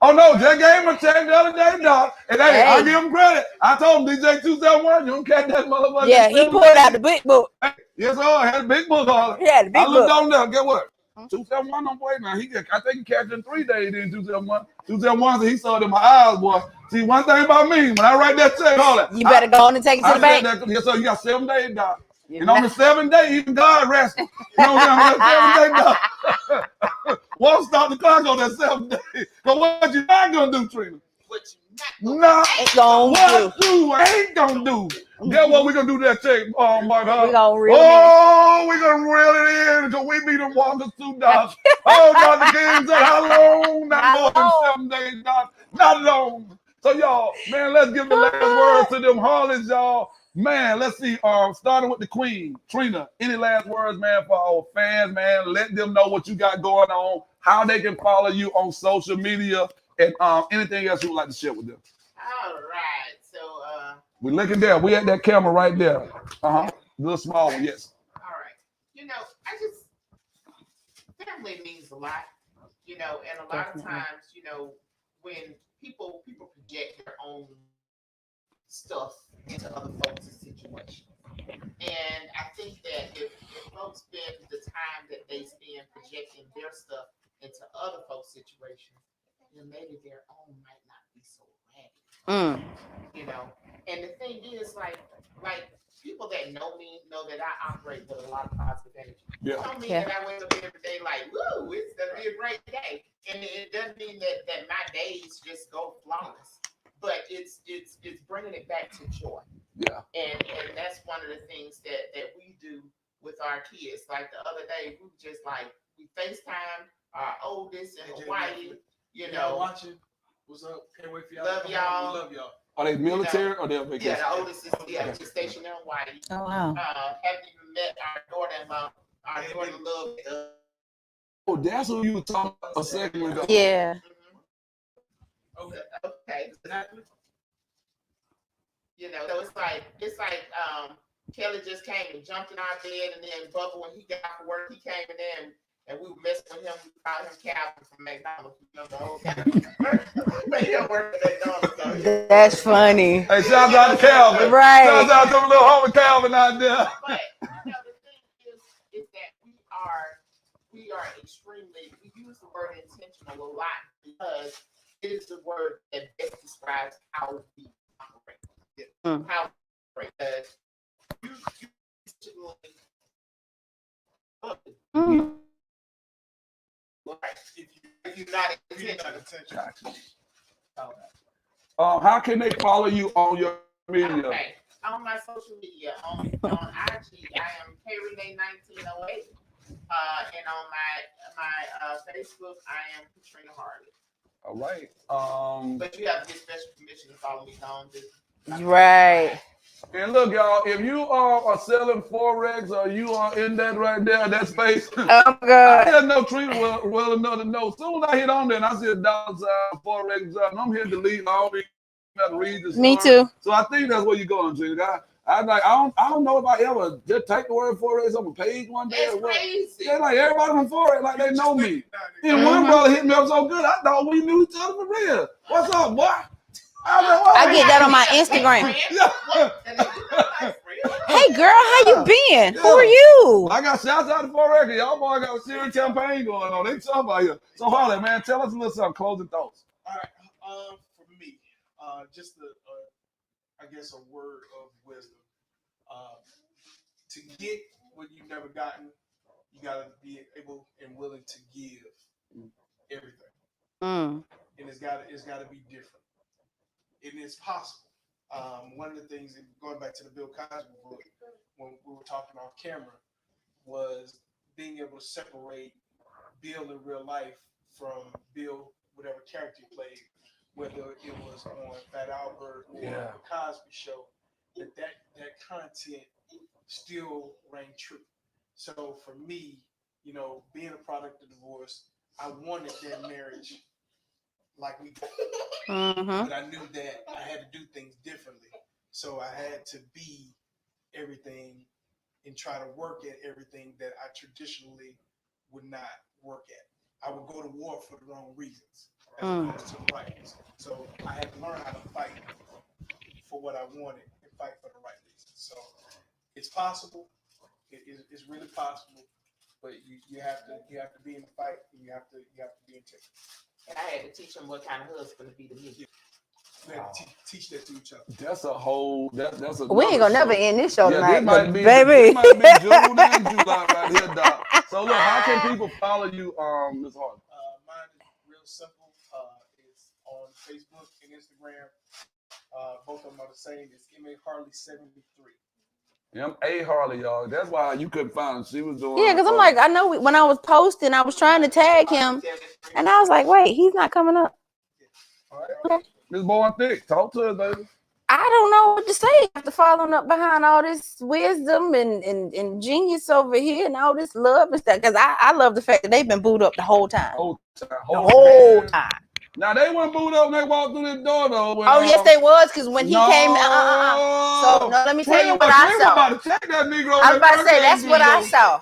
S1: Oh no, just gave him a check the other day, dog. And hey, I give him credit. I told him DJ 271, you don't catch that motherfucker.
S2: Yeah, he pulled out the big book.
S1: Hey, yes, sir. I had a big book on it.
S2: Yeah, the big book.
S1: I looked on there. Get what? 271 don't play now. I think he catch in 3 days in 271. 271, so he saw it in my eyes, boy. See, one thing about me, when I write that check, hold it.
S2: You better go on and take it to the bank.
S1: Yes, sir. You got 7 days, dog. And on the 7th day, even God rested. You know what I'm saying? 7th day, dog. Won't stop the clock on that 7th day. But what you not gonna do, Trina?
S4: What you not
S1: What you ain't gonna do? Guess what we gonna do that check, Mark?
S2: We gonna reel
S1: we gonna reel it in because we be the walkers too, dog. Oh, God, the game said how long? Not more than 7 days, dog. Not long. So y'all, man, let's give the last words to them Harleys, y'all. Man, let's see. Starting with the Queen, Trina. Any last words, man, for our fans, man? Let them know what you got going on, how they can follow you on social media, and anything else you would like to share with them.
S4: All right. So
S1: we're looking there. We at that camera right there. Little small one, yes.
S4: All right. Family means a lot, and a lot of times, when people project their own stuff into other folks' situation. And I think that if folks spend the time that they spend projecting their stuff into other folks' situations, then maybe their own might not be so ragged. And the thing is, like people that know me know that I operate with a lot of positive energy.
S1: Yeah.
S4: It don't mean that I wake up every day like, woo, it's gonna be a great day. And it doesn't mean that my days just go flawless. But it's bringing it back to joy.
S1: Yeah.
S4: And that's one of the things that we do with our kids. Like the other day, we FaceTime our oldest in Hawaii.
S3: Watching. What's up? Can't wait for y'all.
S4: Love y'all.
S3: We love y'all.
S1: Are they military or they're vacation?
S4: Yeah, the oldest is she's stationed in Hawaii.
S2: Oh wow.
S4: Haven't even met our daughter-in-law. Our daughter love.
S1: Oh, that's who you were talking about a second ago.
S2: Yeah.
S4: Okay. So it's like Kelly just came and jumped in our bed, and then Bubba, when he got off work, he came in there and we were messing with him. We called him Calvin from McDonald's. The whole but he don't work at McDonald's. So
S2: that's funny.
S1: Hey, shout out to Calvin.
S2: Right.
S1: Shout out to the little homie Calvin out there.
S4: But the thing is that we are extremely. We use the word intentional a lot because it is the word that best describes how we operate. How we operate. If you're not intentional.
S1: How can they follow you on your media?
S4: Okay. On my social media, on IG, I am KRenee1908. And on my Facebook, I am Katrina Harley.
S1: All right.
S4: But you have to get special permission to follow me on this.
S2: Right.
S1: And look, y'all, if you are selling Forex or you are in that right there, that space,
S2: oh my God.
S1: I didn't know Trina well enough to know. As soon as I hit on there and I see a dollar sign, Forex, and I'm here to delete all these. Read this.
S2: Me too.
S1: So I think that's where you're going, Trina. I don't know if I ever just take the word Forex on a page one day.
S4: It's crazy.
S1: They're like everybody on Forex, like they know me. And one brother hit me up so good, I thought we knew each other for real. What's up, boy?
S2: I get that on my Instagram. Hey girl, how you been? Who are you?
S1: I got shouts out to Forever. Y'all boy got a serious campaign going on. They talking about here. So Harley, man, tell us a little something. Closing thoughts.
S3: All right. For me, just I guess a word of wisdom. To get what you've never gotten, you gotta be able and willing to give everything. And it's gotta be different. And it's possible. One of the things, going back to the Bill Cosby book, when we were talking off camera, was being able to separate Bill in real life from Bill, whatever character he played, whether it was on Fat Albert or the Cosby Show, that content still rang true. So for me, being a product of divorce, I wanted that marriage like we did. But I knew that I had to do things differently. So I had to be everything and try to work at everything that I traditionally would not work at. I would go to war for the wrong reasons as opposed to the right reasons. So I had to learn how to fight for what I wanted and fight for the right reasons. So it's possible. It's really possible. But you have to be in the fight, and you have to be integral.
S4: And I had to teach him what kind of husband to be to me.
S3: We have to teach that to each other.
S1: That's a whole. That's a.
S2: We ain't gonna never end this show tonight,
S1: this might be,
S2: baby.
S1: This might be June and July right here, Doc. So look, how can people follow you, Ms. Harley?
S3: Mine is real simple. It's on Facebook and Instagram. Both of them are the same. It's M.A. Harley 73.
S1: M.A. Harley, y'all. That's why you couldn't find her. She was doing.
S2: Yeah, because I'm like, I know when I was posting, I was trying to tag him, and I was like, wait, he's not coming up.
S1: All right. Okay. Ms. Boy Thick, talk to us, baby.
S2: I don't know what to say after following up behind all this wisdom and genius over here and all this love and stuff. Because I love the fact that they've been booed up the whole time. The whole time.
S1: Now they weren't booed up when they walked through this door though. When,
S2: yes, they was, because when he came, So no, let me tell you what I saw.
S1: About to check that Negro.
S2: I was about to say that's what I saw.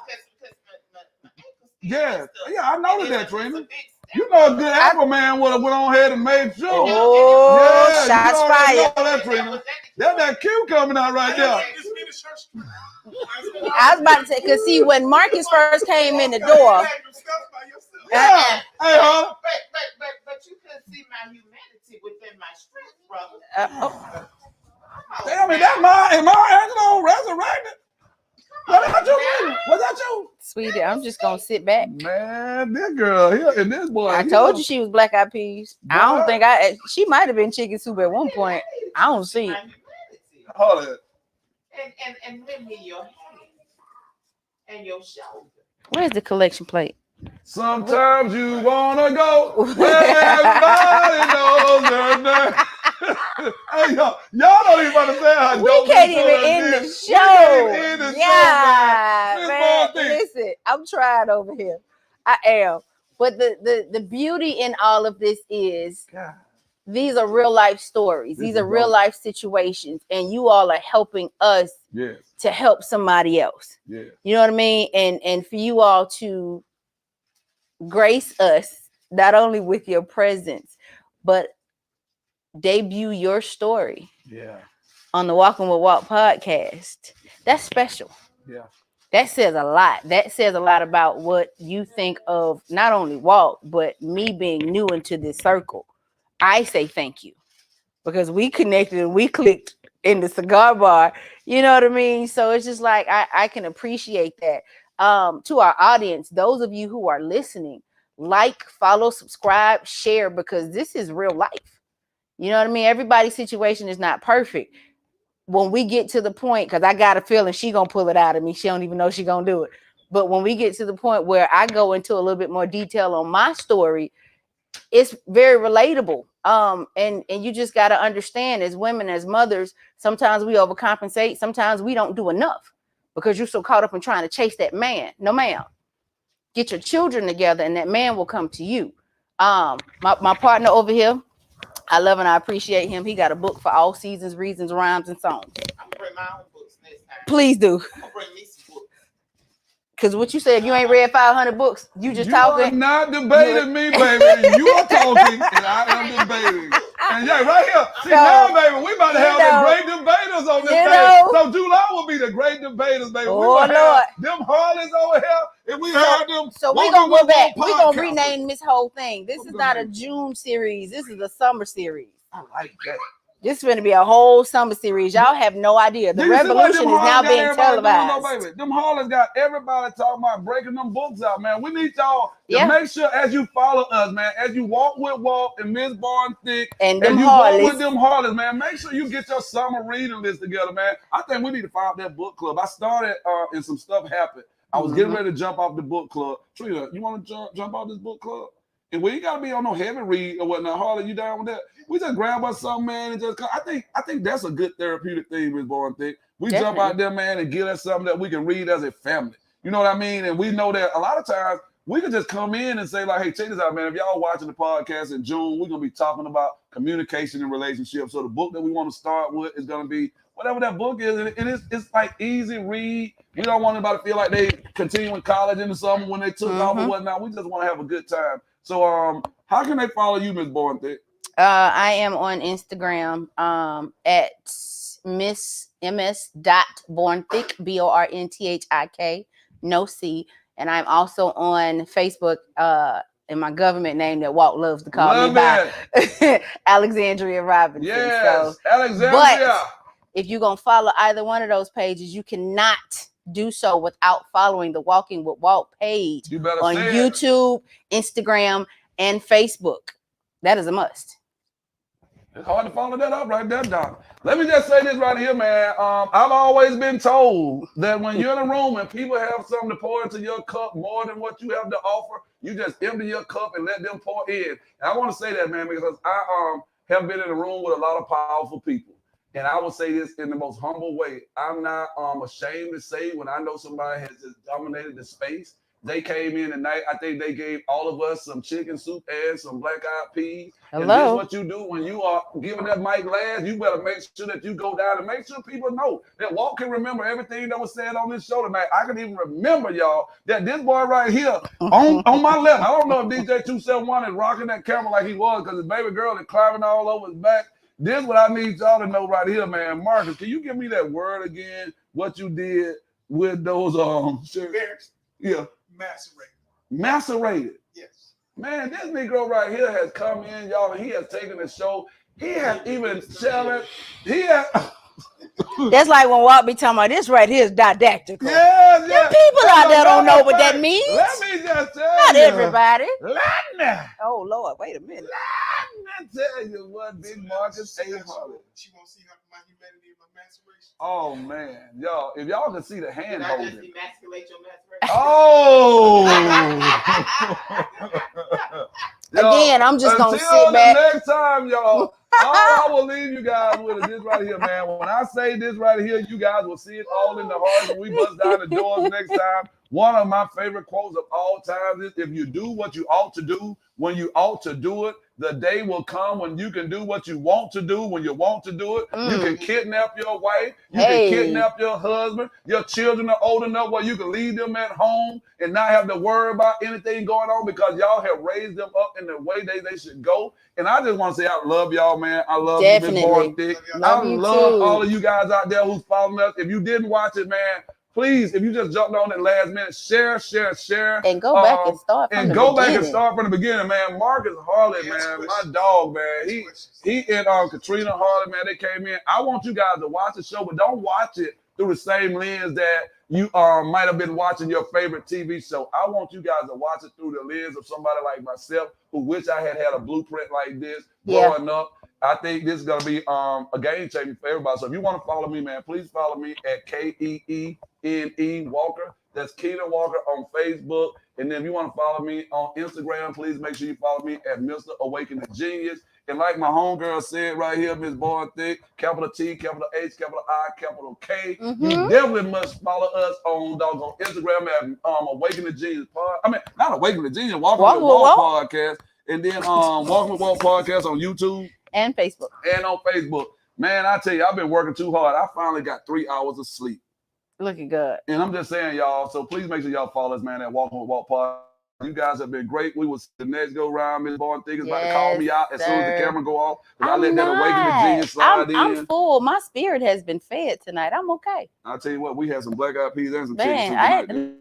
S1: Yeah, I noticed that, Trina. You know a good Apple man would have went on ahead and made sure.
S2: Oh, shots fired.
S1: That, Trina. That Q coming out right there.
S2: I was about to say, because see, when Marcus first came in the door.
S1: Yeah. Hey, huh?
S4: But you could see my humanity within my strength, brother.
S1: Tell me, am I Angelo resurrected? Was that you?
S2: Sweetie, I'm just gonna sit back.
S1: Man, this girl here and this boy.
S2: I told you she was Black Eyed Peas. I don't think she might have been Chicken Soup at one point. I don't see it.
S1: Hold it.
S4: And lend me your hand and your shoulder.
S2: Where's the collection plate?
S1: Sometimes you wanna go where everybody knows her name. Hey, y'all don't even understand how
S2: we can't even end the show. Man. Listen, I'm trying over here. I am. But the beauty in all of this is these are real life stories. These are real life situations, and you all are helping us to help somebody else.
S1: Yeah.
S2: You know what I mean? And for you all to grace us not only with your presence, but debut your story on the Walking with Walt podcast. That's special.
S1: Yeah.
S2: That says a lot. That says a lot about what you think of not only Walt, but me being new into this circle. I say thank you because we connected and we clicked in the cigar bar. You know what I mean? So it's just like I can appreciate that. To our audience, those of you who are listening, like, follow, subscribe, share, because this is real life. You know what I mean? Everybody's situation is not perfect. When we get to the point, because I got a feeling she gonna pull it out of me. She don't even know she gonna do it. But when we get to the point where I go into a little bit more detail on my story, it's very relatable. And you just got to understand, as women, as mothers, sometimes we overcompensate. Sometimes we don't do enough because you're so caught up in trying to chase that man. No, ma'am. Get your children together and that man will come to you. My partner over here, I love and I appreciate him. He got a book for all seasons, reasons, rhymes, and songs.
S4: I'm gonna bring my own books next time.
S2: Please do.
S4: I'm gonna bring me some books.
S2: Because what you said, if you ain't read 500 books, you just talking.
S1: You are not debating me, baby. You are talking and I am debating. And yeah, right here. See,
S2: So,
S1: now, baby, we about to have
S2: know,
S1: the great debaters on this
S2: you
S1: thing.
S2: know.
S1: So July will be the great debaters, baby.
S2: Oh,
S1: we will
S2: Lord.
S1: have them Harleys over here, and we have them.
S2: So we're
S1: Walking
S2: gonna go
S1: with
S2: back.
S1: Walt
S2: We're gonna
S1: podcasters.
S2: rename this whole thing. This
S1: What
S2: is
S1: we
S2: not
S1: gonna
S2: a
S1: name it?
S2: June series. This is a summer series.
S1: I like that.
S2: This is going to be a whole summer series. Y'all have no idea. The
S1: Do you see what
S2: revolution
S1: them
S2: is now
S1: Harleys got
S2: being
S1: everybody doing,
S2: televised.
S1: though, baby? Them Harleys got everybody talking about breaking them books out, man. We need y'all to
S2: Yeah.
S1: make sure as you follow us, man, as you walk with Walt and Miss Barn Thick,
S2: And
S1: as
S2: them
S1: you walk
S2: Harleys.
S1: with them Harleys, man, make sure you get your summer reading list together, man. I think we need to find that book club. I started and some stuff happened. I was getting ready to jump off the book club. Trina, you want to jump off this book club? And we ain't gotta be on no heavy read or whatnot. Harley, you down with that? We just grab us something, man, and just. I think that's a good therapeutic thing, Miss Born Thick. We jump
S2: Definitely.
S1: out there, man, and get us something that we can read as a family. You know what I mean? And we know that a lot of times we can just come in and say, like, hey, check this out, man. If y'all watching the podcast in June, we're gonna be talking about communication and relationships. So the book that we want to start with is gonna be whatever that book is, and it's like easy read. We don't want anybody to feel like they continuing college into something when they took off or whatnot. We just want to have a good time. So how can they follow you, Miss Born Thick?
S2: I am on Instagram at miss.bornthik, BORNTHIK, no C. And I'm also on Facebook in my government name that Walt loves to call me by, Alexandria Robinson.
S1: Yes,
S2: So,
S1: Alexandria.
S2: but if you're going to follow either one of those pages, you cannot do so without following the Walking with Walt page
S1: You better
S2: on
S1: say it.
S2: YouTube, Instagram, and Facebook. That is a must.
S1: It's hard to follow that up right there, Doc. Let me just say this right here, man. I've always been told that when you're in a room and people have something to pour into your cup more than what you have to offer, you just empty your cup and let them pour in. And I want to say that, man, because I have been in a room with a lot of powerful people. And I will say this in the most humble way. I'm not ashamed to say when I know somebody has just dominated the space. They came in tonight. I think they gave all of us some chicken soup and some black-eyed peas. And this is what you do when you are giving that mic last. You better make sure that you go down and make sure people know that Walt can remember everything that was said on this show tonight. I can even remember, y'all, that this boy right here on my left, I don't know if DJ 271 is rocking that camera like he was because his baby girl is climbing all over his back. This is what I need y'all to know right here, man. Marcus, can you give me that word again? What you did with those
S3: Berries.
S1: Yeah.
S3: Macerated. Yes.
S1: Man, this Negro right here has come in, y'all, and he has taken the show. He has even challenged. He has.
S2: That's like when Walt be talking about this right here is didactical.
S1: Yes,
S2: Them people out there don't know what that means.
S1: Let me just tell
S2: Not
S1: you.
S2: everybody.
S1: Let me
S2: Oh Lord, wait a minute.
S1: tell you what Big Marcus A. Harley.
S3: She won't see my humanity in my maceration.
S1: Oh man, y'all! If y'all can see the hand
S4: Did I just
S1: holding.
S4: emasculate your maceration?
S1: Oh.
S2: Again, I'm just gonna
S1: until
S2: sit back.
S1: the next time, y'all. All I will leave you guys with is this right here, man. When I say this right here, you guys will see it all in the heart when we bust down the doors next time. One of my favorite quotes of all time is, if you do what you ought to do when you ought to do it, the day will come when you can do what you want to do when you want to do it. You can kidnap your wife. You can kidnap your husband. Your children are old enough where you can leave them at home and not have to worry about anything going on because y'all have raised them up in the way they should go. And I just want to say I love y'all, man. I love you, Miss Born Thick.
S2: Love
S1: I
S2: you
S1: love
S2: too.
S1: all of you guys out there who's following us. If you didn't watch it, man, please, if you just jumped on it last minute, share.
S2: And go back and start from the beginning.
S1: Start from the beginning, man. Marcus Harley, man, my dog, man. He and Katrina Harley, man, they came in. I want you guys to watch the show, but don't watch it through the same lens that you might have been watching your favorite TV show. I want you guys to watch it through the lens of somebody like myself who wish I had a blueprint like this growing up. I think this is going to be a game changer for everybody. So if you want to follow me, man, please follow me at KEENE Walker. That's Keenan Walker on Facebook. And then if you want to follow me on Instagram, please make sure you follow me at Mr. Awakening Genius. And like my homegirl said right here, Miss Born Thick, capital T, capital H, capital I, capital K. You definitely must follow us on Instagram at Awakening Genius Pod. I mean, not Awakening Genius, Walking with Walt Podcast. And then Walking with Walt Podcast on YouTube.
S2: And Facebook.
S1: And on Facebook. Man, I tell you, I've been working too hard. I finally got 3 hours of sleep.
S2: Looking good.
S1: And I'm just saying, y'all, so please make sure y'all follow us, man, at Walking with Walt Podcast. You guys have been great. We was the next go round. Miss Bowen Thick is about to call me out as soon as the
S2: sir.
S1: camera go off. Because I
S2: I'm
S1: let that awaken the genius
S2: not.
S1: slide
S2: I'm
S1: in.
S2: full. My spirit has been fed tonight. I'm okay.
S1: I'll tell you what, we had some black eyed peas and some chicken
S2: Man,
S1: soup
S2: I
S1: tonight.
S2: had
S1: dude.